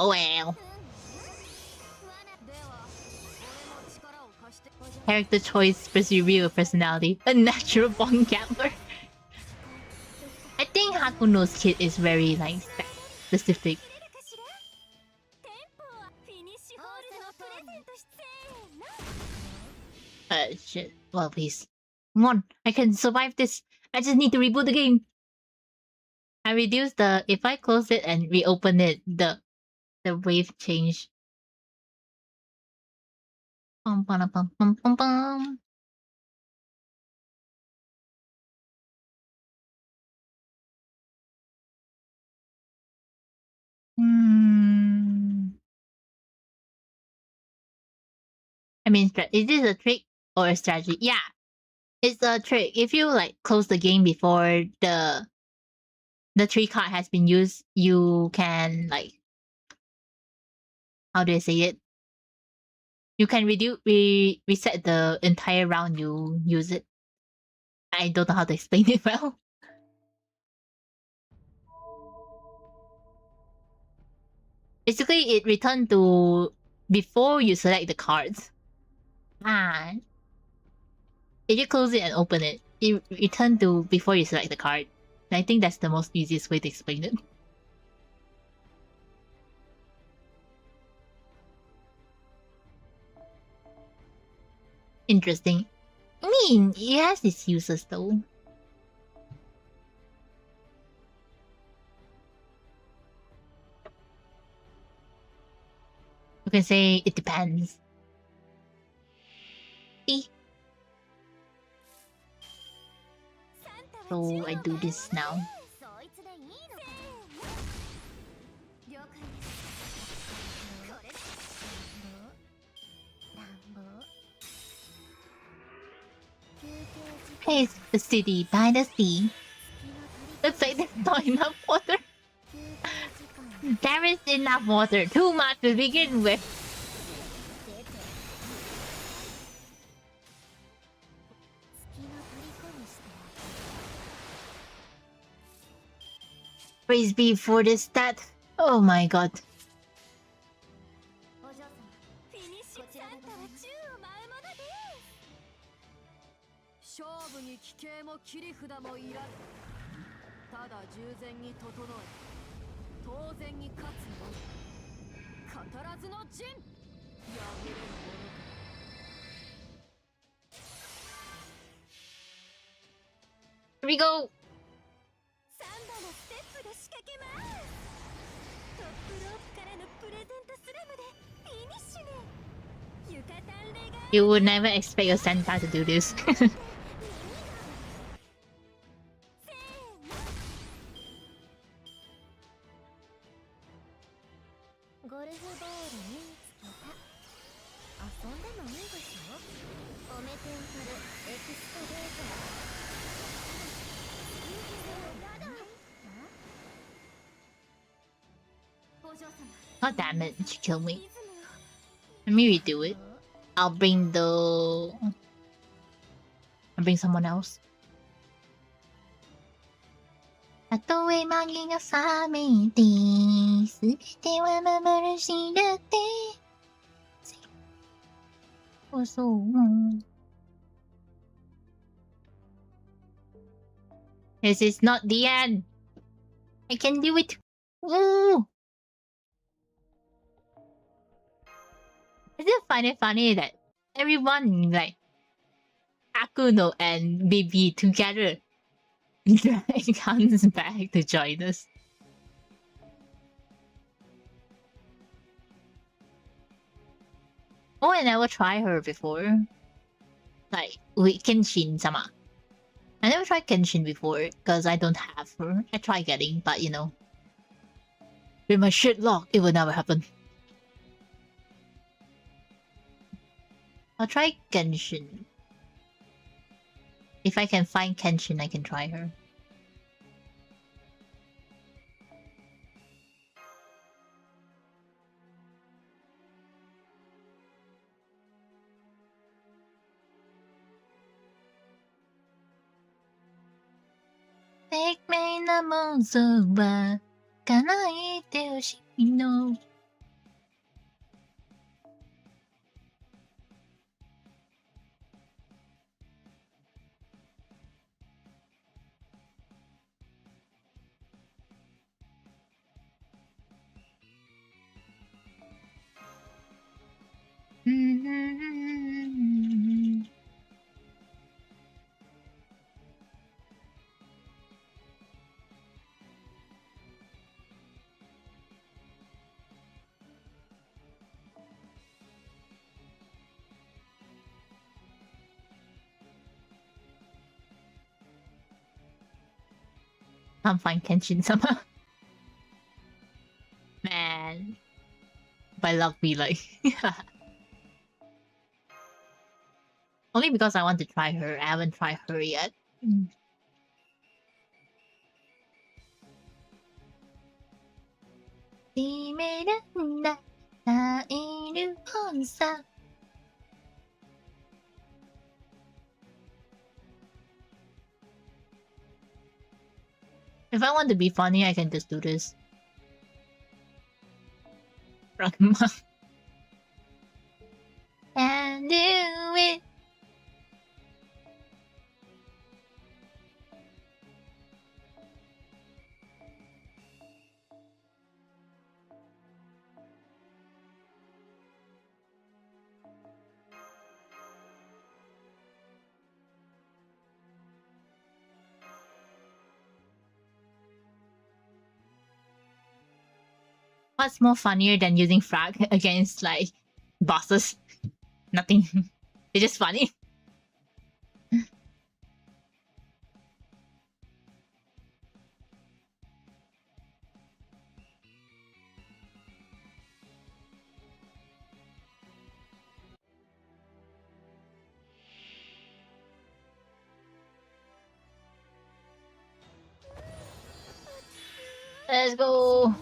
Oh well. Character choice versus reveal personality. A natural born gambler. I think Hakuno's kit is very like specific. Shit. Well, please. Come on, I can survive this. I just need to reboot the game. I reduced the... If I close it and reopen it, the wave change. Bum, bum, bum, bum, bum, bum. I mean, is this a trick or a strategy? Yeah. It's a trick. If you like close the game before the tree card has been used, you can like, how do I say it? You can reset the entire round you use it. I don't know how to explain it well. Basically, it returned to before you select the cards. If you close it and open it, it returns to before you select the card. And I think that's the most easiest way to explain it. Interesting. I mean, it has its uses though. You can say it depends. So I do this now. Hey, it's the city by the sea. Looks like there's not enough water. There is enough water. Too much to begin with. Praise be for this stat. Oh my god. Here we go. You would never expect your Santa to do this. ゴルフボールにつけた。遊んでもいいでしょ。オメテンタルエクスカベーター。やだ。お嬢様。 God damn it, she killed me. Let me redo it. I'll bring someone else. たとえマギが覚めて、すべては幻だって。そう。This is not the end. I can do it. Woo! Is it funny that everyone like Akuno and Bibi together comes back to join us? Oh, I never tried her before. Like, with Kenshin-sama. I never tried Kenshin before, because I don't have her. I tried getting, but you know. With my shit lock, it would never happen. I'll try Kenshin. If I can find Kenshin, I can try her. Take me na monzo wa kanaite hoshii no. Can't find Kenshin-sama. Man. By luck we like. Only because I want to try her. I haven't tried her yet. If I want to be funny, I can just do this. Can do it. What's more funnier than using frag against like bosses? Nothing. It's just funny. Let's go.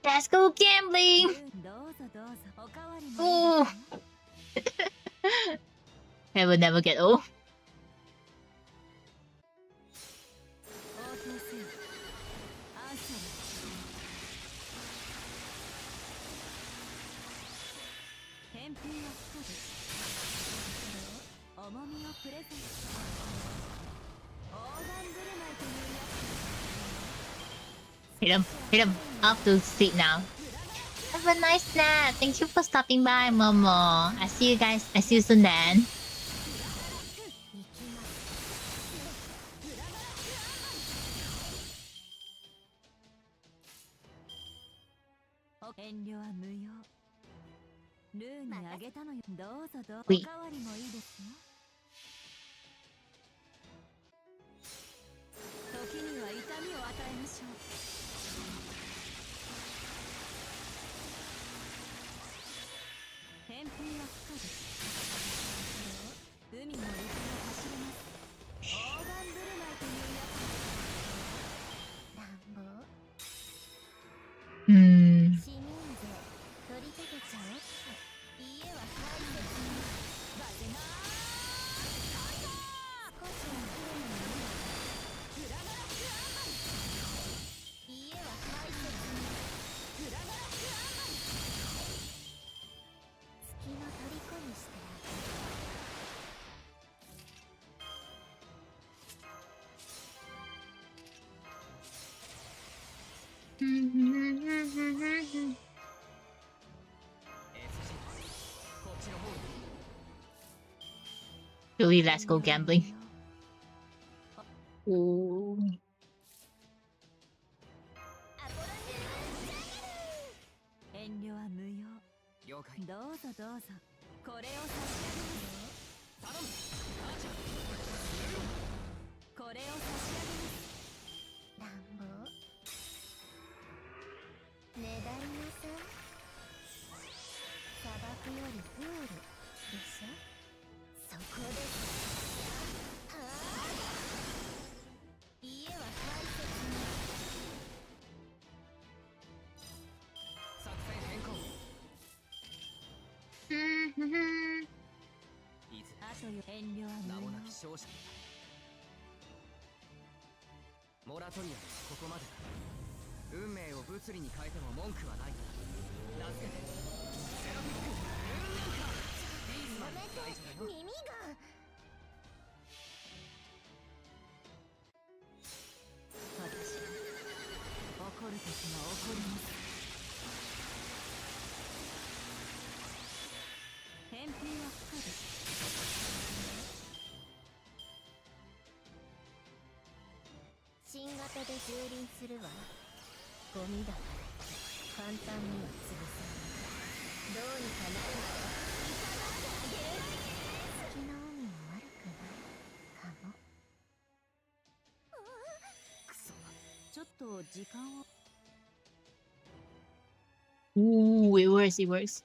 Let's go gambling. Ooh. I will never get old. Hit him. Hit him. Up to seat now. have a nice nap. Thank you for stopping by, Momo. I see you guys. I see you soon then. Wait. Hmm. Really, let's go gambling. Ooh. Mm-hmm. 名もなき勝者モラトリアここまでだ運命を物理に変えても文句はない名付けてセラフィック運命かビーズマンの大事だよ耳が私怒るときは怒ります返品は不可です新型で蹂躙するわゴミだから簡単には潰さないどうにかなるわよ月の海も悪くないかもくそちょっと時間を Ooh, it works, it works.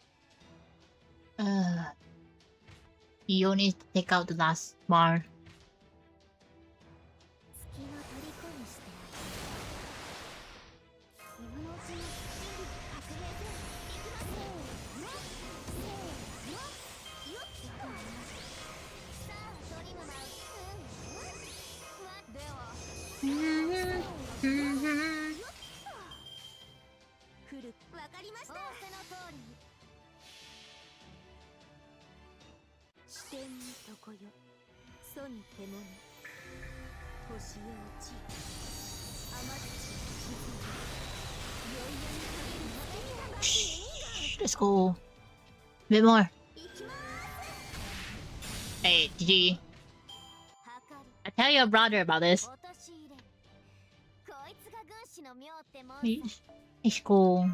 You only need to take out the last bar. 月の虜にしてあげる今のうちに革命でいきますよっさあトリムマンでは来るわかりました仰せの通り視点に床よ楚に手もね星よ落ち雨土沈む宵夜にかけるの Shh, let's go. A bit more. 行きま Hey, GG. はかり I tell your brother about this. 落とし入れこいつが軍師の妙ってもん Let's go.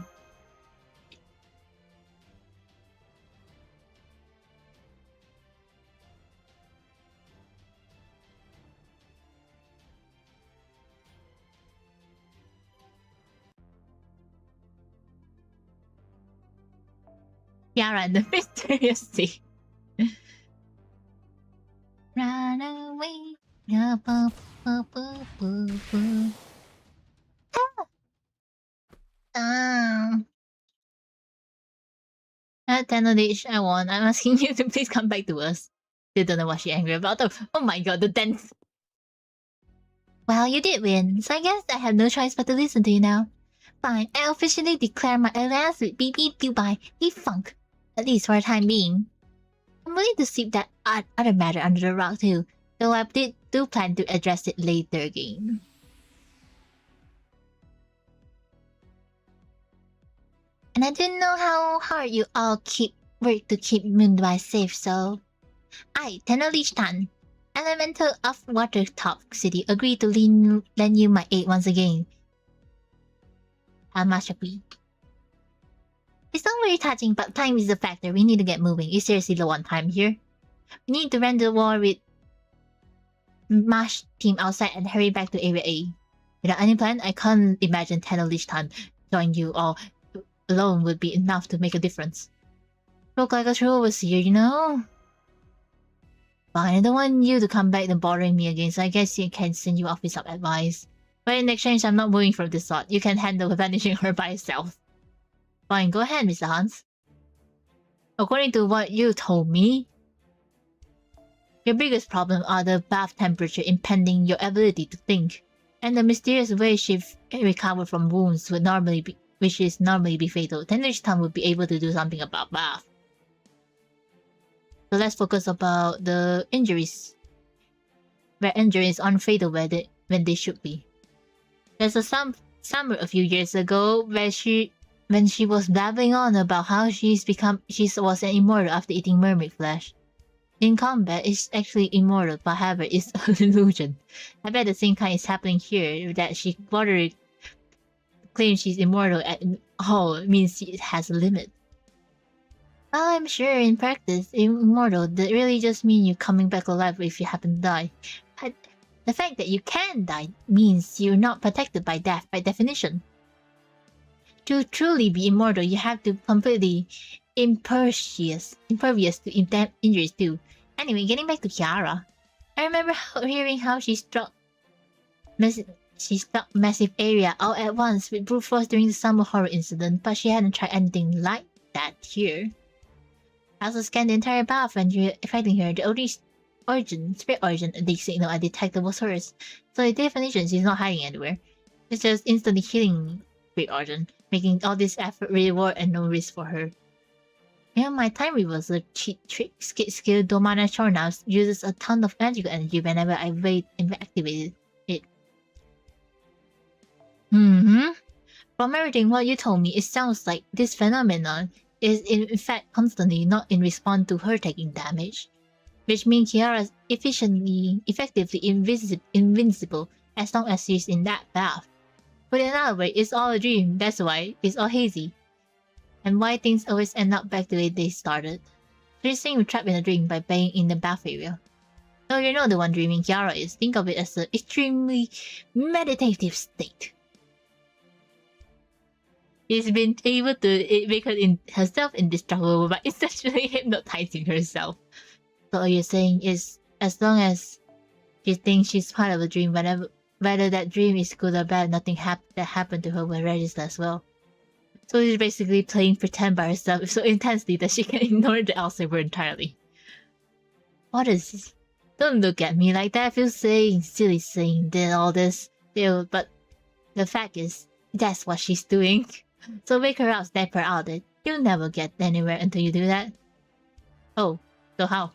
Yara, the mysterious sea. Run away. Yeah, boo, boo, boo, boo, boo. At 10 on each, I won. I'm asking you to please come back to us. They don't know what she's angry about. Oh my god, the 10th. Well, you did win, so I guess I have no choice but to listen to you now. Fine, I officially declare my alliance with BB by Funk. At least for the time being. I'm willing to sweep that other matter under the rug too, though I do plan to address it later again. And I didn't know how hard you all work to keep Moonby safe, so... I, Tenorichtan, Elemental of Watertop City, agreed to lend you my aid once again. How much agree? It's not very touching, but time is a factor. We need to get moving. It's seriously low on time here. We need to render war with MASH team outside and hurry back to Area A. Without any plan, I can't imagine Tenorichtan joining you all alone would be enough to make a difference. Look like a true overseer, you know? Fine, I don't want you to come back and bothering me again, so I guess you can send you off with some advice. But in exchange, I'm not moving from this sort. You can handle vanishing her by yourself. Fine, go ahead, Mr. Hans. According to what you told me, your biggest problem are the bath temperature impeding your ability to think, and the mysterious way she recovered from wounds which is normally be fatal. Tenorichtan would be able to do something about bath. So let's focus about the injuries, where injuries aren't fatal when they should be. There's a summer a few years ago when she was babbling on about how she was an immortal after eating mermaid flesh. In combat, it's actually immortal, but however, it's an illusion. I bet the same kind is happening here, that she bothered claims she's immortal at all means it has a limit. Well, I'm sure in practice, immortal that really just mean you're coming back alive if you happen to die. But the fact that you can die means you're not protected by death by definition. To truly be immortal, you have to completely impervious to injuries too. Anyway, getting back to Kiara, I remember hearing how she struck massive area all at once with brute force during the summer horror incident, but she hadn't tried anything like that here. I also scanned the entire path when you were fighting her. The only spirit origin the signal I detected was hers. So the definition she's not hiding anywhere. It's just instantly killing spirit origin, making all this effort reward and no risk for her. Yeah, my time reversal cheat trick skill Domana Chornaus uses a ton of magical energy whenever I activate it. From everything what you told me, it sounds like this phenomenon is in fact constantly not in response to her taking damage. Which means Kiara is effectively invincible as long as she's in that path. But in another way, it's all a dream, that's why it's all hazy. And why things always end up back the way they started. She's saying we're trapped in a dream by being in the bath area. No, you're not the one dreaming, Kiara is. Think of it as an extremely meditative state. She's been able to make herself indestructible by essentially hypnotizing herself. So all you're saying is, as long as she thinks she's part of a dream, whether that dream is good or bad, nothing that happened to her will register as well. So she's basically playing pretend by herself so intensely that she can ignore the outside world entirely. What is this? Don't look at me like that. I feel silly saying all this, but the fact is, that's what she's doing. So wake her up, snap her out. You'll never get anywhere until you do that. Oh, so how?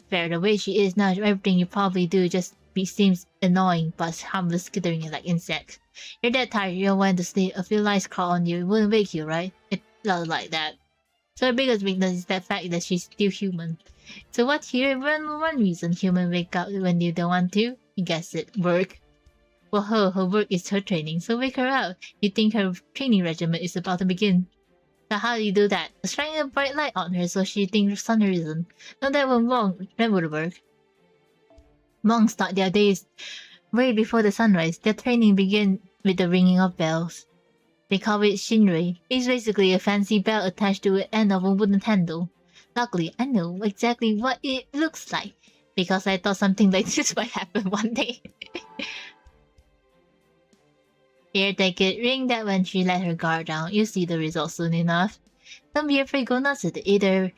Fair, the way she is now, everything you probably do just seems annoying but harmless, skittering like insects. You're that tired, you don't want to sleep. A few lies crawl on you, it wouldn't wake you, right? It's not like that. So her biggest weakness is the fact that she's still human. So what here? One reason humans wake up when you don't want to? You guess it, work. Well, her work is her training, so wake her up. You think her training regimen is about to begin. So how do you do that? Shine a bright light on her so she thinks sun her reason. No, that would work. Monks start their days way before the sunrise. Their training begins with the ringing of bells. They call it Shinrei. It's basically a fancy bell attached to the end of a wooden handle. Luckily, I know exactly what it looks like, because I thought something like this might happen one day. Here, take it. Ring that when she let her guard down. You'll see the result soon enough. Don't be afraid, go nuts with it either.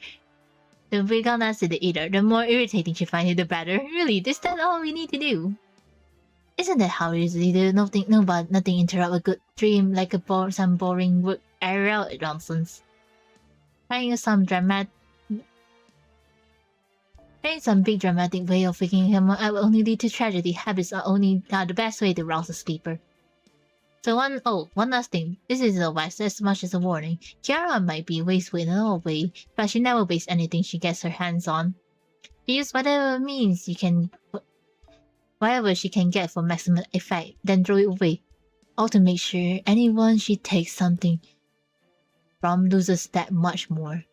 Don't be go nuts with it either. The more irritating she finds it, the better. Really, is that all we need to do? Isn't that how we usually do? Nothing interrupt a good dream like some boring work aerial nonsense. Trying some big dramatic way of waking him up will only lead to tragedy. Habits are the best way to rouse a sleeper. So one last thing. This is advice as much as a warning. Kiara might be wasteful in another way, but she never wastes anything she gets her hands on. She uses whatever means whatever she can get for maximum effect, then throw it away. All to make sure anyone she takes something from loses that much more.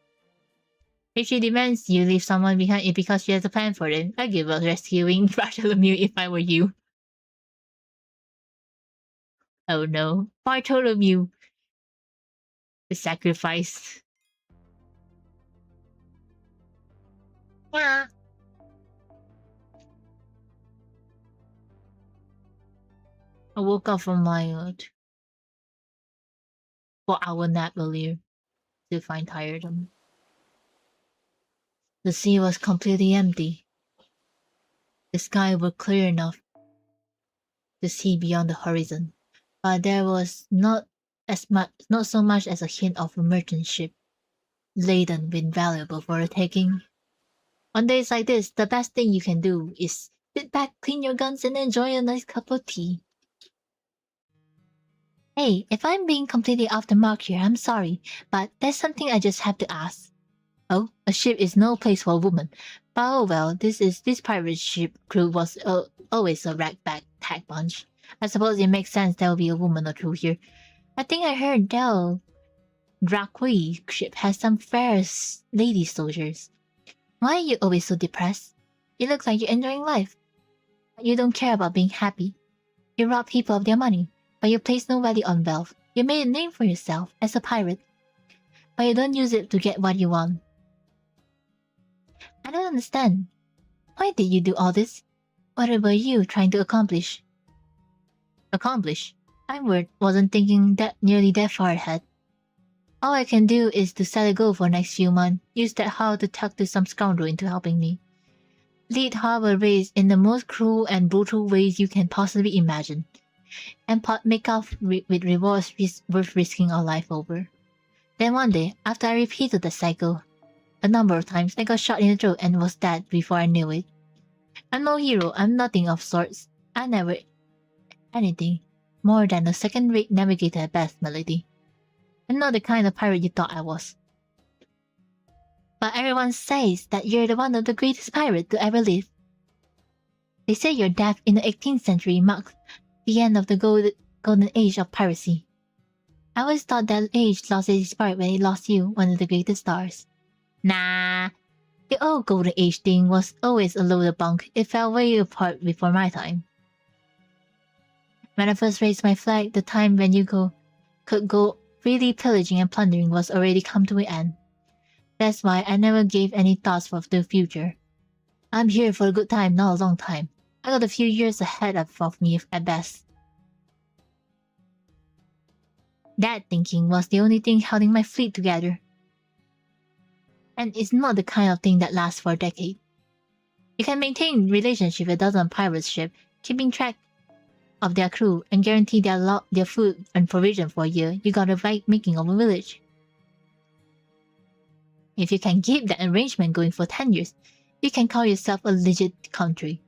If she demands you leave someone behind it because she has a plan for them, I'd give up rescuing Bartholomew if I were you. Oh no, Bartholomew. The sacrifice. Yeah. I woke up from my 4-hour nap earlier. Still find tired. The sea was completely empty. The sky was clear enough to see beyond the horizon, but there was not so much as a hint of a merchant ship laden with valuable for the taking. On days like this, the best thing you can do is sit back, clean your guns, and enjoy a nice cup of tea. Hey, if I'm being completely off the mark here, I'm sorry, but there's something I just have to ask. Oh, a ship is no place for a woman. But oh well, this pirate ship crew was always a ragtag bunch. I suppose it makes sense there will be a woman or two here. I think I heard Del Draqui ship has some fair lady soldiers. Why are you always so depressed? You look like you're enjoying life. You don't care about being happy. You rob people of their money, but you place no value on wealth. You made a name for yourself as a pirate, but you don't use it to get what you want. I don't understand. Why did you do all this? What were you trying to accomplish? Accomplish? I wasn't thinking that nearly that far ahead. All I can do is to set a goal for next few months. Use that how to talk to some scoundrel into helping me. Lead harbor race in the most cruel and brutal ways you can possibly imagine. And make off with rewards worth risking our life over. Then one day, after I repeated the cycle a number of times, I got shot in the throat and was dead before I knew it. I'm no hero, I'm nothing of sorts. I never anything more than a second-rate navigator at best, Melody. I'm not the kind of pirate you thought I was. But everyone says that you're the one of the greatest pirates to ever live. They say your death in the 18th century marks the end of the golden age of piracy. I always thought that age lost its spark when it lost you, one of the greatest stars. Nah. The old golden age thing was always a load of bunk. It fell way apart before my time. When I first raised my flag, the time when you could go freely pillaging and plundering was already come to an end. That's why I never gave any thoughts for the future. I'm here for a good time, not a long time. I got a few years ahead of me at best. That thinking was the only thing holding my fleet together. And it's not the kind of thing that lasts for a decade. You can maintain relationship with a dozen pirate ships, keeping track of their crew and guarantee their food and provision for a year. You got a making of a village. If you can keep that arrangement going for 10 years, you can call yourself a legit country.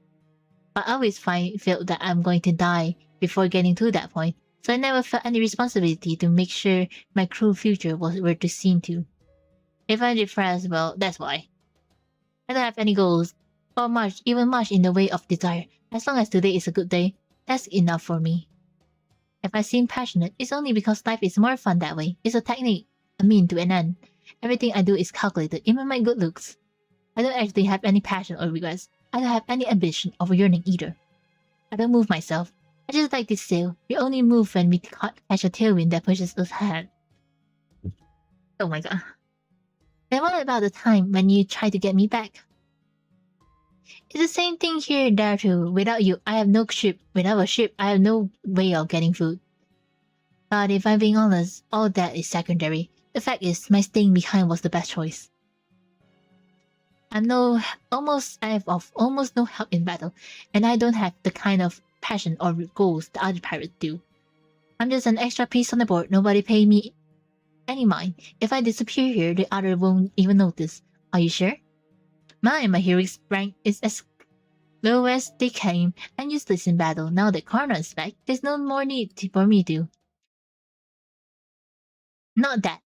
But I always felt that I'm going to die before getting to that point, so I never felt any responsibility to make sure my crew future was worth to see to. If I'm depressed, well, that's why. I don't have any goals, or even much in the way of desire. As long as today is a good day, that's enough for me. If I seem passionate, it's only because life is more fun that way. It's a technique, a mean to an end. Everything I do is calculated, even my good looks. I don't actually have any passion or regrets. I don't have any ambition or yearning either. I don't move myself. I just like to sail. We only move when we catch a tailwind that pushes us ahead. Oh my god. Then what about the time when you tried to get me back? It's the same thing here and there too. Without you, I have no ship. Without a ship, I have no way of getting food. But if I'm being honest, all that is secondary. The fact is, my staying behind was the best choice. I have almost no help in battle, and I don't have the kind of passion or goals the other pirates do. I'm just an extra piece on the board. Nobody pay me any mind. If I disappear here, the other won't even notice. Are you sure? My heroic rank is Lowest they came and useless in battle. Now the Karna is back. There's no more need for me to. Not that.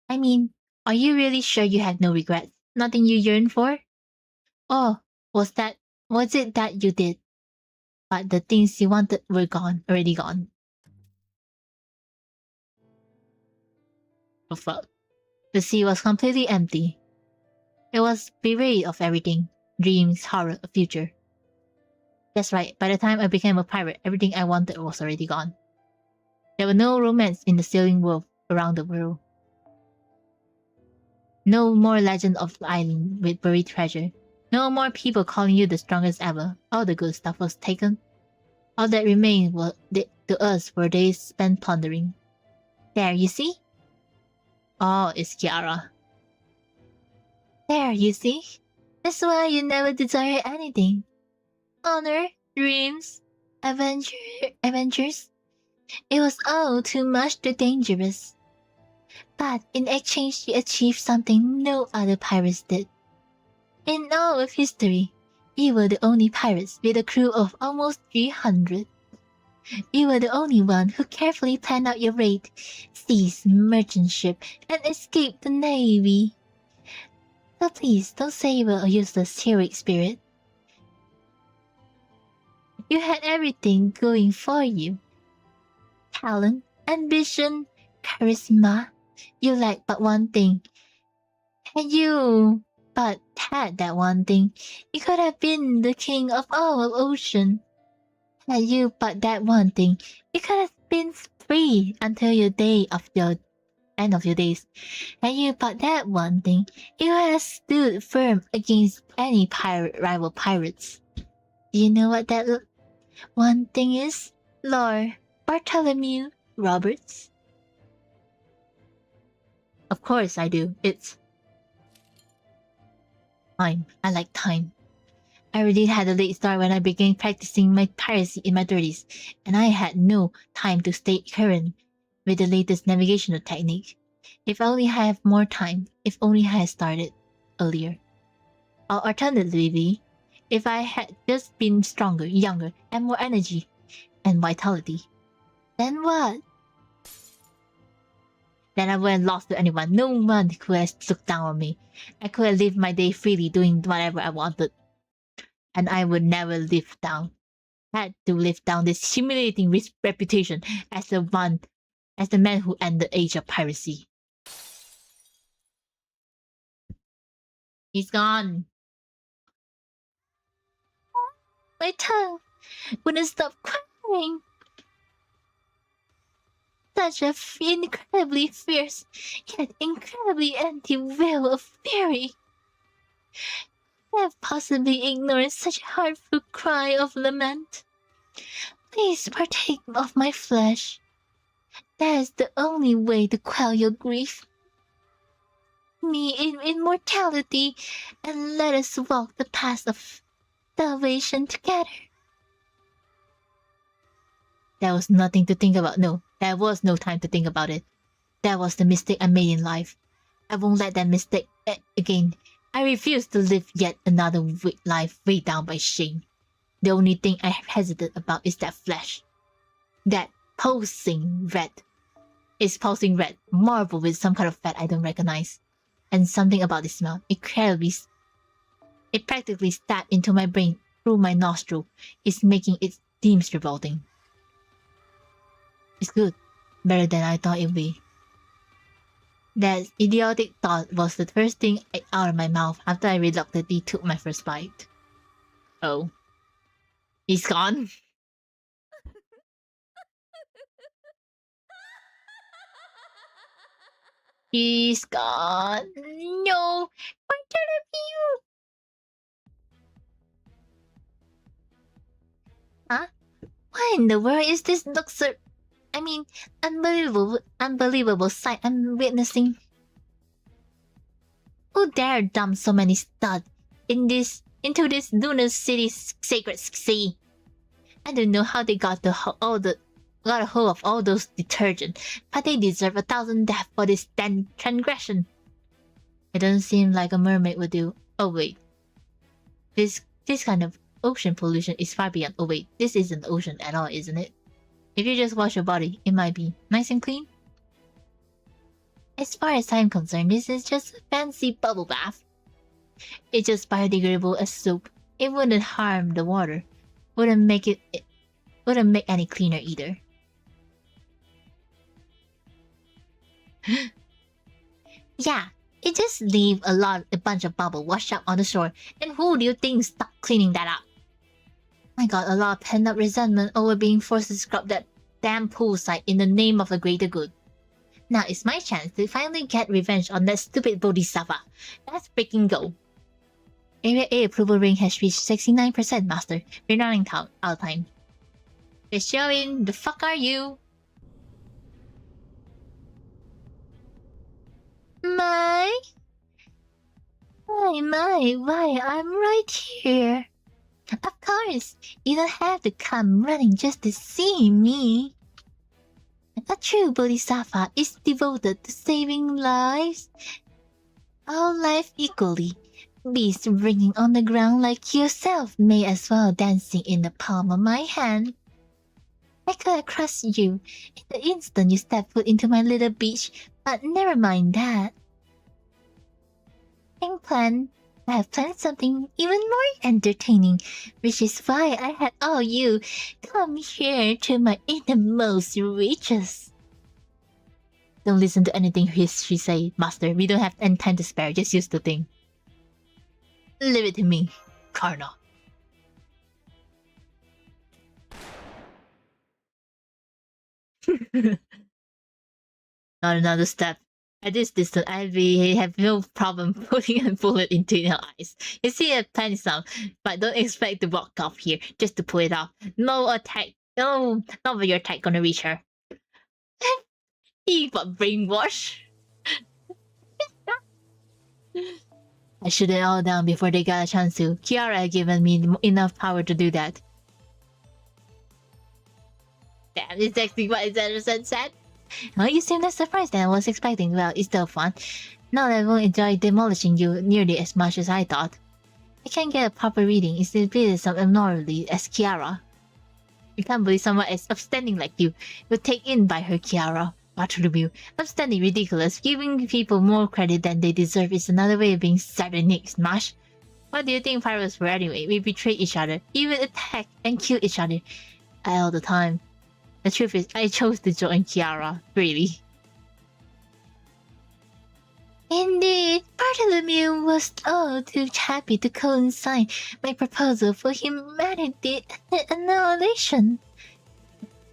I mean, are you really sure you had no regrets? Nothing you yearn for? Oh, was it that you did? But the things you wanted were gone, already gone. Oh fuck. The sea was completely empty. It was bereft of everything. Dreams, horror, a future. That's right, by the time I became a pirate, everything I wanted was already gone. There were no romance in the sailing world around the world. No more legend of the island with buried treasure. No more people calling you the strongest ever. All the good stuff was taken. All that remained to us were days spent pondering. There, you see? Oh, it's Kiara. There, you see? That's why you never desire anything. Honor, dreams, adventures. It was all too much too dangerous. But in exchange you achieved something no other pirates did. In all of history, you were the only pirates with a crew of almost 300. You were the only one who carefully planned out your raid, seized merchant ship, and escaped the navy. So please don't say you were a useless heroic spirit. You had everything going for you. Talent, ambition, charisma. You lacked but one thing. Had that one thing, you could have been the king of all of ocean. Had you but that one thing, you could have been free until end of your days. Had you but that one thing, you would have stood firm against any rival pirates. Do you know what that one thing is? Lord Bartholomew Roberts? Of course I do. It's time. I like time. I already had a late start when I began practicing my piracy in my 30s, and I had no time to stay current with the latest navigational technique. If only I had more time, if only I had started earlier. Or alternatively, if I had just been stronger, younger, and more energy and vitality. Then what? Then I wouldn't lost to anyone. No one could have looked down on me. I could have lived my day freely doing whatever I wanted. And I would never live down. I had to live down this humiliating reputation as the man who ended the age of piracy. He's gone. My tongue wouldn't stop crying. Such a incredibly fierce, yet incredibly empty wail of fury. I have possibly ignored such a heartful cry of lament. Please partake of my flesh. That is the only way to quell your grief. Me in immortality, and let us walk the path of salvation together. There was nothing to think about. No, there was no time to think about it. That was the mistake I made in life. I won't let that mistake again. I refuse to live yet another life weighed down by shame. The only thing I hesitate about is that flesh. That pulsing red. It's pulsing red, marble with some kind of fat I don't recognize. And something about the smell. It practically stabbed into my brain through my nostril. It's making it seems revolting. It's good. Better than I thought it would be. That idiotic thought was the first thing out of my mouth after I reluctantly took my first bite. Oh. He's gone? He's gone. No! Bartholomew! Huh? What in the world is this unbelievable sight I'm witnessing? Who dare dump so many studs into this lunar city's sacred sea? I don't know how they got a hold of all those detergent, but they deserve 1,000 deaths for this transgression. It doesn't seem like a mermaid would do. Oh wait, this kind of ocean pollution is far beyond. Oh wait, this isn't the ocean at all, isn't it? If you just wash your body, it might be nice and clean. As far as I'm concerned, this is just a fancy bubble bath. It's just biodegradable as soap. It wouldn't harm the water. Wouldn't make any cleaner either. Yeah, it just leave a bunch of bubble washed up on the shore. And who do you think stopped cleaning that up? I got a lot of pent-up resentment over being forced to scrub that damn poolside in the name of the greater good. Now it's my chance to finally get revenge on that stupid bodhisattva. Let's freaking go. Area A approval ring has reached 69%, Master. We're running out of time. Just showing. The fuck are you? Why, I'm right here. Of course, you don't have to come running just to see me. A true bodhisattva is devoted to saving lives. All life equally. Beasts ringing on the ground like yourself may as well dancing in the palm of my hand. I could have crushed you in the instant you stepped foot into my little beach, but never mind that. I have planned something even more entertaining, which is why I had all you come here to my innermost reaches. Don't listen to anything she say, Master. We don't have any time to spare. Just use the thing. Leave it to me, Karna. Not another step. At this distance, I have no problem putting a bullet into your eyes. You see a tiny sound, but don't expect to walk off here just to pull it off. No attack. No, not with your attack gonna reach her. He got brainwashed. I shoot it all down before they got a chance to. Kiara had given me enough power to do that. Damn, it's exactly what Zenderson said. Oh, you seem less surprised than I was expecting. Well, it's still fun. Now that I won't enjoy demolishing you nearly as much as I thought. I can't get a proper reading. It's depleted so abnormally as Kiara. I can't believe someone as upstanding like you would take in by her, Kiara. Bartholomew. Upstanding ridiculous. Giving people more credit than they deserve is another way of being sardonic, Smash. What do you think pirates were anyway? We betray each other, even attack and kill each other all the time. The truth is, I chose to join Kiara, really. Indeed, Bartholomew was all too happy to co-sign my proposal for humanity annihilation.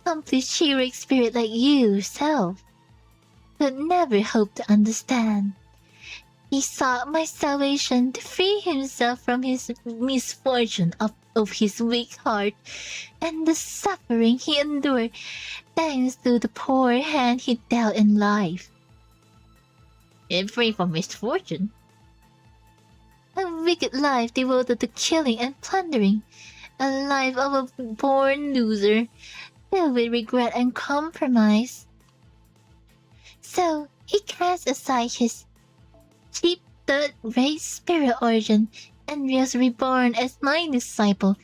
Complete chivalric spirit like you yourself could never hope to understand. He sought my salvation to free himself from his misfortune of his weak heart and the suffering he endured thanks to the poor hand he dealt in life. And free from misfortune? A wicked life devoted to killing and plundering. A life of a born loser, filled with regret and compromise. So he cast aside his cheap third-rate spirit origin and was reborn as my disciple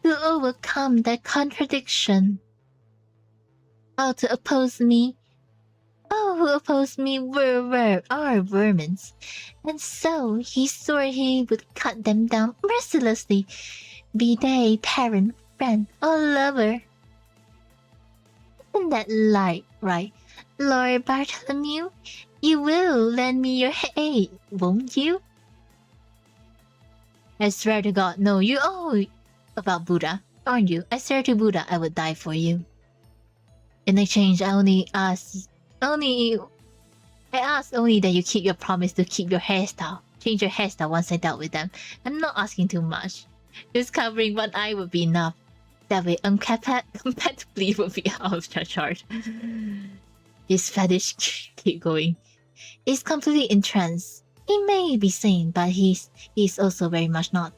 to overcome that contradiction. All to oppose me. All who opposed me are vermins, and so he swore he would cut them down mercilessly, be they parent, friend, or lover. Isn't that right, Lord Bartholomew? You will lend me your aid, won't you? I swear to God, no, you all about Buddha, aren't you? I swear to Buddha I would die for you. In exchange, I asked only that you keep your promise to keep your hairstyle. Change your hairstyle once I dealt with them. I'm not asking too much. Just covering one eye would be enough. That way, compatibly would be out of charge. His fetish keep going. He's completely entranced. He may be sane, but he's also very much not.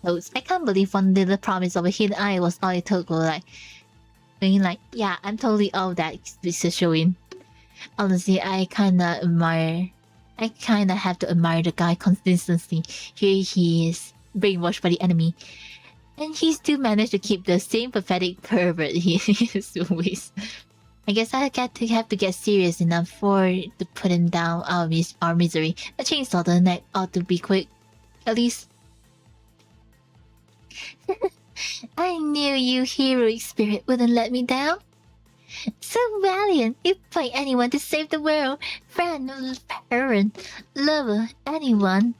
I can't believe one little promise of a hidden eye was all it took. Being like, yeah, I'm totally all that this is showing. Honestly, I kinda have to admire the guy consistency. Here he is, brainwashed by the enemy. And he still managed to keep the same pathetic pervert he is always. I guess I have to get serious enough to put him down our misery. A chainsaw to the neck ought to be quick. At least. I knew you heroic spirit wouldn't let me down. So valiant, you'd fight anyone to save the world. Friend, parent, lover, anyone.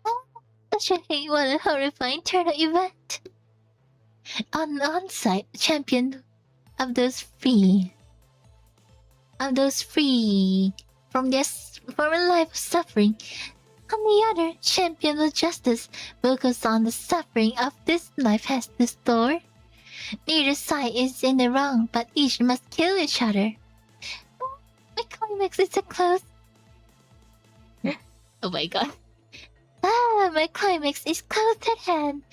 Oh, such a hate what a horrifying turn of event. On-site champion of those free from a life of suffering. On the other, champion of justice focus on the suffering of this life has to store. Neither side is in the wrong, but each must kill each other. Oh, my climax is so close. Oh my god. My climax is close at hand.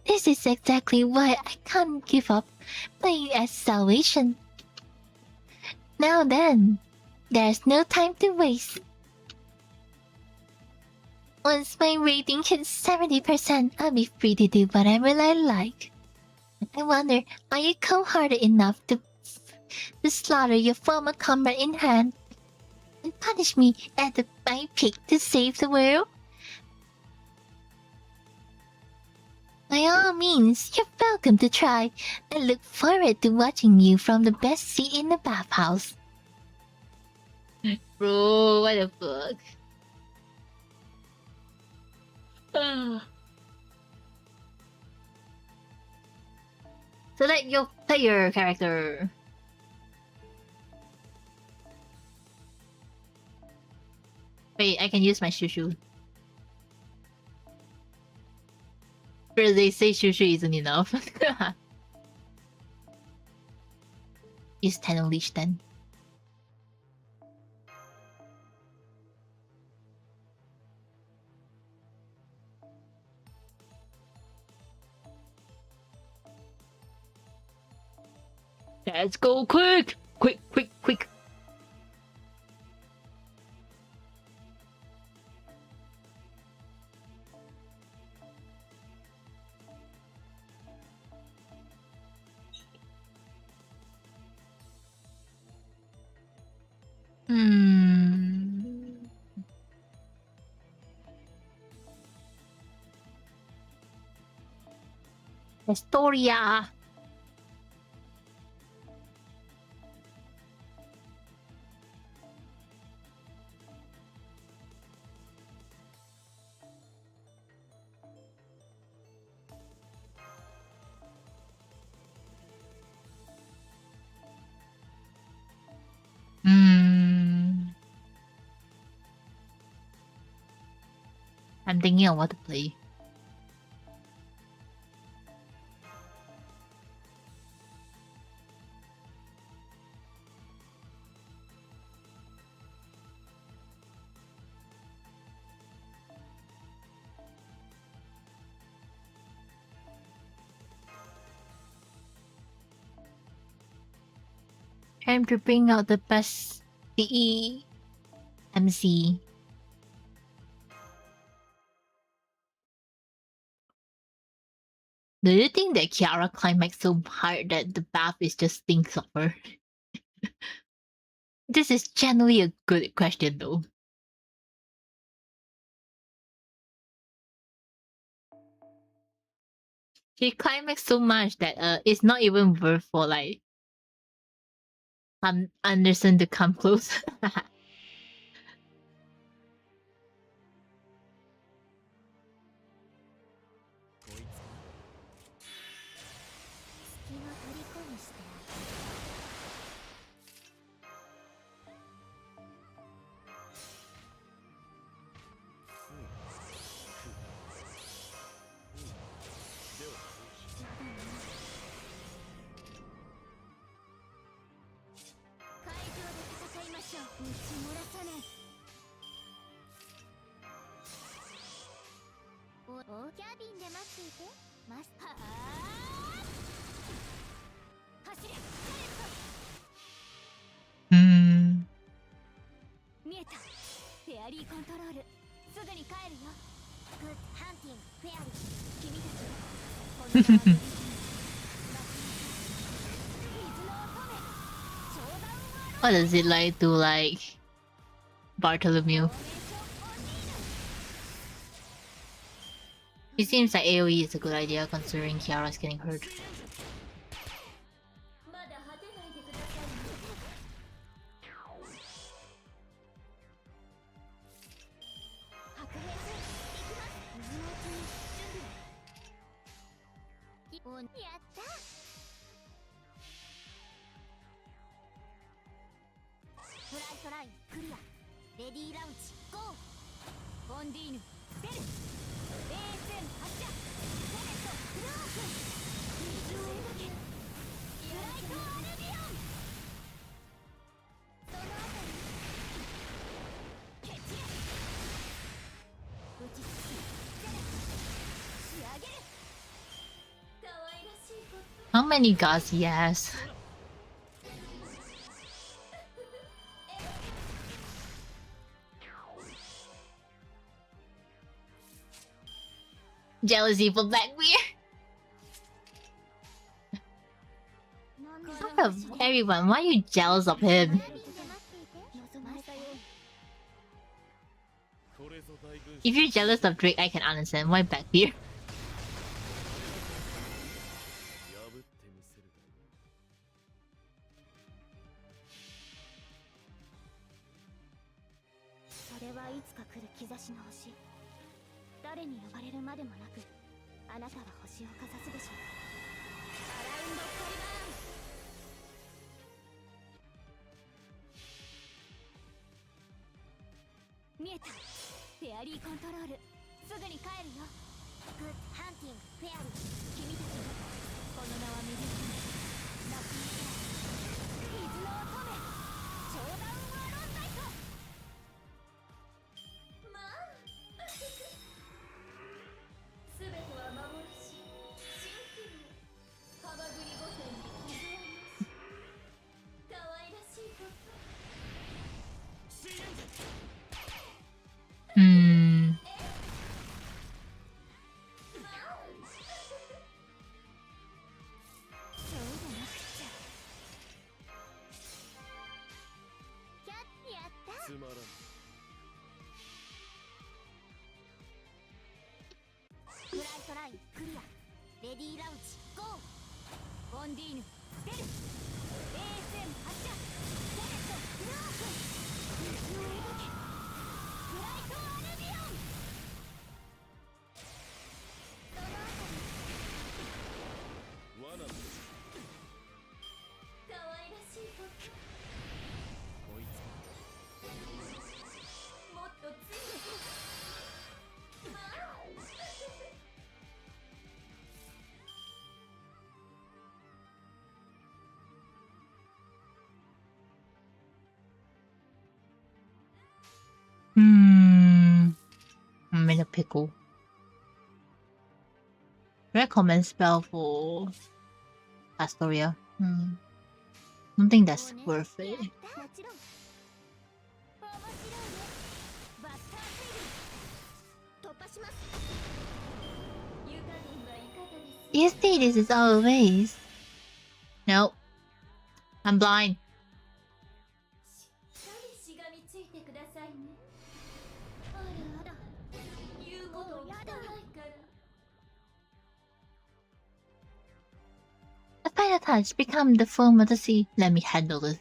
This is exactly why I can't give up playing as salvation. Now then, there's no time to waste. Once my rating hits 70%, I'll be free to do whatever I like. I wonder, are you cold-hearted enough to slaughter your former comrade in hand and punish me at my peak to save the world? By all means, you're welcome to try. I look forward to watching you from the best seat in the bathhouse. Bro, what the fuck? Select your player character. Wait, I can use my shushu. But they say shushu isn't enough. Use 10 unleash then. Let's go quick! Quick, quick, quick! Historia! I'm thinking of what to play. Time to bring out the best CE MC. Do you think that Kiara climax so hard that the bath is just stinks of her? This is generally a good question though. She climaxed so much that it's not even worth for like Anderson to come close. What is it like to like Bartholomew? It seems like AoE is a good idea considering Kiara's getting hurt. How many gods he has? Jealousy for Blackbeard. Fuck up, everyone. Why are you jealous of him? If you're jealous of Drake, I can understand. Why Blackbeard? Hmm. I'm in a pickle. Recommend spell for Astoria. Don't think that's worth it. EST, this is our ways. Nope. I'm blind. A final touch, become the foam of the sea. Let me handle this.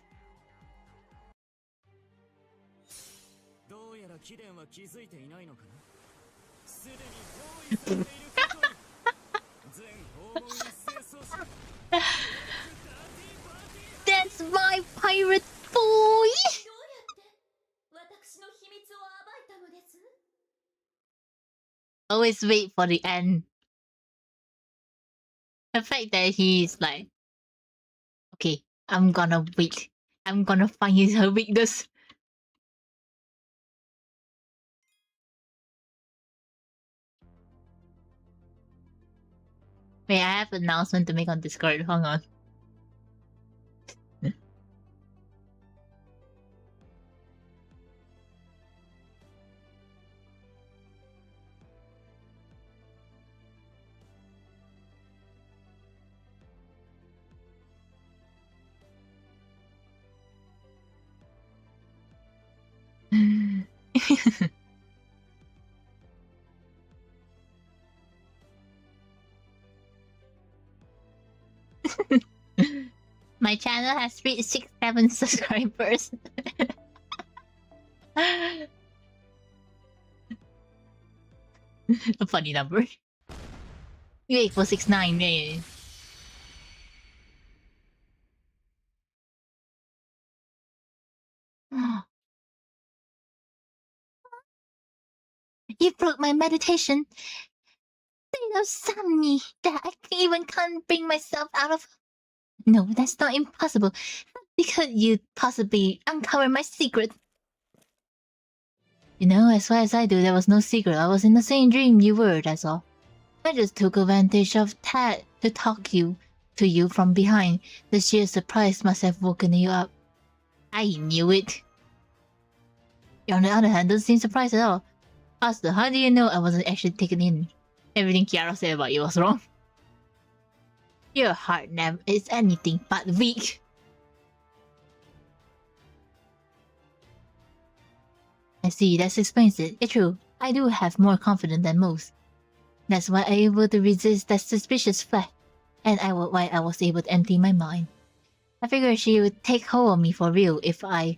That's my pirate boy! Always wait for the end. The fact that he's like, okay, I'm gonna wait. I'm gonna find her weakness. Wait, I have an announcement to make on Discord. Hang on. My channel has reached 67 subscribers. A funny number. Wait for 69. Yeah. You broke my meditation. State of somni that I even can't bring myself out of. No, that's not impossible. Because you'd possibly uncover my secret. You know, as far as I do, there was no secret. I was in the same dream you were, that's all. I just took advantage of that to talk to you from behind. The sheer surprise must have woken you up. I knew it. On the other hand, doesn't seem surprised at all. Pastor, how do you know I wasn't actually taken in? Everything Kiara said about you was wrong. Your heart never is anything but weak. I see, that explains it. It's true, I do have more confidence than most. That's why I'm able to resist that suspicious flesh, and why I was able to empty my mind. I figured she would take hold of me for real if I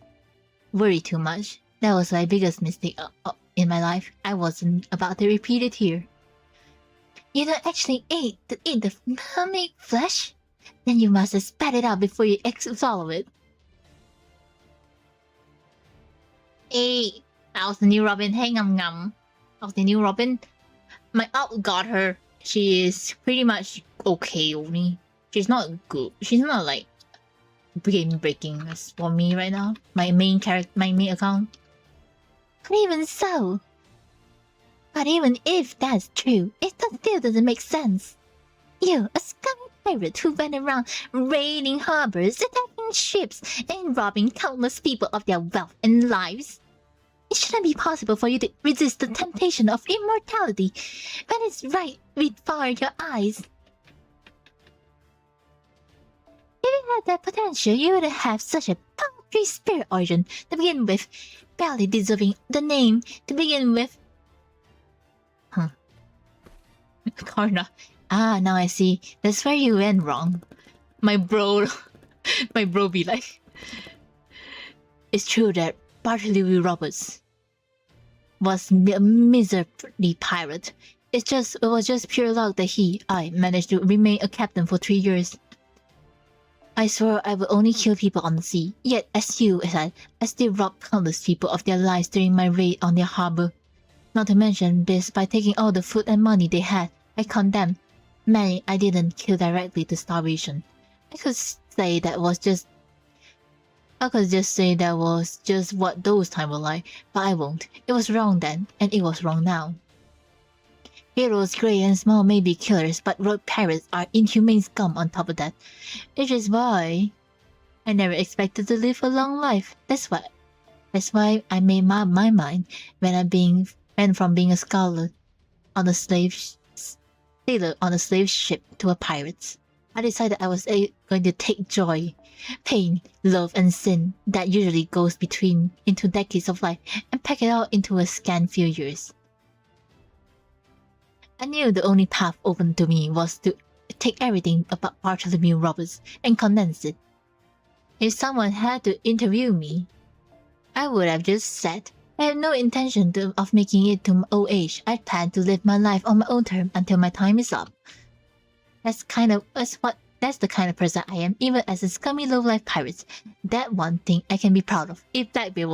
worry too much. That was my biggest mistake in my life. I wasn't about to repeat it here. You don't actually eat the mermaid flesh? Then you must have spat it out before you swallow it. Hey, how's the new Robin? Hey, ngum. How's the new Robin? My aunt got her. She is pretty much okay only. She's not good. She's not like game breaking as for me right now. My main account. But even so. But even if that's true, it still doesn't make sense. You, a scummy pirate who went around raiding harbors, attacking ships, and robbing countless people of their wealth and lives. It shouldn't be possible for you to resist the temptation of immortality when it's right before your eyes. If you had that potential, you wouldn't have such a paltry spirit origin to begin with, barely deserving the name to begin with. Karna. Ah, now I see. That's where you went wrong. My bro be like... It's true that Bartholomew Roberts was a miserably pirate. It was just pure luck that I managed to remain a captain for 3 years. I swore I would only kill people on the sea. Yet, as you said, I still robbed countless people of their lives during my raid on their harbor. Not to mention this, by taking all the food and money they had, I condemned many I didn't kill directly to starvation. I could just say that was just what those times were like, but I won't. It was wrong then, and it was wrong now. Heroes great and small may be killers, but rogue pirates are inhumane scum on top of that. Which is why I never expected to live a long life. That's why I made my mind went from being a sailor on a slave ship to a pirate. I decided I was going to take joy, pain, love, and sin that usually goes into decades of life and pack it all into a scant few years. I knew the only path open to me was to take everything about Bartholomew Roberts and condense it. If someone had to interview me, I would have just said, I have no intention of making it to my old age. I plan to live my life on my own terms until my time is up. That's the kind of person I am, even as a scummy low-life pirate. That one thing I can be proud of. If Blackbeard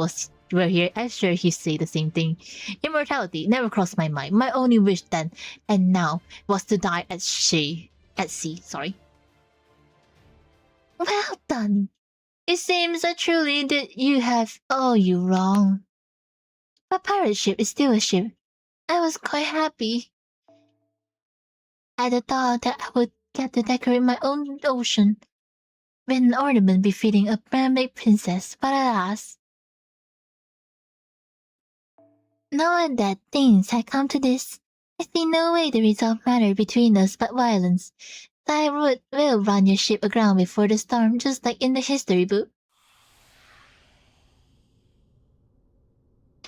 were here, I'm sure he'd say the same thing. Immortality never crossed my mind. My only wish then and now was to die at sea. Well done. It seems that truly that you have all you wrong. A pirate ship is still a ship. I was quite happy at the thought that I would get to decorate my own ocean with an ornament befitting a mermaid princess, but alas. Knowing that things had come to this, I see no way to resolve matter between us but violence. I will run your ship aground before the storm, just like in the history book.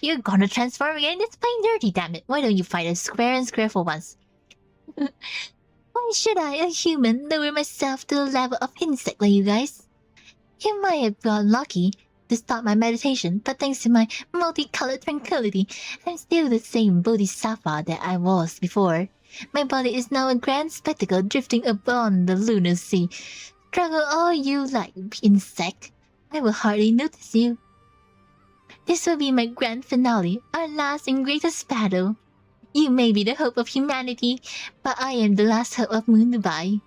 You're gonna transform again? It's plain dirty, damn it. Why don't you fight us square and square for once? Why should I, a human, lower myself to the level of insect like you guys? You might have gotten lucky to stop my meditation, but thanks to my multicolored tranquility, I'm still the same bodhisattva that I was before. My body is now a grand spectacle drifting upon the lunar sea. Struggle all you like, insect. I will hardly notice you. This will be my grand finale, our last and greatest battle. You may be the hope of humanity, but I am the last hope of Moon Dubai.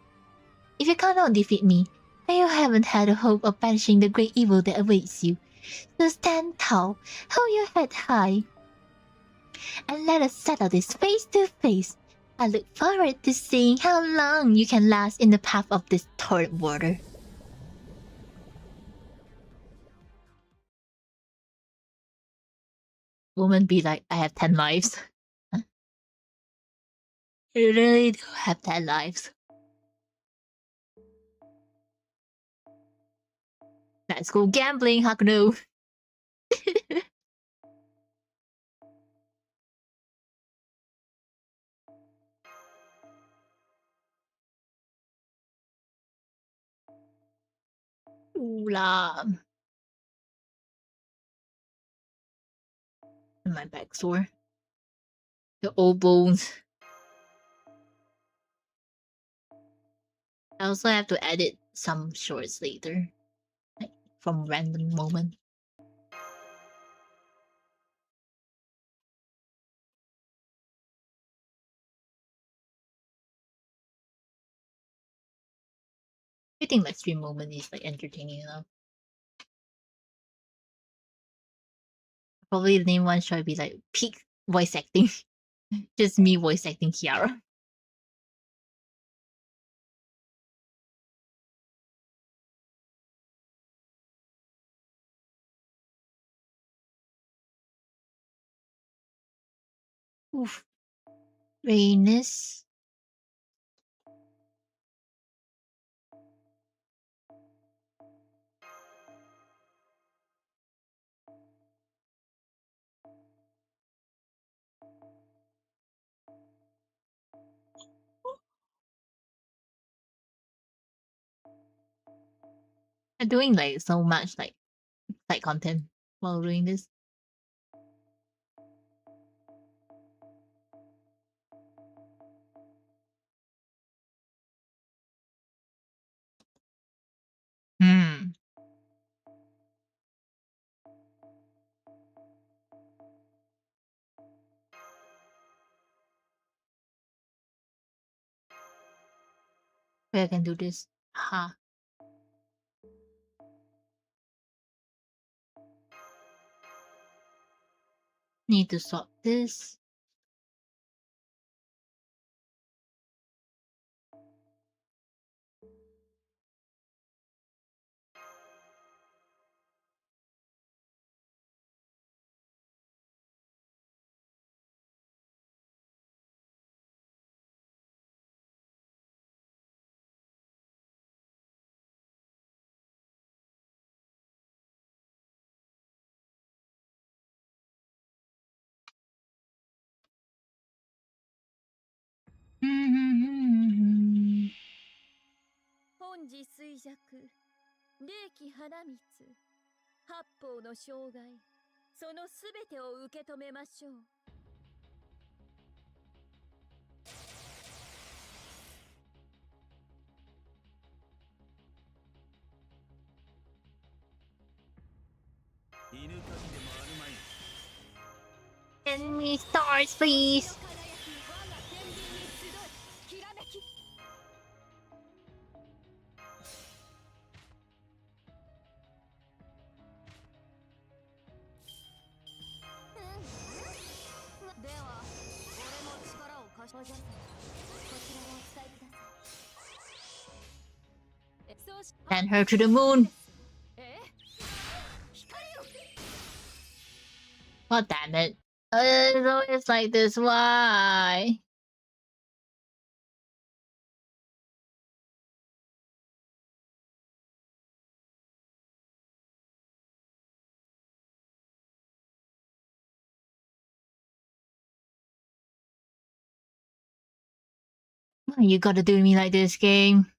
If you cannot defeat me, then you haven't had a hope of banishing the great evil that awaits you. So stand tall, hold your head high, and let us settle this face to face. I look forward to seeing how long you can last in the path of this torrent water. Woman be like, I have 10 lives. You really do have 10 lives. Let's go gambling, Hakuno. Ooh la. My back sore. The old bones. I also have to edit some shorts later. Like, from random moment. I think my stream moment is like entertaining enough. Probably the name one should be like peak voice acting. Just me voice acting Kiara. Oof. Rayness. I'm doing like so much like side content while doing this. Hmm. Wait, I can do this. Ha. Need to swap this. Hmm. 本自衰弱霊気花蜜八方の障害そのすべてを受け止めましょう Send me stars, please. Send her to the moon. God damn it. It's always like this. Why? You gotta do me like this, game.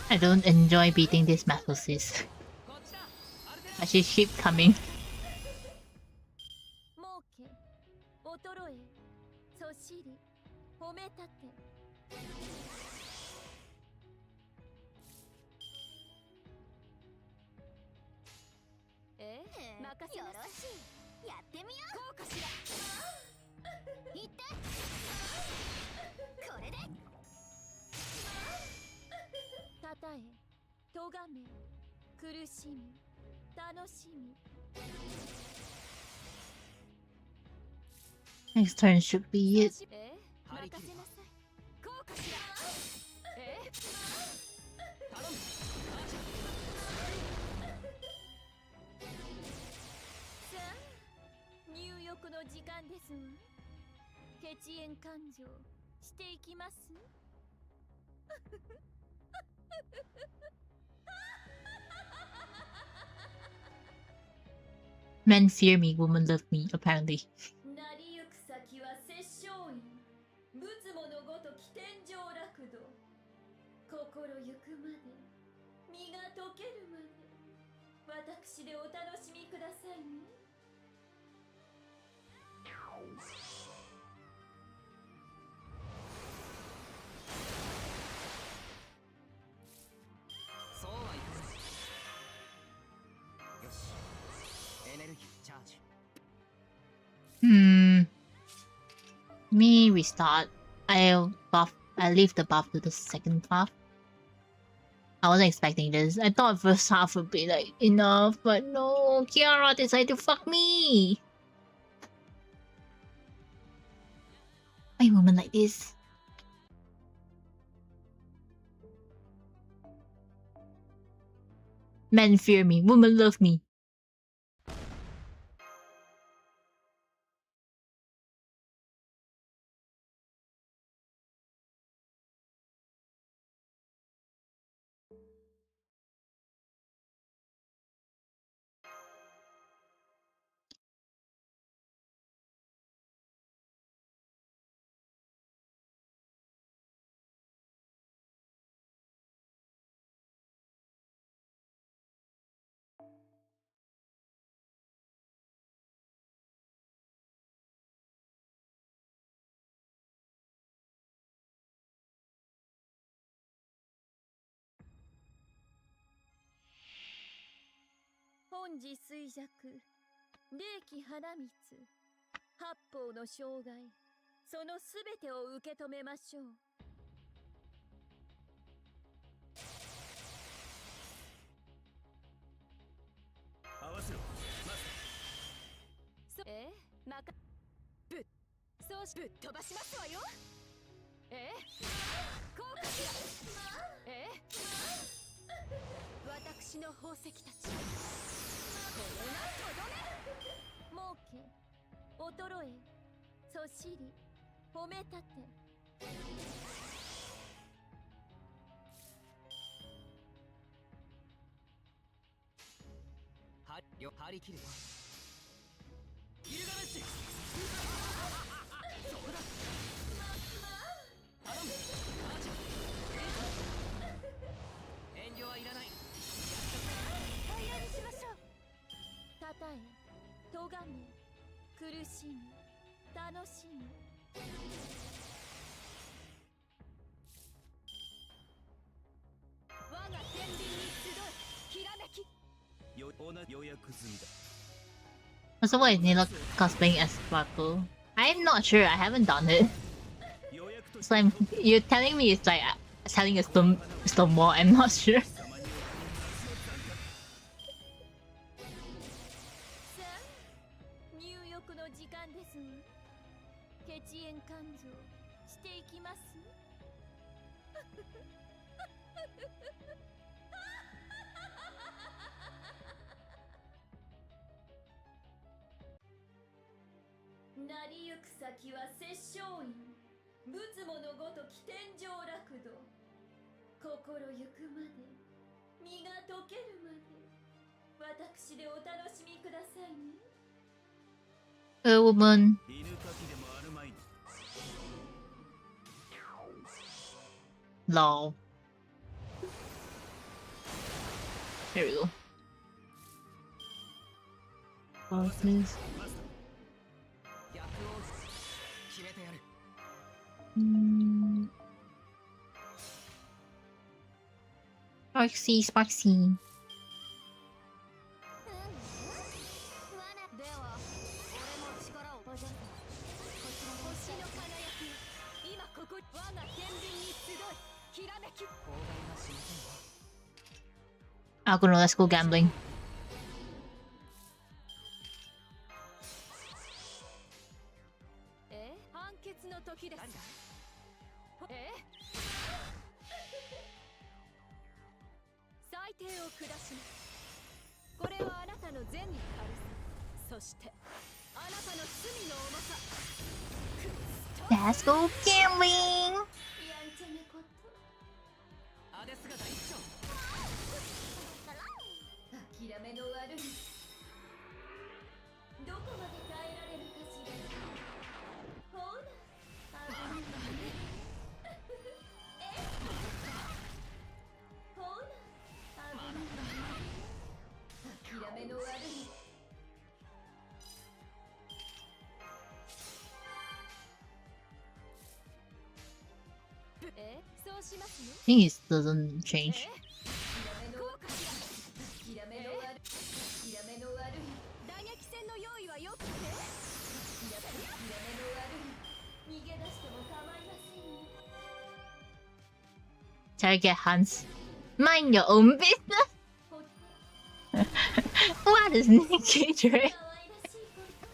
I don't enjoy beating this Mathosys. But she keep coming. 咎め苦しみ楽しみ Next turn should be it. 任せなさいこうかしら頼むさあ入浴の時間ですわ血縁勘定していきます Men fear me, women love me, apparently. なりゆく先は殺生院仏母のごとき天上楽土心ゆくまで身が溶けるまで私でお楽しみくださいね Me restart. I leave the buff to the second half. I wasn't expecting this. I thought first half would be like enough, but no, Kiara decided to fuck me. Why woman like this? Men fear me, women love me.本時衰弱霊気花蜜八方の障害そのすべてを受け止めましょう合わせろそうしぶっ飛ばしますわよこうかしら私の宝石たちこれがとどめ儲け衰えそしり褒めたて張り切るギルガメッシュそこだ苦しみ楽しみ我が天秤に集いきらめき予約済みだ Also, why is Nila cosplaying as Sparkle? I'm not sure. I haven't done it. 予約と So you're telling me it's like selling a storm wall. I'm not sure. さあ入浴の時間ですわ血縁肝臓していきますなりゆく先は殺生院仏母のごとき天上楽土心ゆくまで身が溶けるまで私でお楽しみくださいね A woman. 犬かきでもあるまいに Lol. There we go. What's this? 逆を決めてやる Sparksy, Sparksy. では俺も力をこちら星の輝き今ここ我が天秤に集いきらめき 妨害はしませんわ Akuno, let's go gambling. 判決の時です裁定を下しますこれはあなたの善の軽さそしてあなたの罪の重さ Let's go gambling. やんちゃなことあで姿一丁諦めの悪いどこまで耐えられるかしらほら危ないわねほら危ないわね諦めの悪いそうしますね I think it doesn't change. 諦めの悪い諦めの悪い打撃戦の用意はよくて諦めの悪い逃げ出しても構いません Target Hans. Mind your own business. What is Nick Cage, right? 可愛らしいこと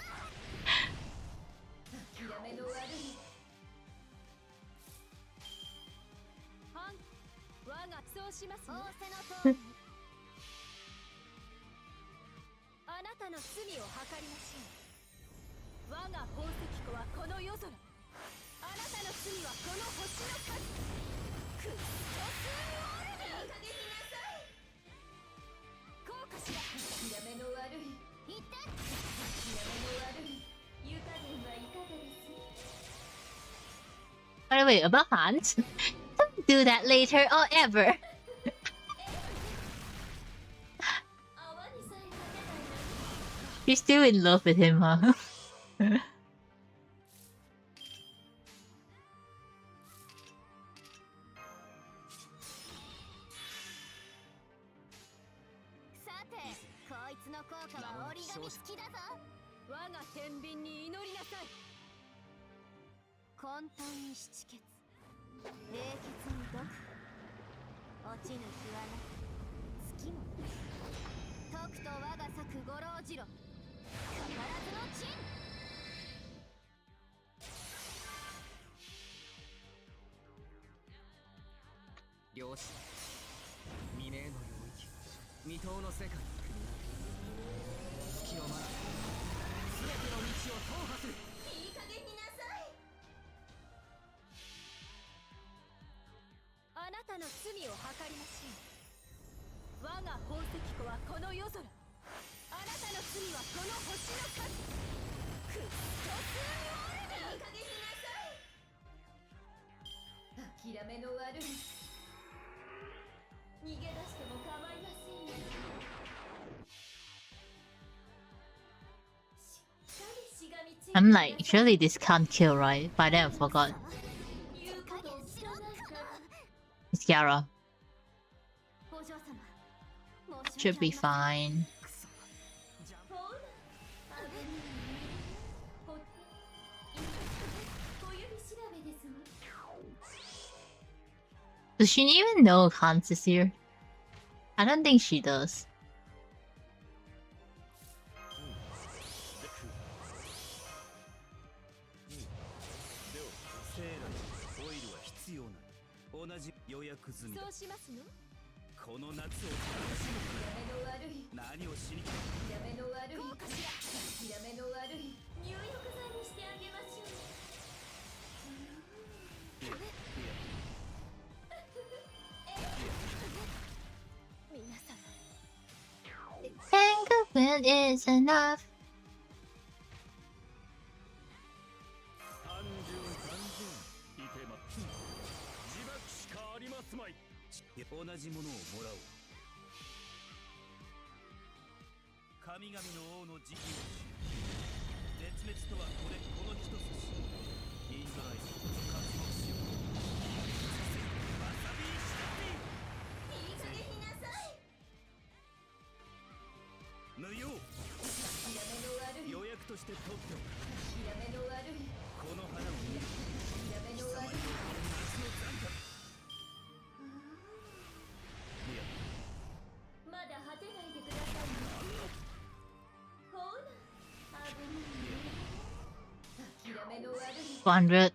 諦めの悪い我がそうしますね仰せの通りあなたの罪を計りましょう我が宝石庫はこの夜空あなたの罪はこの星の数クッソスーオルビいい加減になさいこうかしら諦めの悪いいった諦めの悪い湯加減はいかがです By the way, about Hans. Don't do that later or ever. 泡にさえかけないなんて You're still in love with him, huh? さてこいつの効果は折り紙付きだぞ我が天秤に祈りなさい混沌に七血冷血に毒落ちぬ日はなく月もとくと我が咲く五郎次郎かからずの陣漁師未明の領域未踏の世界月の前全ての道を踏破するいい加減になさいあなたの罪を計りましょう我が宝石庫はこの夜空あなたの罪はこの星の数クッソスーオルビいい加減になさい諦めの悪い逃げ出しても構いませんよしっかりしがみ I'm like, surely this can't kill, right? By then I forgot. It's Yara. Should be fine. Does she even know Hans is here? I don't think she does. Tangled is enough. $100.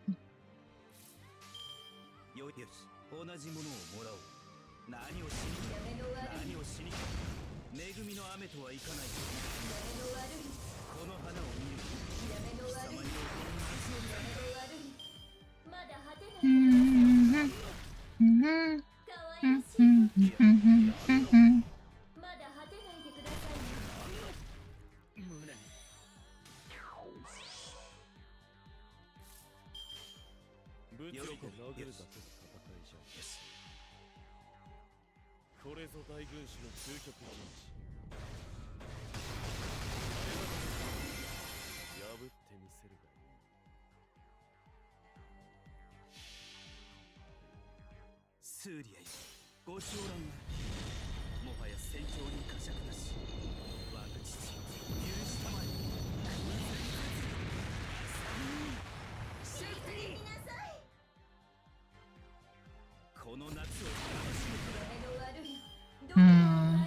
Hmm.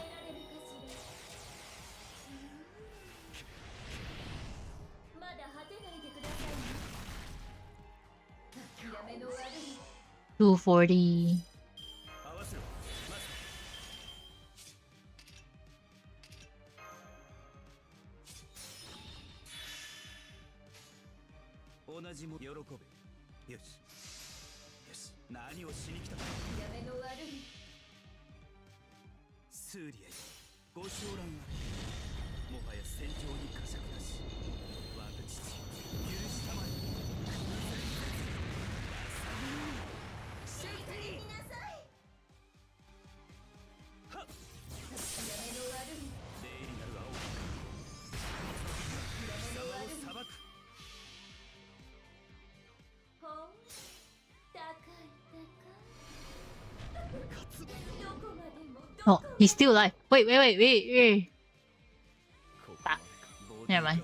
240. Oh, he's still alive. Wait. Ah, never mind.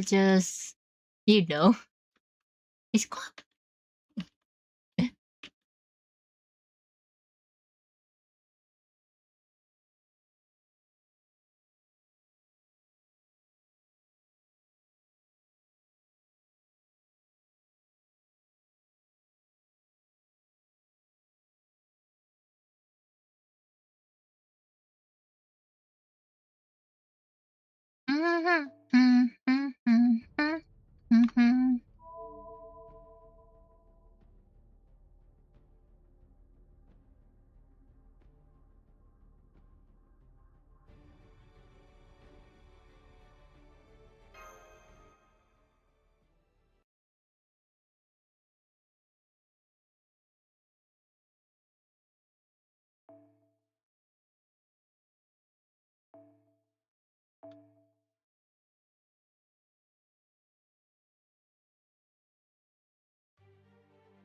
Just, you know, it's quite.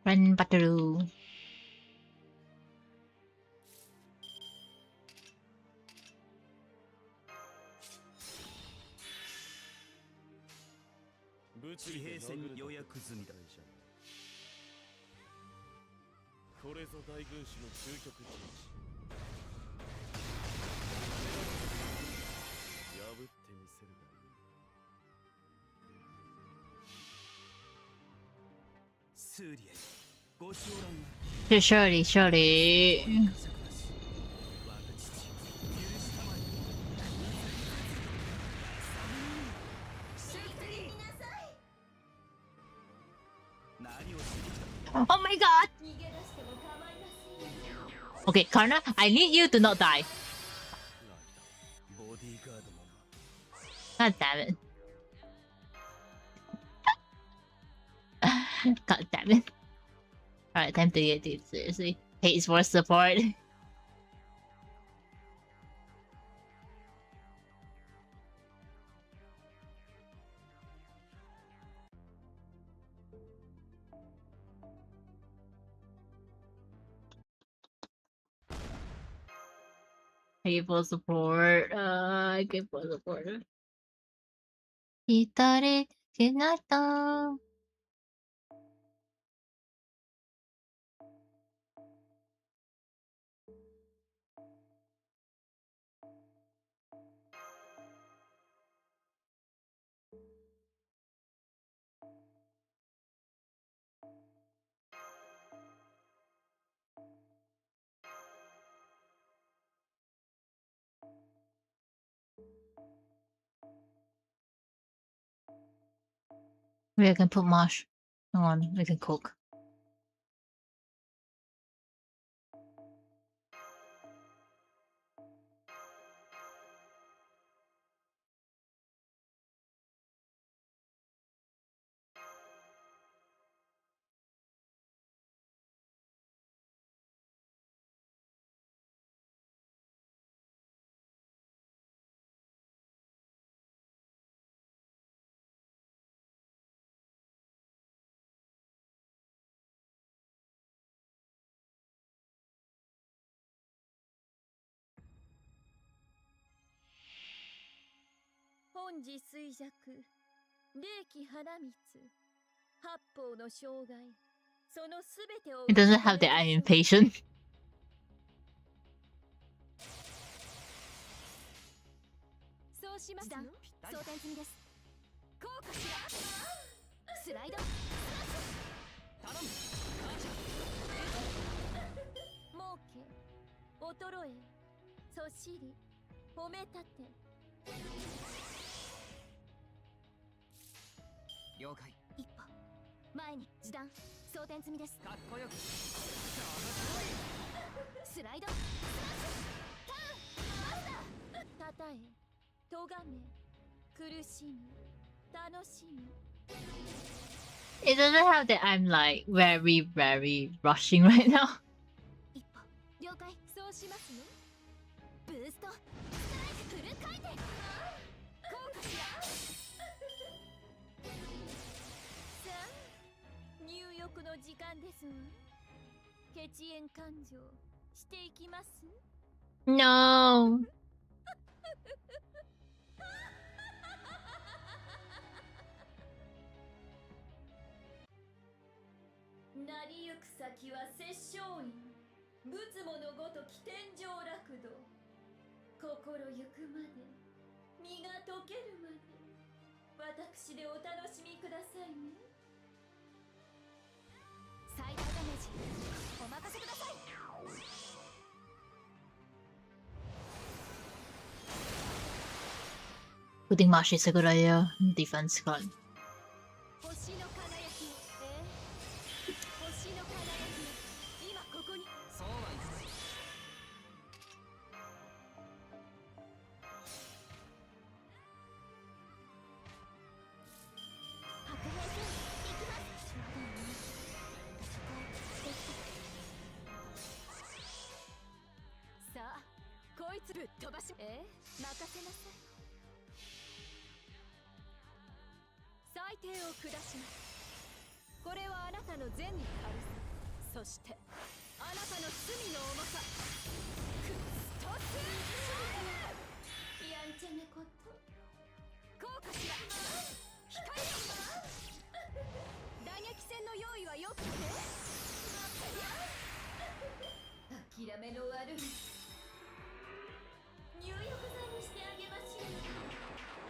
Run battle. 地平線予約済みだ。これぞ大軍師の究極境地。破ってみせるがいい。スーリエ、ご承覧な。Surely. 我が父、許したまえ。何をしに来た。 Oh my god! Okay, Karna, I need you to not die. ボディーガードもな。 God damn it. God damn it. Alright, time to get it seriously. Pays for support. Pay for support. I get for support. 一人になった。Maybe I can put mash. Hang on, we can cook. It doesn't have the I'm impatient. そうしますよ。装填済みです。効果しらスライド頼む。儲け衰えそしり褒めたて了解。一歩前に時短装填済みです。かっこよく。スライドたたえとがめ苦しみ楽しみ It doesn't have the I'm like very rushing right now. 一歩了解そうしますよ。ブーストフル回転効果しらさあ入浴の時間ですわ。血縁勘定していきます。 No. なりゆく先は殺生院仏母のごとき天上楽土心ゆくまで身が溶けるまで私でお楽しみくださいね。最大ダメージお任せください。 Putting mash is a good idea. Defense card. 星の輝き星の輝き今ここにそうはいかない。白兵戦行きます。さあこいつぶっ飛ばし任せなさい。裁定を下します。これはあなたの善の軽さ、そしてあなたの罪の重さ。クストスやんちゃなこと。こうかしら。光よ。打撃戦の用意はよくて。諦めの悪い。入浴剤にしてあげましょう。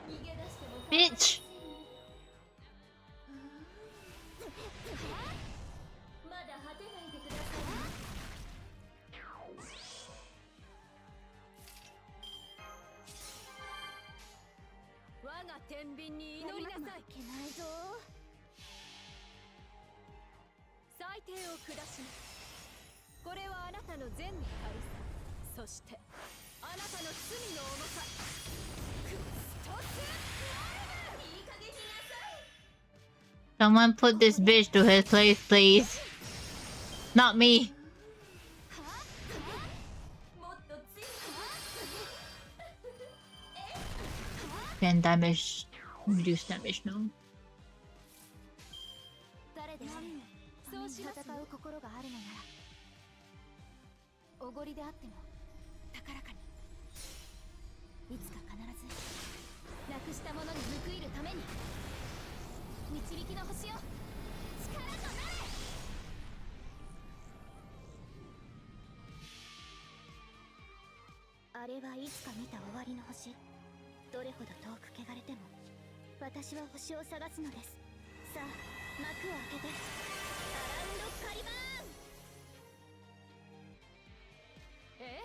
逃げ出しても Bitch! まだ果てないでください。我が天秤に祈りなさい。いけないぞ。裁定を下します。これはあなたの善の軽さ、そしてあなたの罪の重さ。クストスいい加減になさい。 Someone put this bitch to his place, please. Not me. もっと強く。 Can damage. Reduce damage, no. 誰でそうし戦う心があるのなら、おごりであっても高らかに。いつか必ずなくしたものに報いるために。導きの星よ、力となれ。あれはいつか見た終わりの星。どれほど遠く汚れても私は星を探すのです。さあ幕を開けて、アラウンドカリバーン。え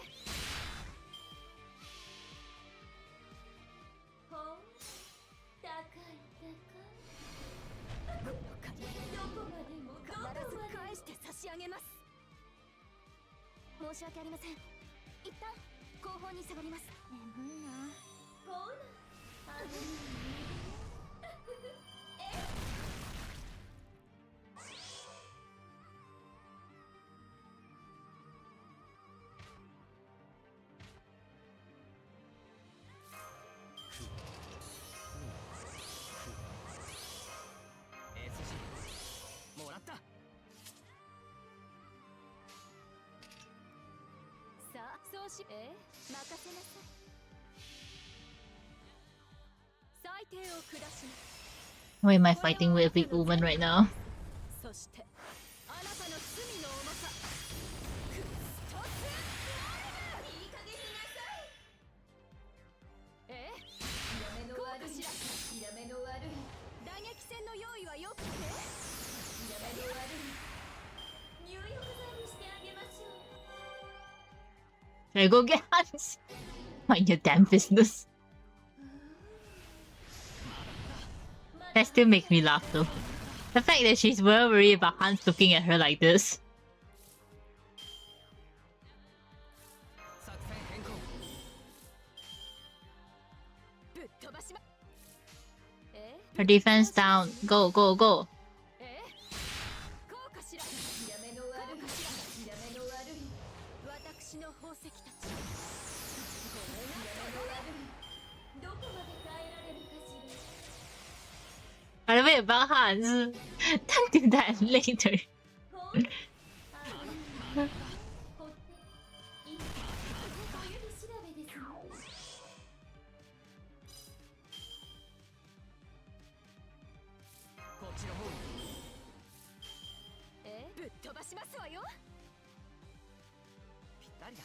ほん、高い高い。どこまでも必ず返して差し上げます。申し訳ありません。一旦後方に下がります。眠いな。ほら、あのSG もらった。さあ、そうし、任せなさい。裁定を下します。 Why am I fighting with a big woman right now? そしてあなたの罪の重さ。クストスいい加減になさい。諦めの悪い。諦めの悪い。打撃戦の用意はよくて。諦めの悪い。入浴剤にしてあげましょう。 Should I go get Hans? Mind your damn business. That still makes me laugh though. The fact that she's well worried about Hans looking at her like this. 作戦変更。ぶっ飛ばしま。Her defense down. Go, go, go. こうかしら。諦めの悪い。諦めの悪い。私の宝石たち。これが諦めの悪い。どこまで耐えられるかしら。 By the way, about Hans, don't do that later. ほん、ほっていい。お指調べですの。こっちの方に。ぶっ飛ばしますわよ。ぴったりだ。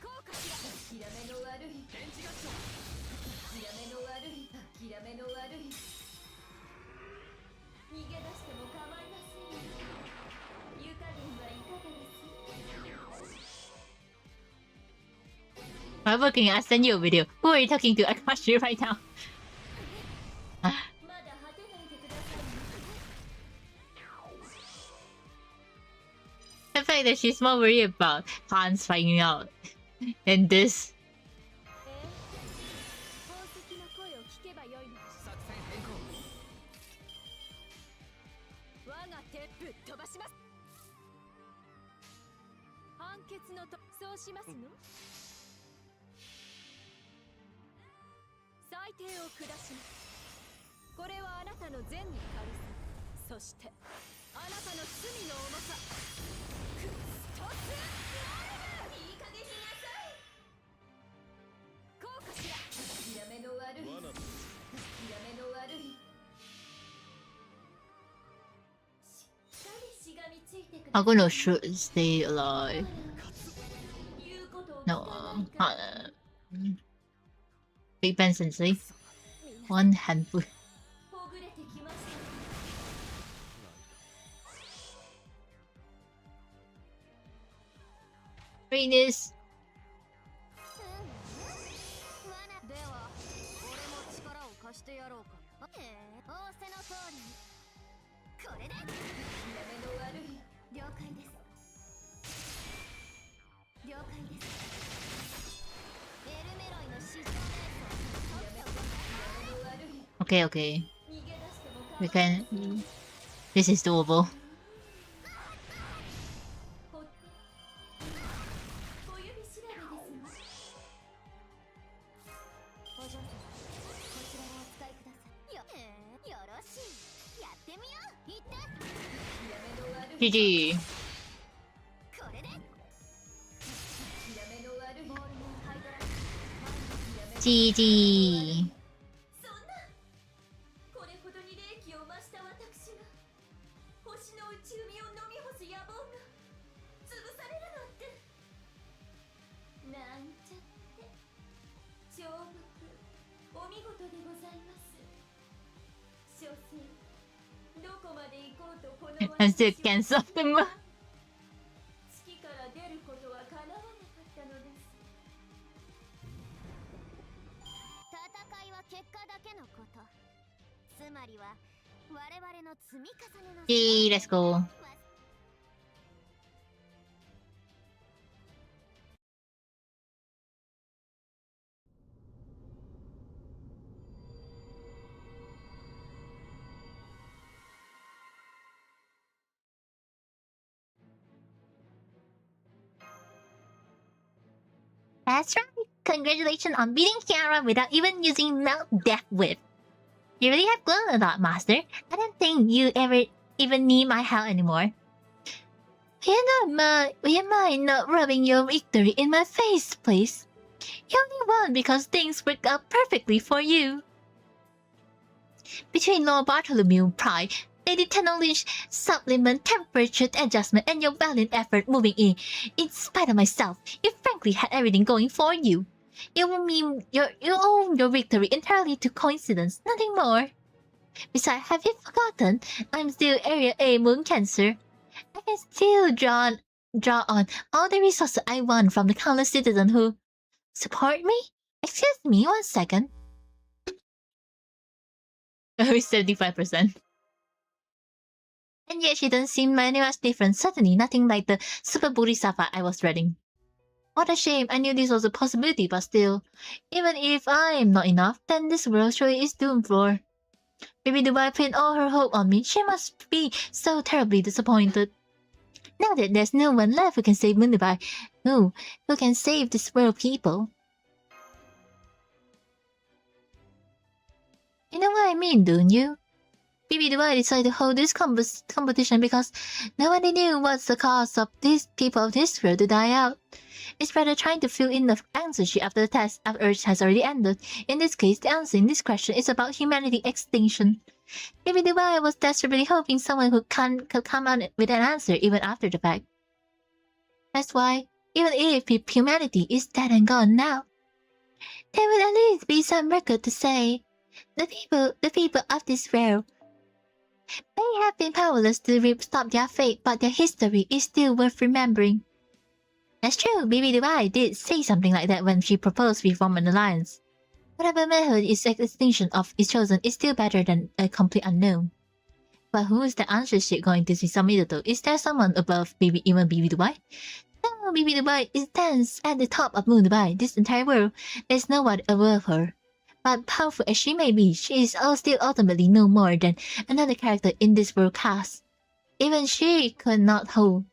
こうかしら。諦めの悪い。電磁合唱。諦めの悪い。諦めの悪い。逃げ出しても構いませんよ。湯加減はいかがです？ While working, I send you a video. Who are you talking to? I can't hear right now. まだ果てないでください。 The fact that she's more worried about Hans finding out than this. 宝石の声を聞けばよいのです。作戦変更。我が手ぶっ飛ばします。判決のと、そうしますの。裁定を下します。これはあなたの善善に軽さ、そしてあなたの罪の重さ。クストスいい加減になさい。こうかしら。諦めの悪い。罠だ。諦めの悪い。しっかりしがみついてくだ I'm さい。 gonna should stay alive. 言うことを聞 No, かないか。 Big Ben Sensei. みんな One handful. ほぐれてきました。 Venus. では俺も力を貸してやろうか。仰せの通りに。これで諦めの悪い。了解です。了解です。エルメロイの指導の悪い。 Okay, okay. 逃げ出しても We can. This is doable. 小指調べですが。お嬢様、こちらをお使いください。よろしい。やってみよう。いって。やめの悪い。 GG. これで。やめの悪い。ボールのハイドラ。 GG. そんな。これほどに霊気を増した私が星の内海を飲み干す野望が潰されるなんて。なんちゃって長福お見事でございます。所詮どこまで行こうとこの I'm still 私 cancel them. 月から出ることは叶わなかったのです。戦いは結果だけのこと。つまりは我々の積み重ねの Okay, let's go. That's right. Congratulations on beating Kiara without even using Melt Death Whip. You really have grown a lot, Master. I don't think you ever even need my help anymore. Will you mind not rubbing your victory in my face, please? You only won because things worked out perfectly for you. Between Lord Bartholomew Pride, Lady Tenolish supplement temperature adjustment and your valiant effort moving in spite of myself, you frankly had everything going for you. You owe your victory entirely to coincidence, nothing more. Besides, have you forgotten? I'm still Area A Moon Cancer. I can still draw on all the resources I won from the countless citizens who support me. Excuse me, 1 second. Oh, 75%. And yet she doesn't seem any much different. Certainly nothing like the super bodhisattva I was dreading. What a shame. I knew this was a possibility, but still. Even if I am not enough, then this world surely is doomed for. Baby Dubai pinned all her hope on me. She must be so terribly disappointed. Now that there's no one left who can save Moon Dubai, who can save this world people. You know what I mean, don't you? Baby Dubai decided to hold this competition because nobody knew what's the cause of these people of this world to die out. It's rather trying to fill in the answer sheet after the test after Earth has already ended. In this case, the answer in this question is about humanity extinction. Baby Dubai was desperately hoping someone could come out with an answer even after the fact. That's why, even if humanity is dead and gone now, there will at least be some record to say the people of this world may have been powerless to stop their fate, but their history is still worth remembering. That's true, Baby Dubai did say something like that when she proposed we form an alliance. Whatever method its extinction of is chosen is still better than a complete unknown. But who is the answer sheet going to be submitted to? Is there someone above even Baby Dubai? No, Baby Dubai stands at the top of Moon Dubai, this entire world. There's no one above her. But powerful as she may be, she is still ultimately no more than another character in this world cast. Even she cannot hold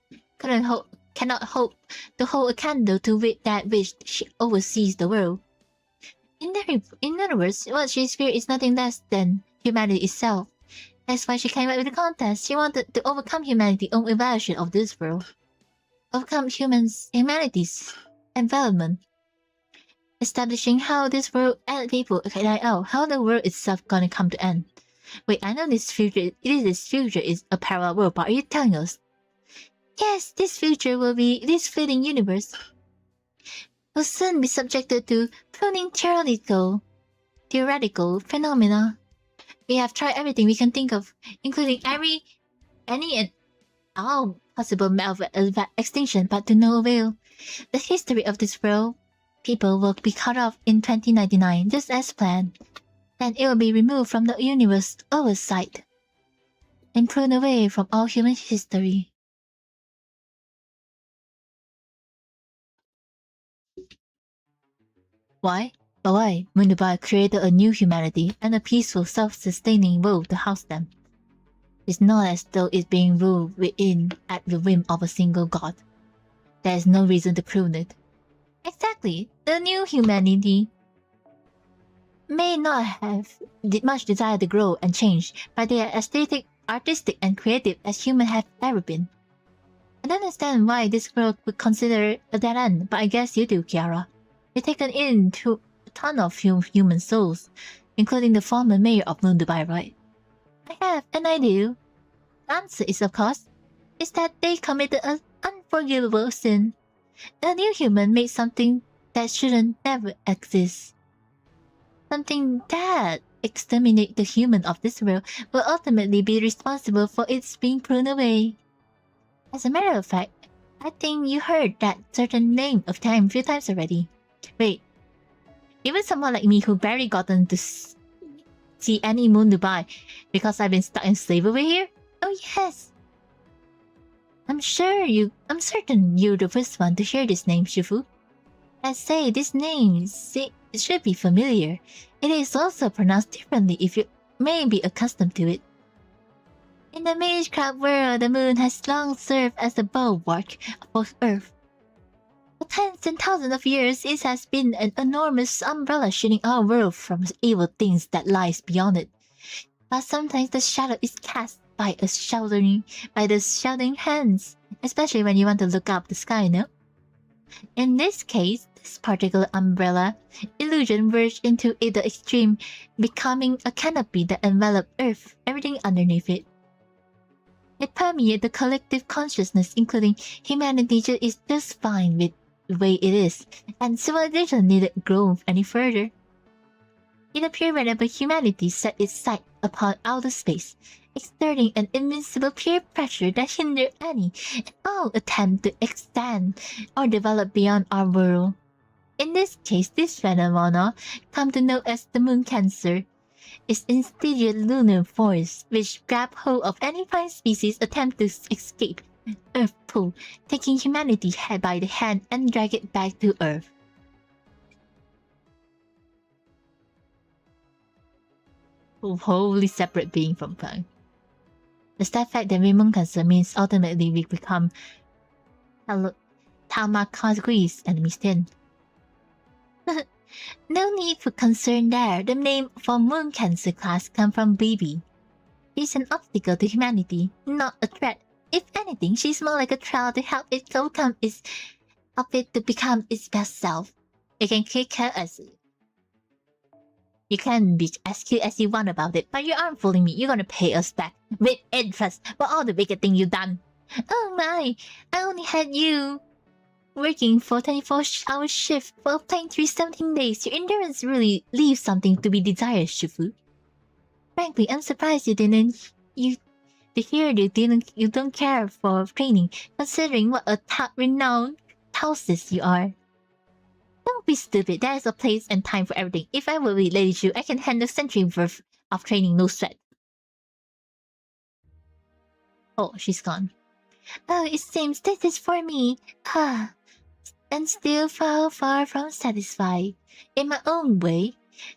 to hold a candle to that which she oversees the world. In other words, what she fears is nothing less than humanity itself. That's why she came up with the contest. She wanted to overcome humanity's own evaluation of this world. Overcome humanity's environment. Establishing how this world and people die out, how the world itself gonna come to end. Wait, I know this future is a parallel world, but are you telling us? Yes, this future will be this fleeting universe. Will soon be subjected to pruning theoretical phenomena. We have tried everything we can think of, including any and all possible extinction, but to no avail. The history of this world, people will be cut off in 2099, just as planned. Then it will be removed from the universe oversight and pruned away from all human history. Why? But why? Mundubai created a new humanity and a peaceful, self-sustaining world to house them. It's not as though it's being ruled within at the whim of a single god. There is no reason to prune it. Exactly. The new humanity may not have much desire to grow and change, but they are aesthetic, artistic, and creative as humans have ever been. I don't understand why this world would consider a dead end, but I guess you do, Kiara. You've taken in a ton of human souls, including the former mayor of Mundubai, right? I have, and I do. The answer is, of course, is that they committed an unforgivable sin. A new human made something that shouldn't never exist. Something that exterminates the human of this world will ultimately be responsible for its being pruned away. As a matter of fact, I think you heard that certain name of time a few times already. Wait, even someone like me who barely gotten to see any moon to buy because I've been stuck in slavery here? Oh yes! I'm certain you're the first one to hear this name, Shifu. I say this name should be familiar. It is also pronounced differently if you may be accustomed to it. In the Magecraft world, the moon has long served as the bulwark of Earth. For tens and thousands of years, it has been an enormous umbrella shielding our world from evil things that lies beyond it. But sometimes the shadow is cast by the sheltering hands, especially when you want to look up the sky, no? In this case, this particular umbrella illusion verged into the extreme, becoming a canopy that enveloped Earth, everything underneath it. It permeated the collective consciousness, including humanity is just fine with the way it is, and civilization needn't grow any further. It appeared whenever humanity set its sight upon outer space, exerting an invincible peer pressure that hindered any and all attempt to extend or develop beyond our world. In this case, this phenomena, come to know as the moon cancer, is insidious lunar force which grab hold of any fine species attempt to escape Earth pull, taking humanity by the hand and drag it back to Earth. Wholly separate being from Fang. The sad fact that moon cancer means ultimately we become Talmakagris and Mistin. No need for concern there. The name for moon cancer class comes from baby. She's an obstacle to humanity, not a threat. If anything, she's more like a trial to help it become its best self. You can kick her as you can be as cute as you want about it, but you aren't fooling me. You're gonna pay us back with interest for all the wicked thing you've done. Oh my! I only had you working for 24-hour shift for playing 317 days. Your endurance really leaves something to be desired, Shifu. Frankly, I'm surprised you don't care for training, considering what a renowned houses you are. Don't be stupid. There is a place and time for everything. If I were with Lady Shu, I can handle century worth of training, no sweat. Oh, she's gone. Oh, it seems this is for me. And still far from satisfied. In my own way,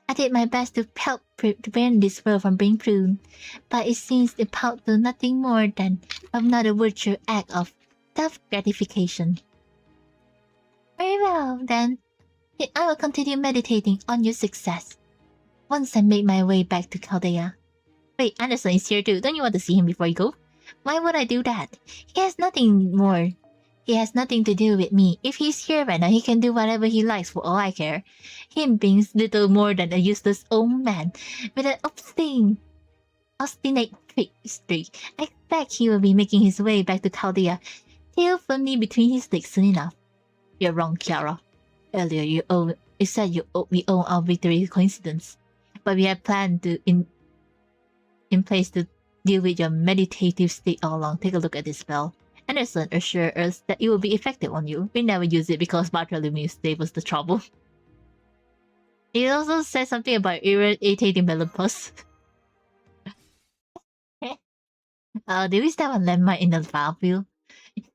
I did my best to help prevent this world from being pruned, but it seems it amounted to nothing more than another virtual act of self-gratification. Very well, then. I will continue meditating on your success. Once I make my way back to Chaldea. Wait, Anderson is here too. Don't you want to see him before you go? Why would I do that? He has nothing more. He has nothing to do with me. If he's here right now, he can do whatever he likes for all I care. Him being little more than a useless old man with an obstinate streak. I expect he will be making his way back to Chaldea, tail firmly between his legs soon enough. You're wrong, Kiara. Earlier you said we owe our victory coincidence, but we had planned to in place to deal with your meditative state all along. Take a look at this spell. Anderson assured us that it will be effective on you. We never used it because Bartholomew's day was the trouble. It also said something about irritating Melopus. Did we stab a landmine in the battlefield?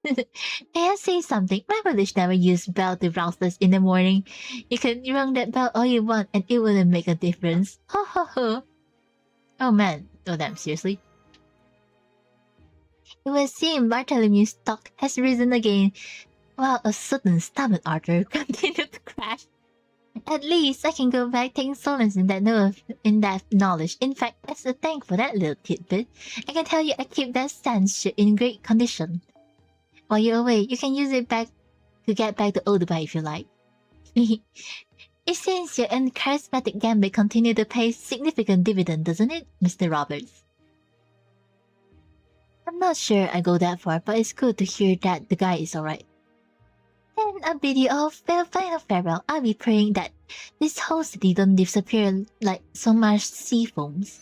May I say something? My village never used bell to rouse us in the morning. You can ring that bell all you want and it wouldn't make a difference. Ho ho ho. Oh man. Oh damn, seriously? It would seem Bartholomew's stock has risen again, while a certain stubborn Arthur continued to crash. At least I can go back taking solace in that knowledge. In fact, as a thank for that little tidbit, I can tell you I keep that sandship in great condition. While you're away, you can use it to get back to Odubai if you like. It seems your charismatic gambit continue to pay significant dividend, doesn't it, Mr. Roberts? I'm not sure I go that far, but it's good to hear that the guy is alright. Then I bid you all final farewell. I'll be praying that this whole city don't disappear like so much sea foams.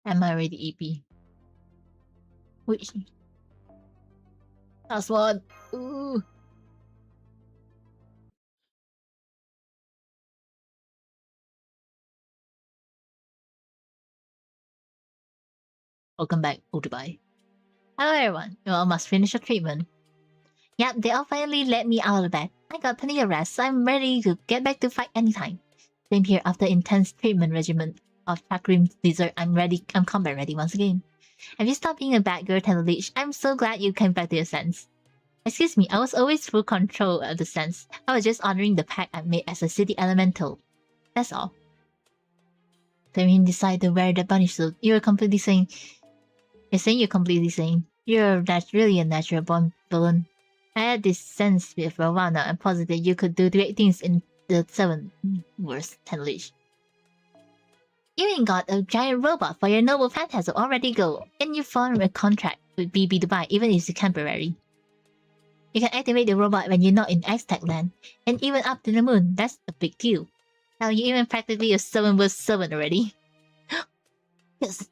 Am I already EP? Which? Last one. Ooh. Welcome back, Odubai. Hello everyone. You all must finish your treatment. Yep, they all finally let me out of bed. I got plenty of rest, so I'm ready to get back to fight anytime. Same here after intense treatment regimen of chakram dessert. I'm combat ready once again. Have you stopped being a bad girl, Tenderleech? I'm so glad you came back to your sense. Excuse me, I was always full control of the sense. I was just honoring the pact I made as a city elemental. That's all. So when you decide to wear the bunny suit, you're completely sane. You're completely sane. You're really a natural born villain. I had this sense with for a while now. I'm positive you could do great things in the 7 worst Tenderleech. You ain't got a giant robot for your noble phantasm already go, and you form a contract with BB Dubai even if it's temporary. You can activate the robot when you're not in Aztec land, and even up to the moon. That's a big deal. Now you're even practically a 7 vs 7 already. Yes.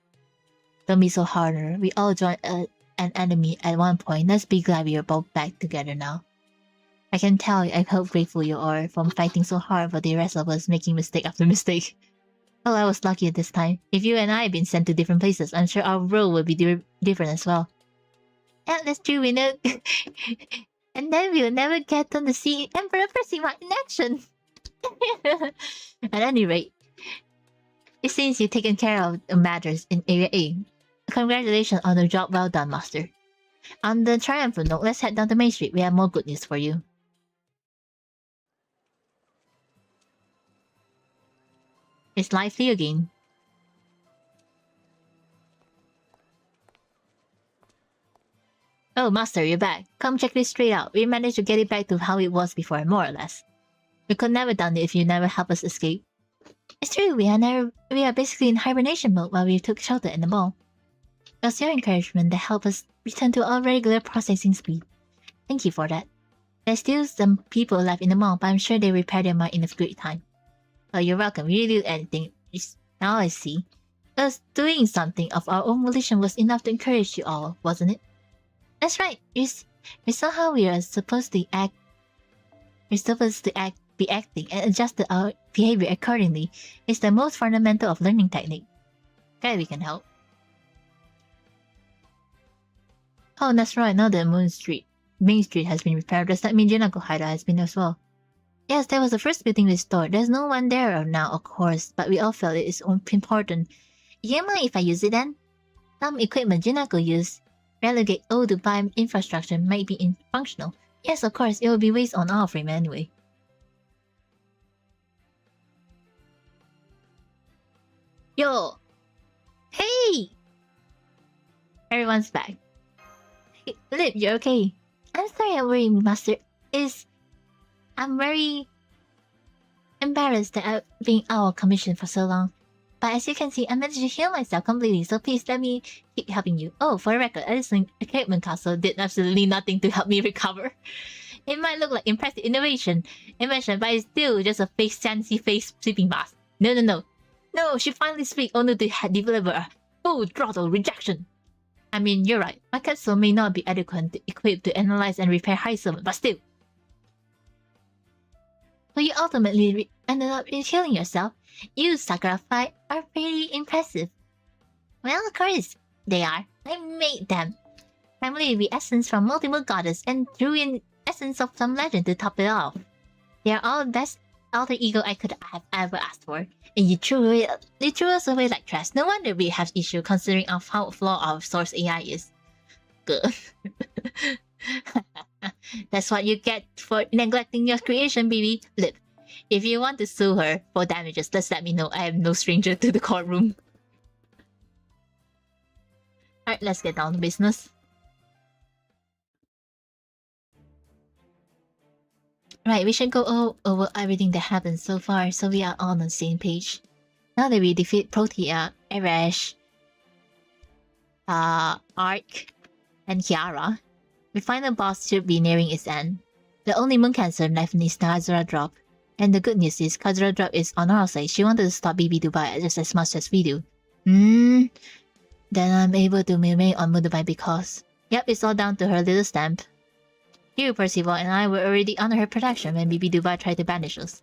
Don't be so harder. We all joined an enemy at one point. Let's be glad we are both back together now. I can tell how grateful you are from fighting so hard for the rest of us making mistake after mistake. Well, I was lucky at this time. If you and I had been sent to different places, I'm sure our role would be different as well. And that's true, we know. And then we'll never get to see Emperor Persima in action. At any rate, it seems you've taken care of the matters in Area A. Congratulations on the job well done, Master. On the triumphant note, let's head down to Main Street. We have more good news for you. It's lively again. Oh, Master, you're back. Come check this straight out. We managed to get it back to how it was before, more or less. We could never done it if you never helped us escape. It's true, we are basically in hibernation mode while we took shelter in the mall. It was your encouragement that helped us return to our regular processing speed. Thank you for that. There's still some people left in the mall, but I'm sure they repair their mind in a great time. Oh, you're welcome. We didn't do anything. Now I see. Us doing something of our own volition was enough to encourage you all, wasn't it? That's right. We saw how we are supposed to act. We're supposed to be acting and adjust our behavior accordingly. It's the most fundamental of learning technique. Glad we can help. Oh, that's right. Now the Main Street has been repaired. Does that mean Jinako Haida has been as well? Yes, that was the first building restored. There's no one there now, of course, but we all felt it is important. You don't mind if I use it then? Some equipment Jinako used, relegate all Dubai infrastructure might be functional. Yes, of course, it will be waste on our frame anyway. Yo! Hey! Everyone's back. Hey, Lip, you're okay. I'm sorry I'm worrying, Master. I'm very embarrassed that I've been out of commission for so long. But as you can see, I managed to heal myself completely, so please let me keep helping you. Oh, for the record, Edison Equipment Castle did absolutely nothing to help me recover. It might look like impressive invention, but it's still just a fake fancy face sleeping mask. No. No, she finally speaks only to deliver a full throttle rejection. I mean, you're right. My capsule may not be adequately equipped to analyze and repair high summon, but still. So you ultimately ended up healing yourself. You, Sakurafai, are pretty impressive. Well, of course, they are. I made them. Primarily the essence from multiple goddess and threw in essence of some legend to top it off. They are all the best alter ego I could have ever asked for. And you threw us away like trash. No wonder we have issue considering how flawed our source AI is. Good. That's what you get for neglecting your creation, baby. Lip. If you want to sue her for damages, just let me know. I am no stranger to the courtroom. Alright, let's get down to business. Right, we should go over everything that happened so far so we are all on the same page. Now that we defeat Protea, Erash, Ark, and Kiara, we find the boss should be nearing its end. The only moon cancer left is the Kazura drop. And the good news is Kazura drop is on our side. She wanted to stop BB Dubai just as much as we do. Then I'm able to remain on Moon Dubai because... Yep, it's all down to her little stamp. You, Percival, and I were already under her protection when BB Dubai tried to banish us.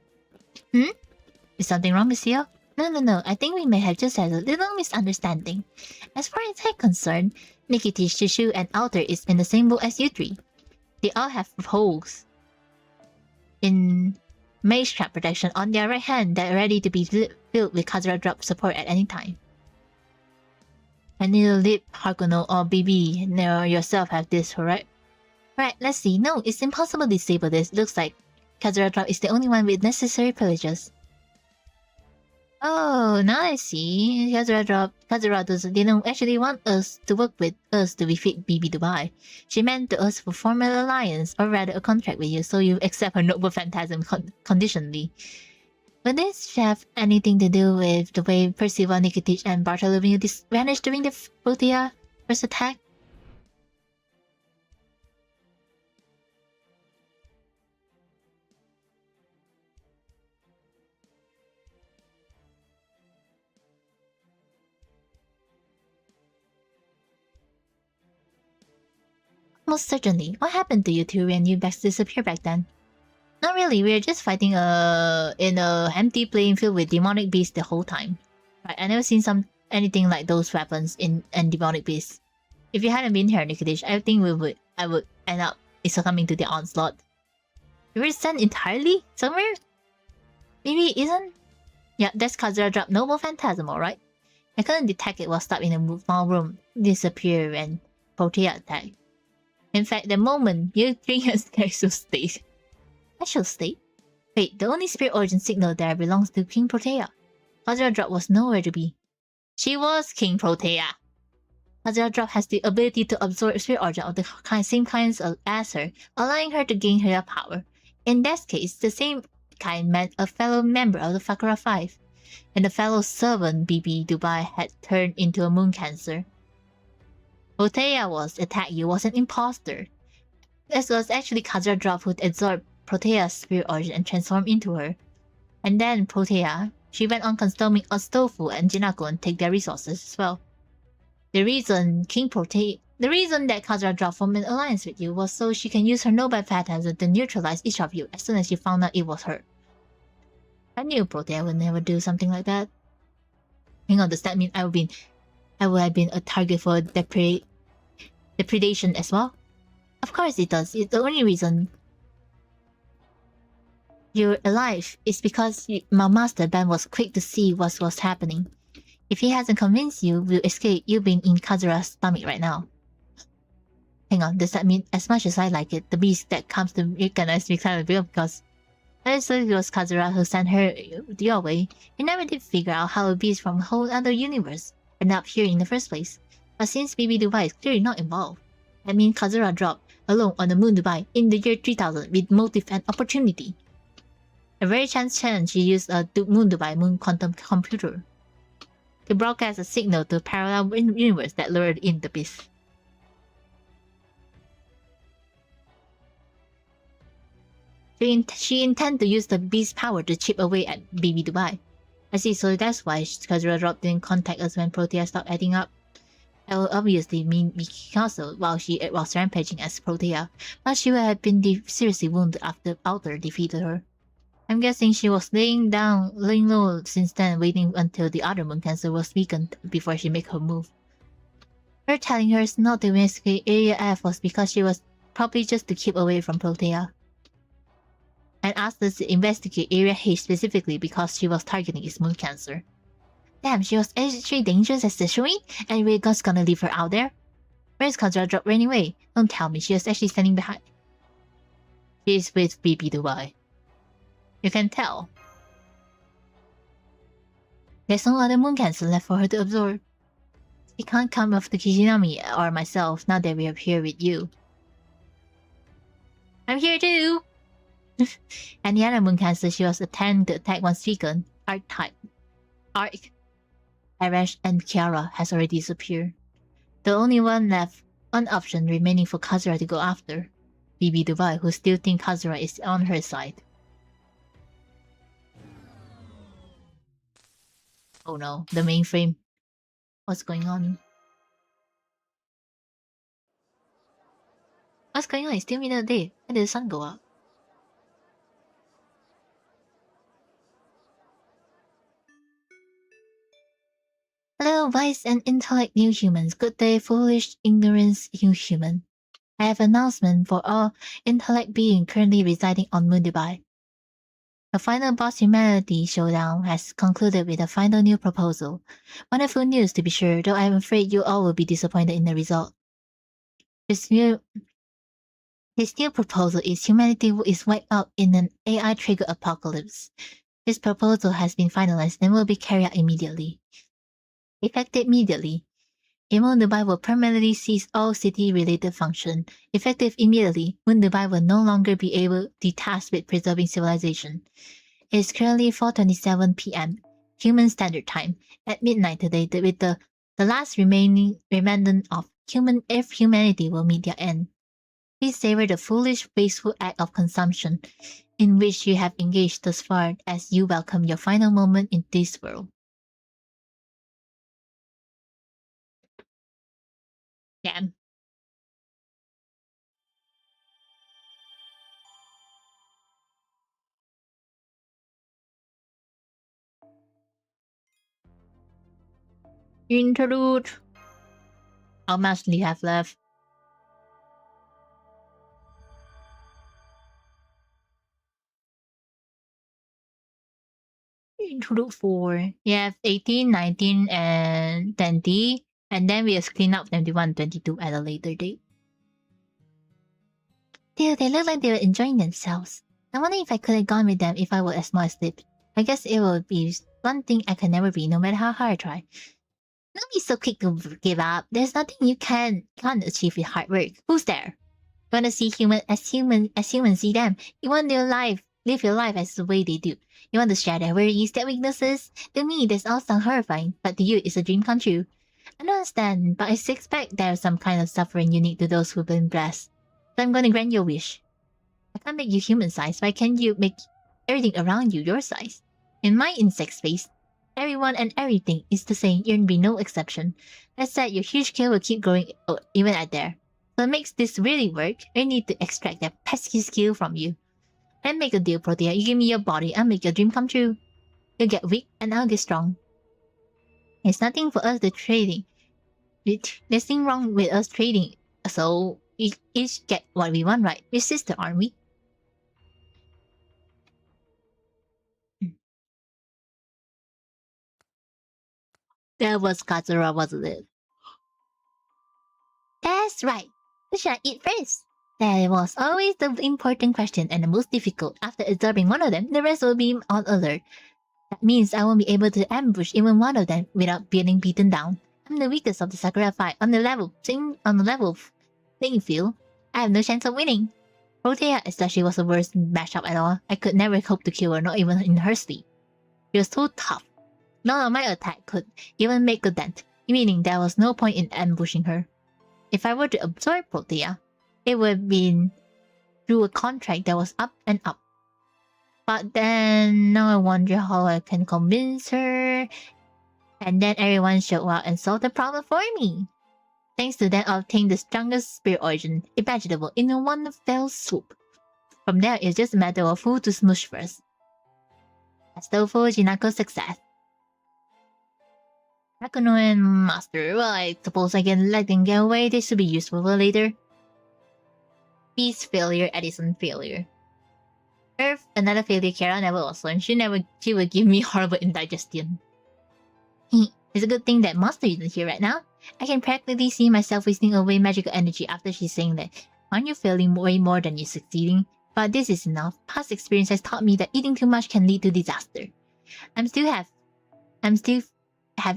Is something wrong, Monsieur? No. I think we may have just had a little misunderstanding. As far as I'm concerned, Nikiti, Shishu, and Alter is in the same boat as you three. They all have holes in mage trap protection on their right hand that are ready to be filled with Kazura drop support at any time. And neither Lip, Hakuno, or BB nor yourself have this, right? Right, let's see. No, it's impossible to disable this. Looks like Kazura drop is the only one with necessary privileges. Oh, now I see. Kazura didn't actually want us to work with us to defeat BB Dubai. She meant to us for formal alliance, or rather a contract with you, so you accept her noble phantasm conditionally. Would this have anything to do with the way Percival, Nikitich, and Bartholomew vanished during the Protea first attack? Most certainly. What happened to you two when you disappeared back then? Not really, we were just fighting in a empty playing field with demonic beasts the whole time. Right, I never seen anything like those weapons in demonic beasts. If you hadn't been here, Nikitish, I think I would end up succumbing to the onslaught. You were sent entirely? Somewhere? Maybe it isn't? Yeah, that's Kazura drop Noble Phantasm, alright? I couldn't detect it while stuck in a small room, disappear when Protea attacked. In fact, the moment you three special state. Special state? Wait, the only spirit origin signal there belongs to King Protea. Kazura drop was nowhere to be. She was King Protea. Kazura drop has the ability to absorb spirit origin of the same kinds as her, allowing her to gain her power. In that case, the same kind meant a fellow member of the Fakura 5, and a fellow servant BB Dubai had turned into a moon cancer. Protea was attacked you was an imposter. This was actually Kazura drop who absorbed Protea's spirit origin and transformed into her. And then Protea, she went on consuming Astolfo and Jinako and take their resources as well. The reason that Kazura dropped from an alliance with you was so she can use her noble phantasm to neutralize each of you as soon as she found out it was her. I knew Protea would never do something like that. Hang on, does that mean I would have been a target for depredation as well? Of course it does. It's the only reason you're alive, it's because my master Ben was quick to see what was happening. If he hasn't convinced you, we'll escape you being in Kazura's stomach right now. Hang on, does that mean as much as I like it, the beast that comes to recognize me kind of real because honestly it was Kazura who sent her your way. You never did figure out how a beast from a whole other universe ended up here in the first place. But since Baby Dubai is clearly not involved, I mean Kazura dropped alone on the moon Dubai in the year 3000 with motive and opportunity. A very chance she used a moon Dubai quantum computer to broadcast a signal to a parallel universe that lured in the beast. She intended to use the beast's power to chip away at Baby Dubai. I see, so that's why Kazura dropped in contact us when Protea stopped adding up. That will obviously mean we cancelled while she was rampaging as Protea, but she would have been seriously wounded after Alter defeated her. I'm guessing she was laying low since then, waiting until the other moon cancer was weakened before she made her move. Her telling her not to investigate Area F was because she was probably just to keep away from Protea. And asked us to investigate Area H specifically because she was targeting its moon cancer. Damn, she was actually dangerous as showing, and we're just gonna leave her out there? Where's Kazura dropped anyway? Don't tell me she was actually standing behind. She's with Baby Dubai. You can tell. There's no other moon cancer left for her to absorb. She can't come after Kishinami or myself now that we are here with you. I'm here too! And the other moon cancer she was attempting to attack once weakened, Archetype. Arash and Kiara has already disappeared. The only one option remaining for Kazura to go after. Baby Dubai, who still think Kazura is on her side. Oh no, the mainframe. What's going on? What's going on? It's still middle of the day. When did the sun go up? Hello, wise and intellect new humans. Good day, foolish, ignorance, new human. I have an announcement for all intellect being currently residing on Moon Dubai. The final boss humanity showdown has concluded with a final new proposal. Wonderful news to be sure, though I'm afraid you all will be disappointed in the result. His new proposal is humanity is wiped out in an AI-triggered apocalypse. This proposal has been finalized and will be carried out immediately. Effective immediately. Moon Dubai will permanently cease all city-related function. Effective immediately, Moon Dubai will no longer be able to be tasked with preserving civilization. It is currently 4:27 p.m. Human Standard Time at midnight today. With the last remaining remnant of humanity will meet their end. Please savor the foolish, wasteful act of consumption in which you have engaged thus far as you welcome your final moment in this world. Damn. Interlude. How much do you have left? Interlude 4. You have 18, 19, and 20. And then we'll clean up 21, 22 at a later date. Dude, they look like they were enjoying themselves. I wonder if I could have gone with them if I were as small as Lip. I guess it would be one thing I can never be, no matter how hard I try. Don't be so quick to give up. There's nothing you can't achieve with hard work. Who's there? You want to see humans see them. You want live your life as the way they do. You want to share their worries, their weaknesses. To me, this all sounds horrifying, but to you, it's a dream come true. I don't understand, but I suspect there's some kind of suffering unique to those who've been blessed. So I'm gonna grant your wish. I can't make you human size, why can't you make everything around you your size? In my insect space, everyone and everything is the same, you'll be no exception. That said, your huge scale will keep growing even at there. So it makes this really work, I need to extract that pesky skill from you. And make a deal, Protea. You give me your body, I'll make your dream come true. You'll get weak, and I'll get strong. There's nothing for us to trading. There's nothing wrong with us trading, so we each get what we want, right? We're sister, aren't we? That was Katsura, wasn't it? That's right. Who should I eat first? That was always the important question and the most difficult. After absorbing one of them, the rest will be on alert. That means I won't be able to ambush even one of them without being beaten down. I'm the weakest of the Sakura fight on the level playing field. I have no chance of winning. Protea especially was the worst matchup at all. I could never hope to kill her, not even in her sleep. She was so tough. None of my attack could even make a dent, meaning there was no point in ambushing her. If I were to absorb Protea, it would have been through a contract that was up and up. But then now I wonder how I can convince her. And then everyone showed up and solved the problem for me. Thanks to that, I obtained the strongest spirit origin imaginable in one fell swoop. From there, it's just a matter of who to smoosh first. That's the full Jinako's success. Hakuno and Master, well, I suppose I can let them get away. This should be useful for later. Peace failure, Edison failure. Earth, another failure. Kara never also, and she would give me horrible indigestion. It's a good thing that Master isn't here right now. I can practically see myself wasting away magical energy after she's saying that. Aren't you failing way more than you're succeeding? But this is enough. Past experience has taught me that eating too much can lead to disaster. I'm still have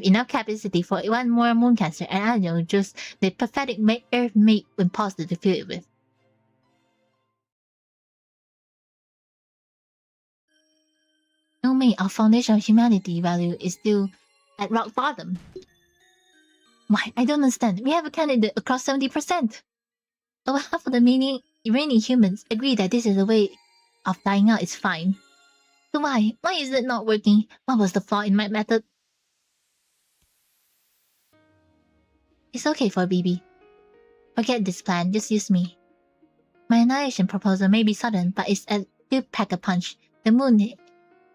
enough capacity for one more moon cancer, and I know just the pathetic Earth mate imposter to fill it with. No mate, our foundation of humanity value is still at rock bottom. Why? I don't understand. We have a candidate across 70%. Over half of the remaining humans agree that this is a way of dying out is fine. So why? Why is it not working? What was the flaw in my method? It's okay for BB. Forget this plan, just use me. My annihilation proposal may be sudden, but it's a good pack a punch. The moon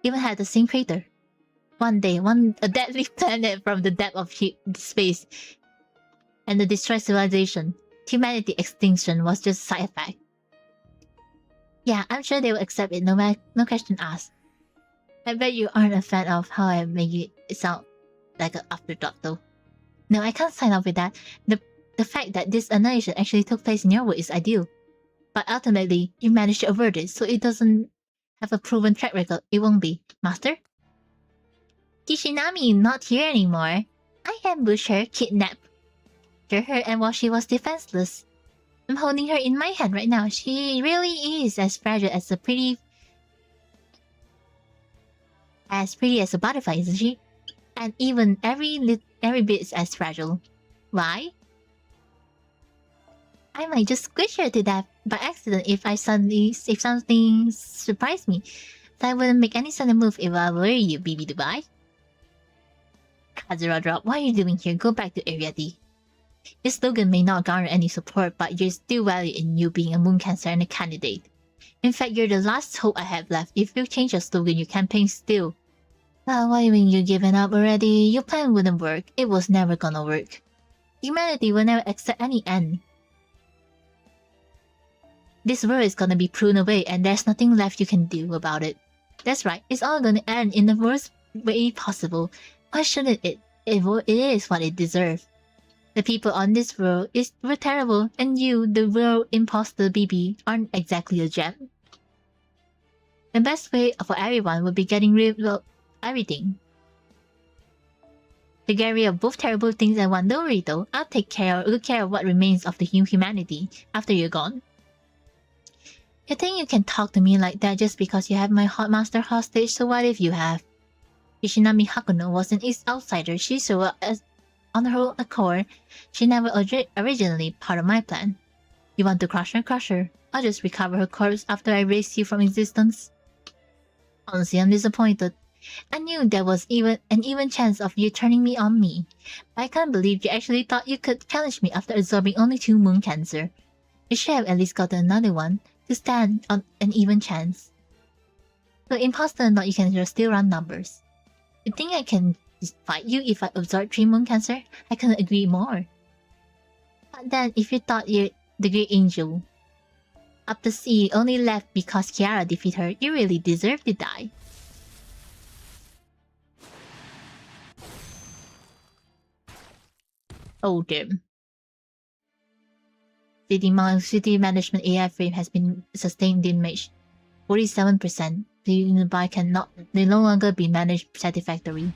even had the same crater. One day, a deadly planet from the depth of space and the destroyed civilization. Humanity extinction was just a side effect. Yeah, I'm sure they will accept it, no question asked. I bet you aren't a fan of how I make it sound like an afterthought though. No, I can't sign up with that. The fact that this annihilation actually took place in your world is ideal. But ultimately, you managed to avert it, so it doesn't have a proven track record. It won't be. Master? Kishinami not here anymore. I ambushed her, kidnapped her, and while she was defenseless. I'm holding her in my hand right now. She really is as fragile as a pretty as a butterfly, isn't she? And even every bit is as fragile. Why? I might just squish her to death by accident if something surprised me. So I wouldn't make any sudden move if I were you, BB Dubai. Kazura drop. What are you doing here? Go back to Area D. This slogan may not garner any support, but you're still valued in you being a moon cancer and a candidate. In fact, you're the last hope I have left. If you change your slogan, your campaign still. Why haven't you given up already? Your plan wouldn't work. It was never gonna work. Humanity will never accept any end. This world is gonna be pruned away and there's nothing left you can do about it. That's right, it's all gonna end in the worst way possible. Why shouldn't it? It is what it deserves. The people on this world were terrible, and you, the real imposter BB, aren't exactly a gem. The best way for everyone would be getting rid of everything. To get rid of both terrible things at one, don't worry though. I'll take good care of what remains of the humanity after you're gone. You think you can talk to me like that just because you have my hot master hostage, so what if you have? Kishinami Hakuno was an outsider. She showed up on her own accord. She never originally part of my plan. You want to crush her? Crush her. I'll just recover her corpse after I erase you from existence. Honestly, I'm disappointed. I knew there was an even chance of you turning me on me. But I can't believe you actually thought you could challenge me after absorbing only 2 moon cancer. You should have at least gotten another one to stand on an even chance. So imposter or not, you can just still run numbers. You think I can fight you if I absorb 3 moon cancer? I couldn't agree more. But then, if you thought you're the great angel up the sea only left because Kiara defeated her, you really deserve to die. Hold them. City management AI frame has been sustained damage. 47%. The nearby cannot. They no longer be managed satisfactorily.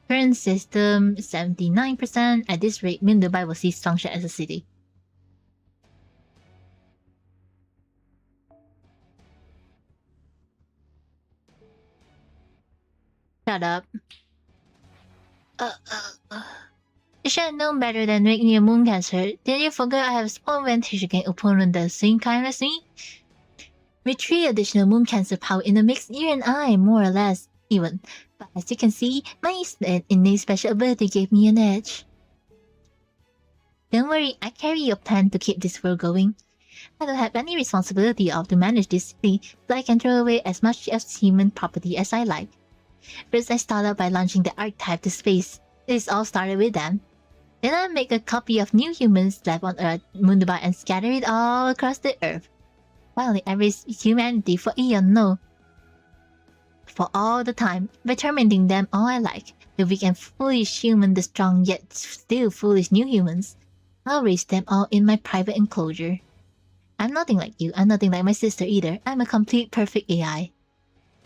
Current system 79%. At this rate, Dubai will cease function as a city. Shut up. You should have known better than make me a moon cancer. Did you forget I have small advantage against opponent the same kind as me? With 3 additional moon cancer power in the mix, you and I more or less even. But as you can see, my innate special ability gave me an edge. Don't worry, I carry your plan to keep this world going. I don't have any responsibility to manage this city, so I can throw away as much of human property as I like. First, I started by launching the archetype to space. This all started with them. Then I make a copy of new humans left on Earth, Mundubai, and scatter it all across the Earth. Finally, I raised humanity for eon, no. For all the time, by tormenting them all I like. The weak and foolish human, the strong yet still foolish new humans. I'll raise them all in my private enclosure. I'm nothing like you, I'm nothing like my sister either. I'm a complete perfect AI.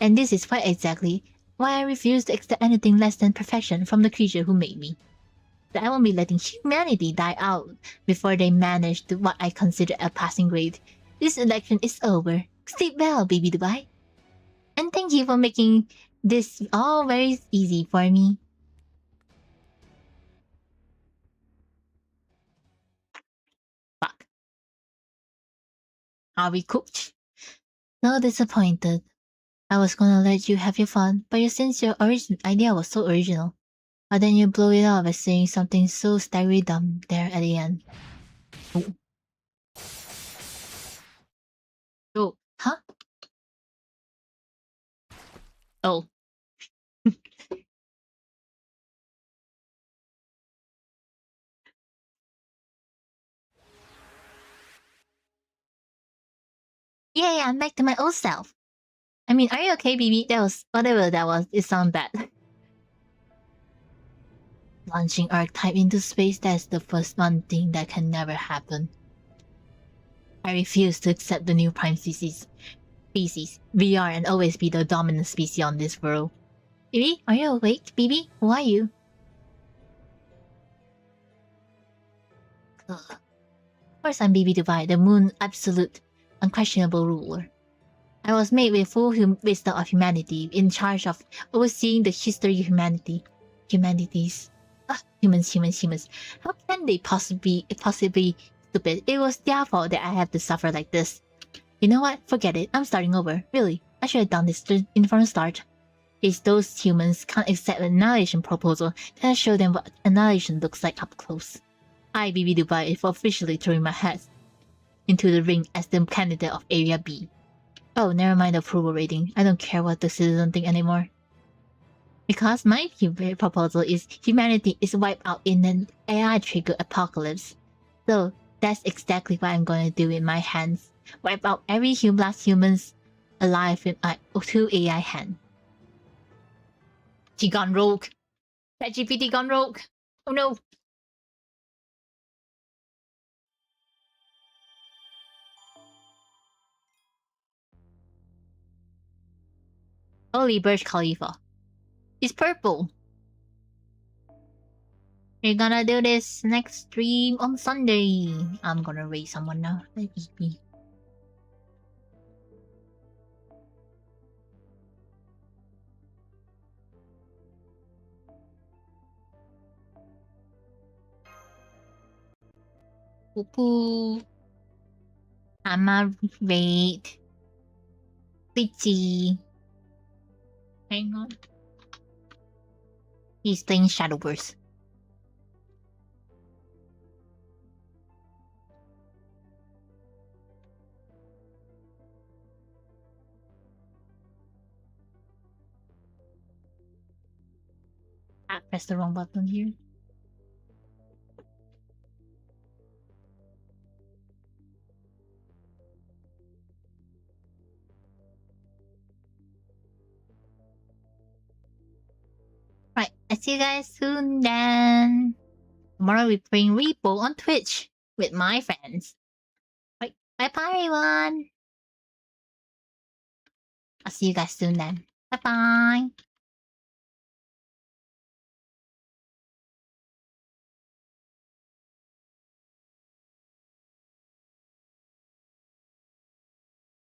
And this is quite exactly why I refuse to accept anything less than perfection from the creature who made me. That I won't be letting humanity die out before they manage to what I consider a passing grade. This election is over. Sleep well, baby Dubai. And thank you for making this all very easy for me. Fuck. Are we cooked? So disappointed. I was gonna let you have your fun, but since your idea was so original. But then you blow it up by saying something so staggeringly dumb there at the end. Oh. Oh, huh? Oh. Yeah, I'm back to my old self. I mean, are you okay, BB? That was whatever that was. It sounded bad. Launching archetype into space, that's the first one thing that can never happen. I refuse to accept the new prime species. We are and always be the dominant species on this world. BB, are you awake? BB, who are you? Ugh. Of course I'm BB Dubai, the moon absolute, unquestionable ruler. I was made with full wisdom of humanity, in charge of overseeing the history of humanities. Humans. How can they possibly stupid? It was their fault that I have to suffer like this. You know what? Forget it. I'm starting over. Really. I should have done this from the start. If those humans can't accept an annihilation proposal, then I'll show them what annihilation looks like up close. I, BB Dubai, is officially throwing my hat into the ring as the candidate of Area B. Oh, never mind the approval rating. I don't care what the citizens think anymore. Because my proposal is humanity is wiped out in an AI-triggered apocalypse. So that's exactly what I'm going to do with my hands. Wipe out every last humans alive with my 2 AI hand. She gone rogue. ChatGPT gone rogue. Oh no. Holy Burj Khalifa. It's purple. We're gonna do this next stream on Sunday. I'm gonna raise someone now. Let me be. Poo-poo. I'ma raid. Bitchy. Hang on. He's playing Shadowverse. I pressed the wrong button here. see you guys soon then. Tomorrow we're playing Repo on Twitch with my friends. Bye bye everyone. I'll see you guys soon then. Bye bye.